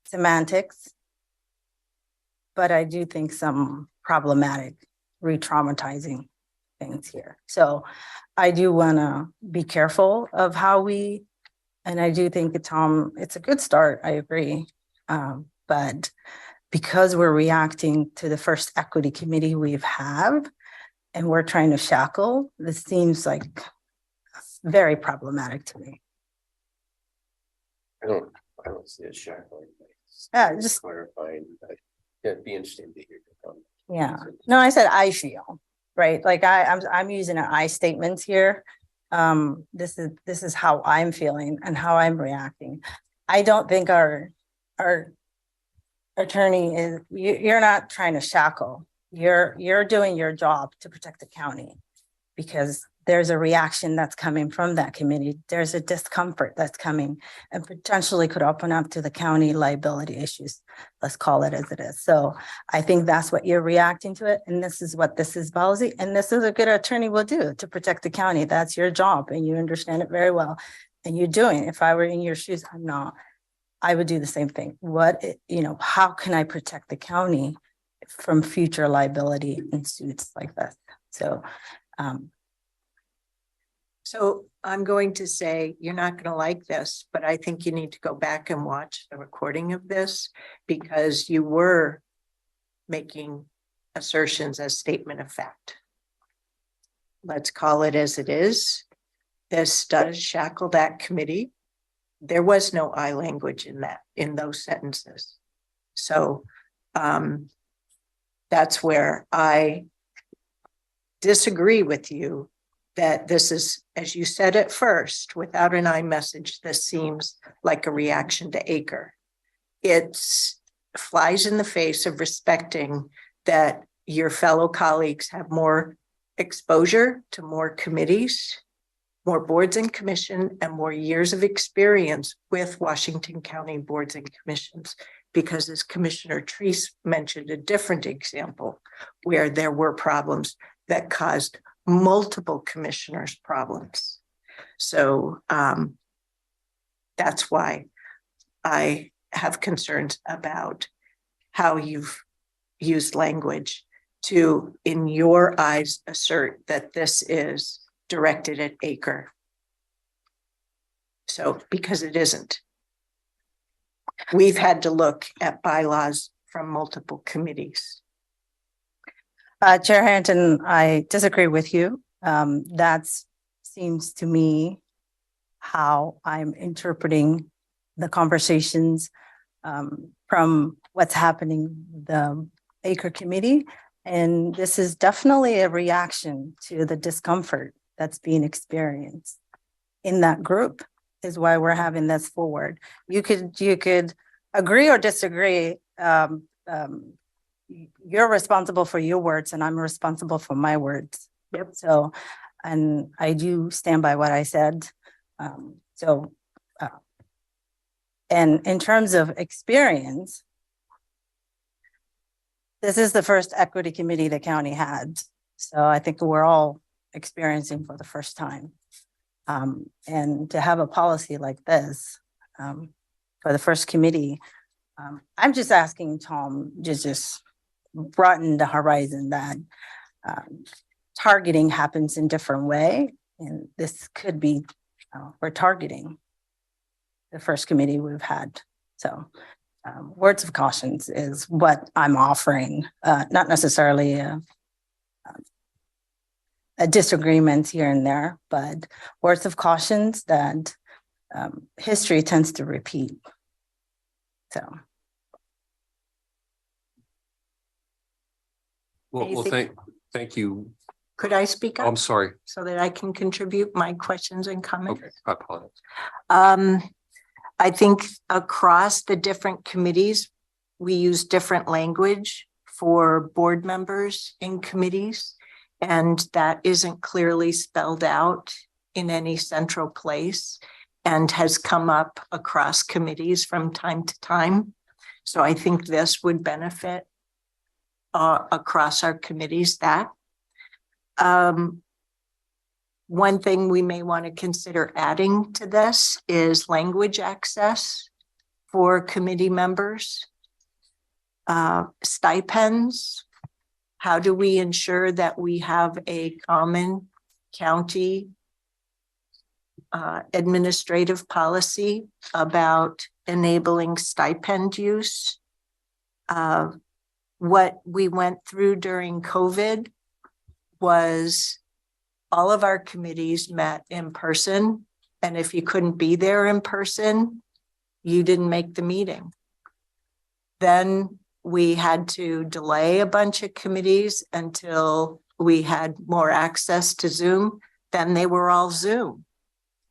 semantics, but I do think some problematic, re-traumatizing things here. So I do want to be careful of how we, and I do think, Tom, it's a good start, I agree. But because we're reacting to the first equity committee we've had, and we're trying to shackle, this seems like very problematic to me. I don't see a shackling. Yeah, just clarifying. It'd be interesting to hear your comment. Yeah, no, I said I feel, right? Like I'm using an I statements here. This is how I'm feeling and how I'm reacting. I don't think our attorney is, you're not trying to shackle. You're doing your job to protect the county, because there's a reaction that's coming from that committee. There's a discomfort that's coming and potentially could open up to the county liability issues. Let's call it as it is. So I think that's what you're reacting to it. And this is what this is policy. And this is a good attorney will do to protect the county. That's your job, and you understand it very well. And you're doing it. If I were in your shoes, I'm not. I would do the same thing. How can I protect the county from future liability in suits like this? So I'm going to say, you're not going to like this, but I think you need to go back and watch the recording of this, because you were making assertions as statement of fact. Let's call it as it is. This does shackle that committee. There was no I language in those sentences. So that's where I disagree with you, that this is, as you said at first, without an I message, this seems like a reaction to Acre. It flies in the face of respecting that your fellow colleagues have more exposure to more committees, more boards and commission, and more years of experience with Washington County boards and commissions. Because as Commissioner Treese mentioned a different example where there were problems that caused multiple commissioners problems. So that's why I have concerns about how you've used language to, in your eyes, assert that this is directed at Acre. So, because it isn't. We've had to look at bylaws from multiple committees. Chair Harrington, I disagree with you. That seems to me how I'm interpreting the conversations from what's happening, the Acre committee, And this is definitely a reaction to the discomfort that's being experienced in that group, is why we're having this forward. You could agree or disagree. You're responsible for your words and I'm responsible for my words. Yep. So, and I do stand by what I said. And in terms of experience, this is the first equity committee the county had. So I think we're all experiencing for the first time. And to have a policy like this for the first committee, I'm just asking Tom to just broaden the horizon that targeting happens in different way. And this could be, we're targeting the first committee we've had. So words of cautions is what I'm offering, not necessarily a disagreement here and there, but words of cautions that history tends to repeat. So. Well, thank you. Could I speak Oh, I'm up sorry. so that I can contribute my questions and comments? Okay, I apologize. I think across the different committees, we use different language for board members in committees, and that isn't clearly spelled out in any central place and has come up across committees from time to time. So I think this would benefit across our committees that. One thing we may want to consider adding to this is language access for committee members. Stipends. How do we ensure that we have a common county administrative policy about enabling stipend use? What we went through during COVID was all of our committees met in person. And if you couldn't be there in person, you didn't make the meeting. Then we had to delay a bunch of committees until we had more access to Zoom. Then they were all Zoom.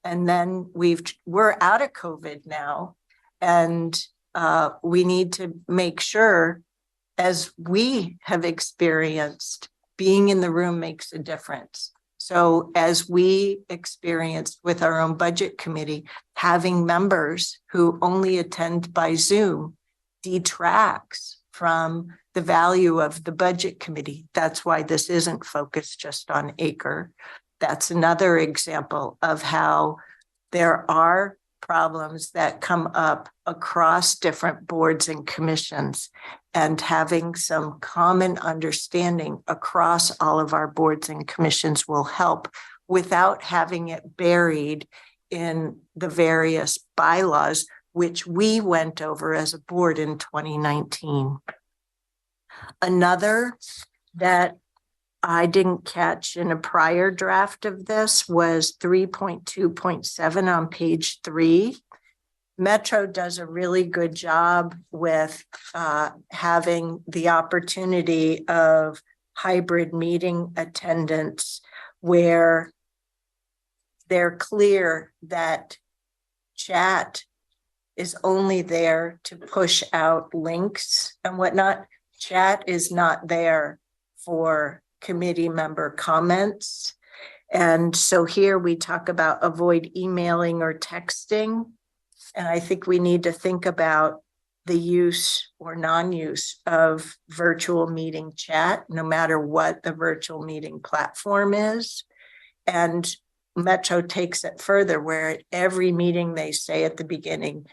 And then we're out of COVID now. And we need to make sure, as we have experienced, being in the room makes a difference. So as we experienced with our own budget committee, having members who only attend by Zoom detracts from the value of the budget committee. That's why this isn't focused just on ACRE. That's another example of how there are problems that come up across different boards and commissions, and having some common understanding across all of our boards and commissions will help without having it buried in the various bylaws, which we went over as a board in 2019. Another that I didn't catch in a prior draft of this was 3.2.7 on page 3. Metro does a really good job with having the opportunity of hybrid meeting attendance where they're clear that chat is only there to push out links and whatnot. Chat is not there for committee member comments. And so here we talk about avoid emailing or texting. And I think we need to think about the use or non-use of virtual meeting chat, no matter what the virtual meeting platform is. And Metro takes it further, where at every meeting they say at the beginning,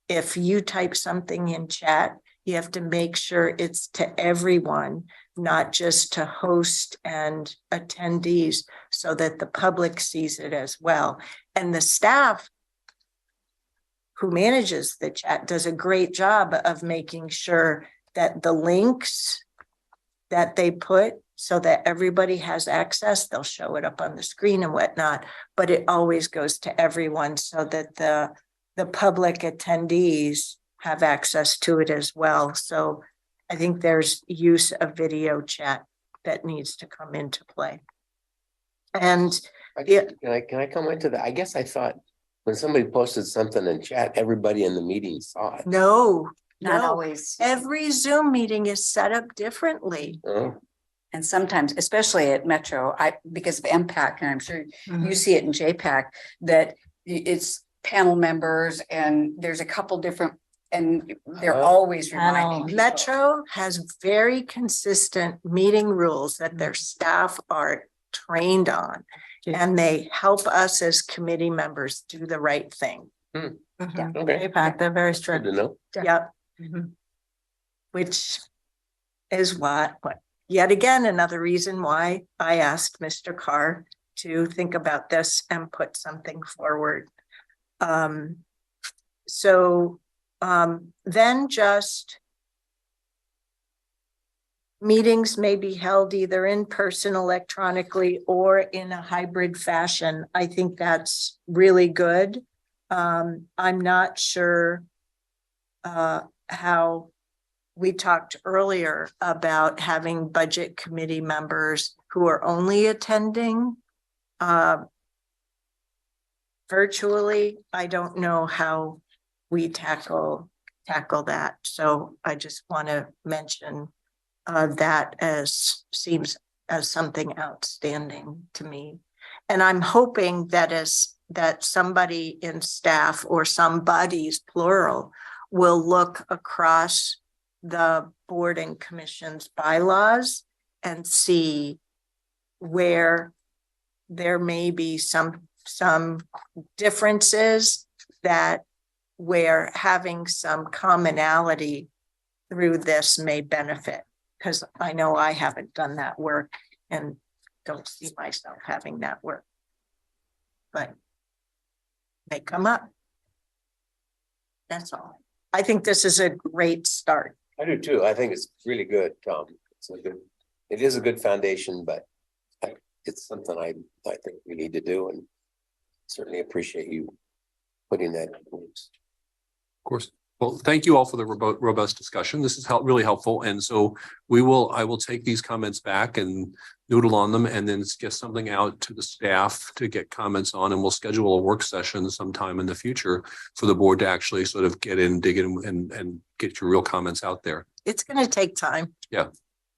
if you type something in chat, you have to make sure it's to everyone, not just to host and attendees, so that the public sees it as well. And the staff who manages the chat does a great job of making sure that the links that they put so that everybody has access, they'll show it up on the screen and whatnot, but it always goes to everyone so that the public attendees have access to it as well. So I think there's use of video chat that needs to come into play. And Can I comment to that? I guess I thought when somebody posted something in chat, everybody in the meeting saw it. no, Not no, always. every Zoom meeting is set up differently. Oh, And sometimes, especially at Metro, because of MPAC, and I'm sure you see it in JPAC, that it's panel members and there's a couple different, and they're always reminding people. Metro has very consistent meeting rules that their staff are trained on. And they help us as committee members do the right thing. Mhm. okay. APAC, they're very Good strict. to know. Yep. Mhm. Which is what yet again, another reason why I asked Mr. Carr to think about this and put something forward. Then just meetings may be held either in person, electronically, or in a hybrid fashion. I think that's really good. I'm not sure how we talked earlier about having budget committee members who are only attending virtually. I don't know how we tackle that. So I just want to mention that seems as something outstanding to me. And I'm hoping that somebody in staff, or somebody's plural, will look across the board and commission's bylaws and see where there may be some differences, that where having some commonality through this may benefit. Because I know I haven't done that work and don't see myself having that work. But they come up. That's all. I think this is a great start. I do too. I think it's really good, Tom. It is a good foundation, but it's something I think we need to do, and certainly appreciate you putting that in place. Of course. Well, thank you all for the robust discussion. This is really helpful. And so I will take these comments back and noodle on them, and then get something out to the staff to get comments on, and we'll schedule a work session sometime in the future for the board to actually sort of dig in and get your real comments out there. It's going to take time. Yeah.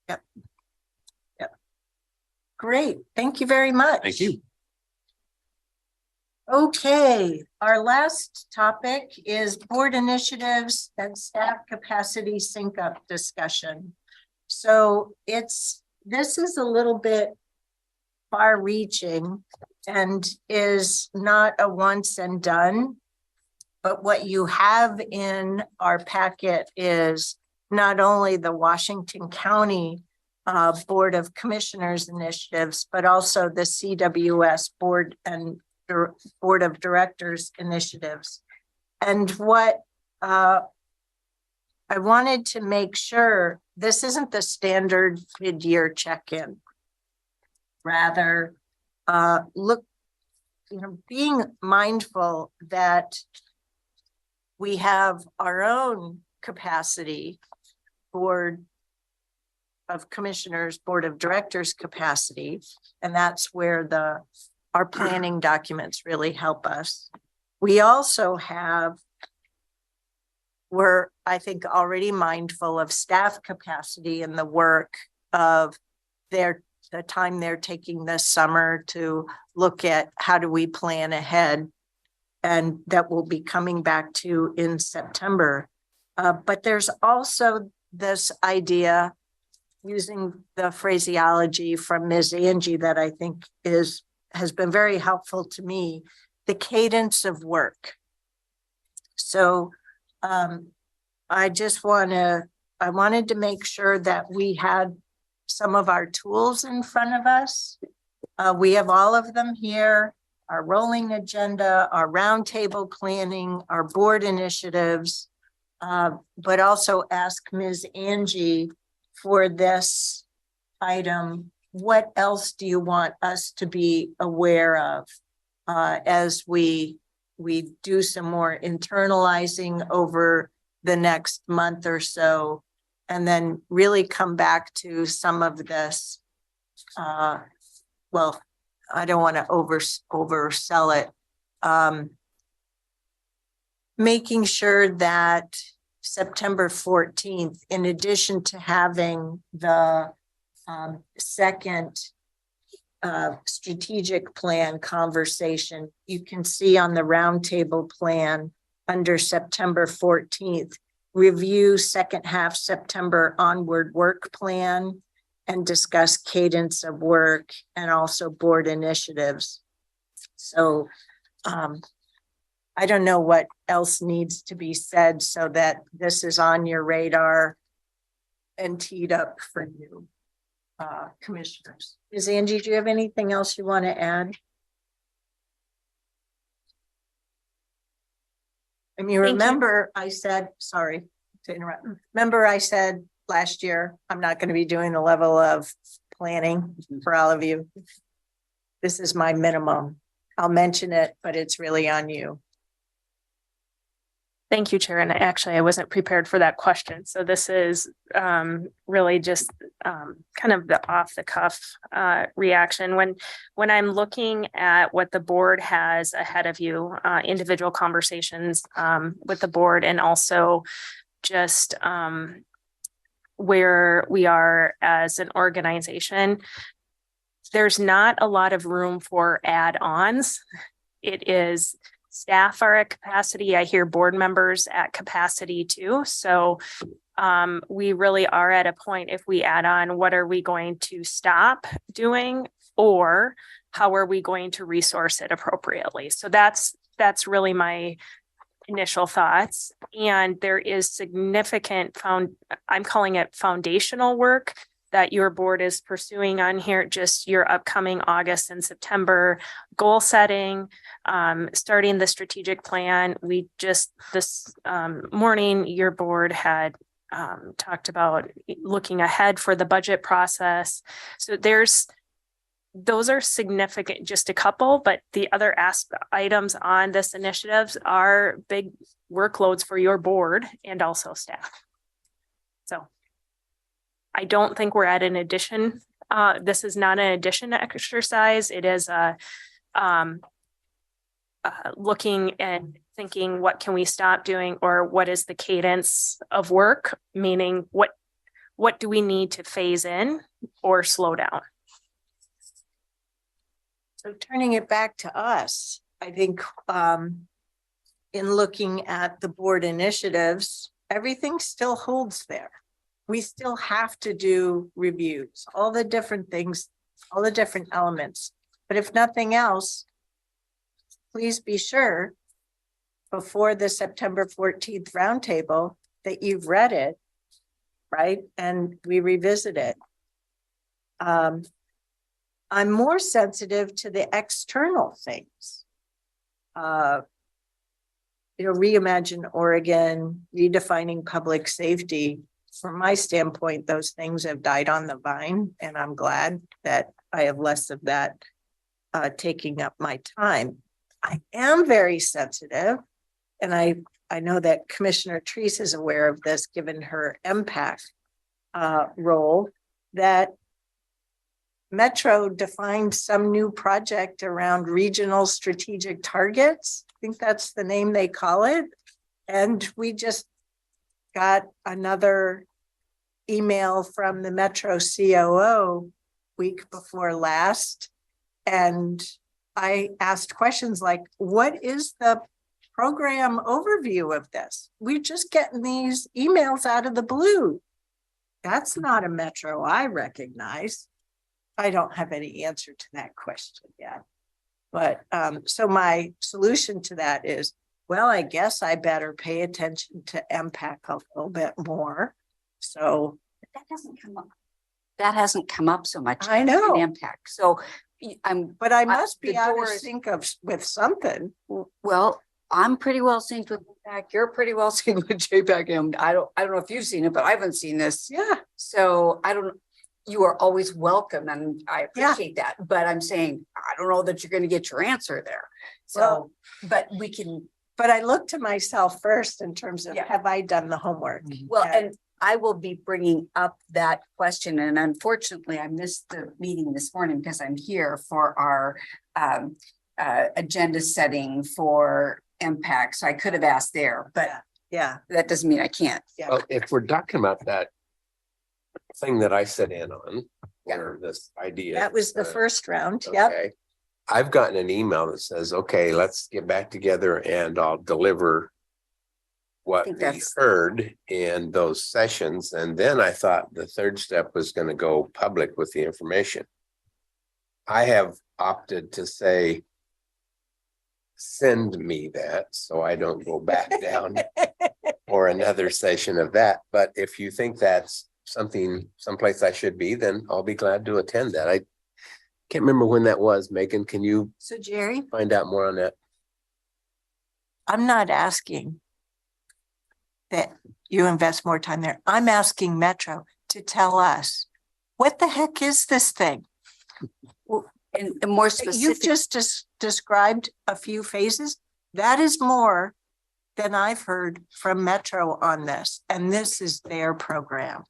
Yep. Great. Thank you very much. Thank you. Okay, our last topic is board initiatives and staff capacity sync up discussion. So this is a little bit far reaching and is not a once and done, but what you have in our packet is not only the Washington County Board of Commissioners initiatives, but also the CWS Board and Board of Directors initiatives. And what I wanted to make sure, this isn't the standard mid-year check-in. Rather, being mindful that we have our own capacity, Board of Commissioners, Board of Directors capacity, and that's where our planning documents really help us. We also we're, I think, already mindful of staff capacity and the work of the time they're taking this summer to look at how do we plan ahead, and that will be coming back to in September. But there's also this idea, using the phraseology from Ms. Angie, that I think has been very helpful to me, the cadence of work. So I wanted to make sure that we had some of our tools in front of us. We have all of them here, our rolling agenda, our roundtable planning, our board initiatives, but also ask Ms. Angie for this item. What else do you want us to be aware of as we do some more internalizing over the next month or so, and then really come back to some of this well, I don't want to oversell it. Making sure that September 14th, in addition to having the second strategic plan conversation, you can see on the roundtable plan under September 14th, review second half September onward work plan and discuss cadence of work and also board initiatives. So I don't know what else needs to be said so that this is on your radar and teed up for you, commissioners. Ms. Angie, do you have anything else you want to add? I mean, remember I said, sorry to interrupt. Remember I said last year, I'm not going to be doing the level of planning for all of you. This is my minimum. I'll mention it, but it's really on you. Thank you, Chair. And actually, I wasn't prepared for that question. So this is really just kind of the off the cuff reaction. When I'm looking at what the board has ahead of you, individual conversations with the board, and also just where we are as an organization, there's not a lot of room for add-ons. It is staff are at capacity. I hear board members at capacity too. So we really are at a point, if we add on, what are we going to stop doing, or how are we going to resource it appropriately? So that's really my initial thoughts. And there is significant I'm calling it foundational work that your board is pursuing on here, just your upcoming August and September goal setting, starting the strategic plan. We just this morning, your board had talked about looking ahead for the budget process. So those are significant, just a couple, but the other items on this initiatives are big workloads for your board and also staff. So I don't think we're at an addition. This is not an addition exercise. It is looking and thinking, what can we stop doing, or what is the cadence of work? Meaning, what do we need to phase in or slow down? So turning it back to us, I think in looking at the board initiatives, everything still holds there. We still have to do reviews, all the different things, all the different elements. But if nothing else, please be sure before the September 14th roundtable that you've read it, right? And we revisit it. I'm more sensitive to the external things. Reimagine Oregon, redefining public safety. From my standpoint, those things have died on the vine, and I'm glad that I have less of that taking up my time. I am very sensitive, and I know that Commissioner Treese is aware of this, given her MPAC role, that Metro defined some new project around regional strategic targets. I think that's the name they call it. And we just got another email from the Metro COO week before last. And I asked questions like, what is the program overview of this? We're just getting these emails out of the blue. That's not a Metro I recognize. I don't have any answer to that question yet. But so my solution to that is, well, I guess I better pay attention to MPAC a little bit more. So that doesn't come up. That hasn't come up so much. I know. In MPAC. So but I must be the out of doors- sync with something. well, I'm pretty well synced with MPAC. You're pretty well synced with JPAC. And I don't know if you've seen it, but I haven't seen this. Yeah. So you are always welcome, and I appreciate that. But I'm saying, I don't know that you're going to get your answer there. So, Well, but we can. But I look to myself first in terms of, Yeah. have I done the homework? Well, And and I will be bringing up that question. And unfortunately, I missed the meeting this morning because I'm here for our agenda setting for impact. So I could have asked there, but Yeah, that doesn't mean I can't. Well, if we're talking about that thing that I set in on, or this idea. that was the first round. Yep. Okay. I've gotten an email that says, okay, let's get back together and I'll deliver what think we that's- heard in those sessions. And then I thought the third step was going to go public with the information. I have opted to say, send me that so I don't go back down for another session of that. But if you think that's something, someplace I should be, then I'll be glad to attend that. I can't remember when that was. Megan, can you So Jerry, find out more on that? I'm not asking that you invest more time there. I'm asking Metro to tell us, what the heck is this thing? And more You've specific, just described a few phases. That is more than I've heard from Metro on this, and this is their program.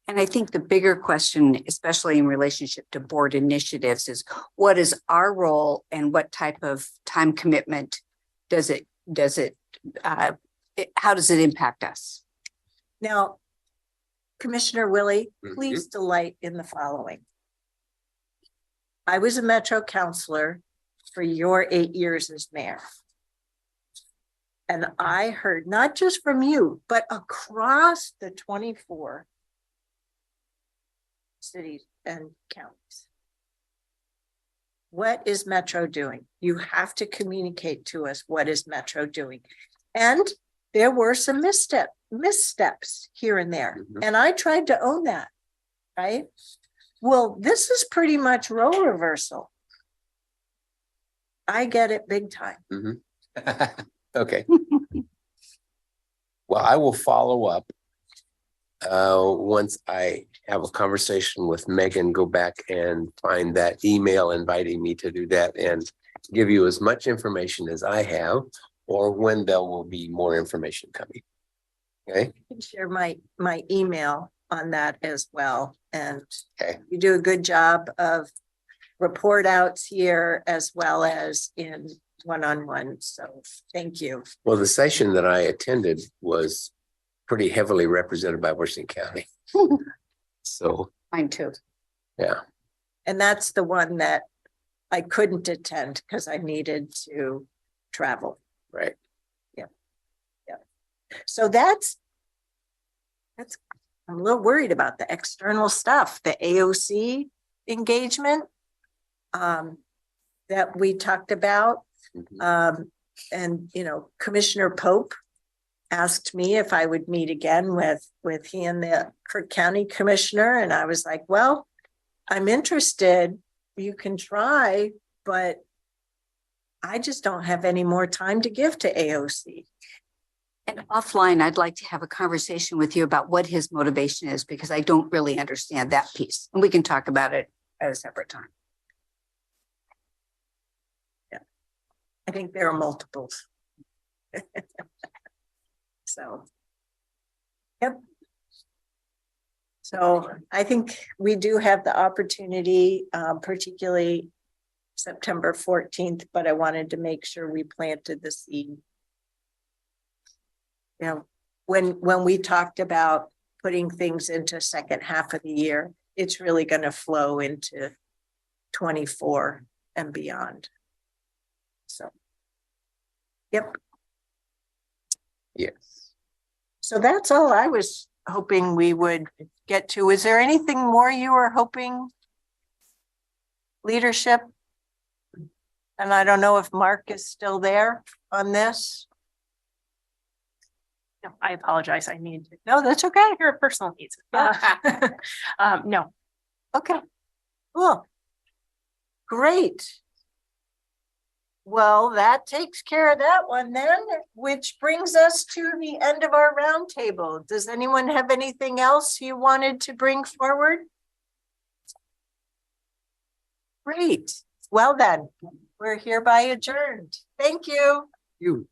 and I think the bigger question, especially in relationship to board initiatives, is what is our role and what type of time commitment how does it impact us? Now, Commissioner Willie, Mhm. please delight in the following. I was a Metro counselor for your 8 years as mayor. And I heard not just from you, but across the 24 cities and counties. What is Metro doing? You have to communicate to us, what is Metro doing? And there were some missteps here and there. Mhm. And I tried to own that, right? Well, this is pretty much role reversal. I get it big time. Okay. Well, I will follow up. Once I have a conversation with Megan, go back and find that email inviting me to do that and give you as much information as I have, or when there will be more information coming. Okay, I can share my email on that as well. And Okay. you do a good job of report outs here as well as in one-on-one. So thank you. well, the session that I attended was pretty heavily represented by Washington County. So, Mine too. yeah, And that's the one that I couldn't attend because I needed to travel. right. So that's, I'm a little worried about the external stuff, the AOC engagement that we talked about. Mhm. And, you know, Commissioner Pope asked me if I would meet again with he and the Kirk County Commissioner. And I was like, well, I'm interested. You can try, but I just don't have any more time to give to AOC. And offline, I'd like to have a conversation with you about what his motivation is, because I don't really understand that piece. And we can talk about it at a separate time. I think there are multiples. So. Yep. So I think we do have the opportunity, particularly September 14th, but I wanted to make sure we planted the seed. You know, when we talked about putting things into second half of the year, it's really going to flow into 24 and beyond. So. Yep. Yes. So that's all I was hoping we would get to. Is there anything more you were hoping? Leadership? And I don't know if Mark is still there on this. No, I apologize. I need to No, that's okay. hear personal needs. No. Okay, cool. Great. Well, that takes care of that one then, which brings us to the end of our roundtable. Does anyone have anything else you wanted to bring forward? Great. Well then, we're hereby adjourned. Thank you. You.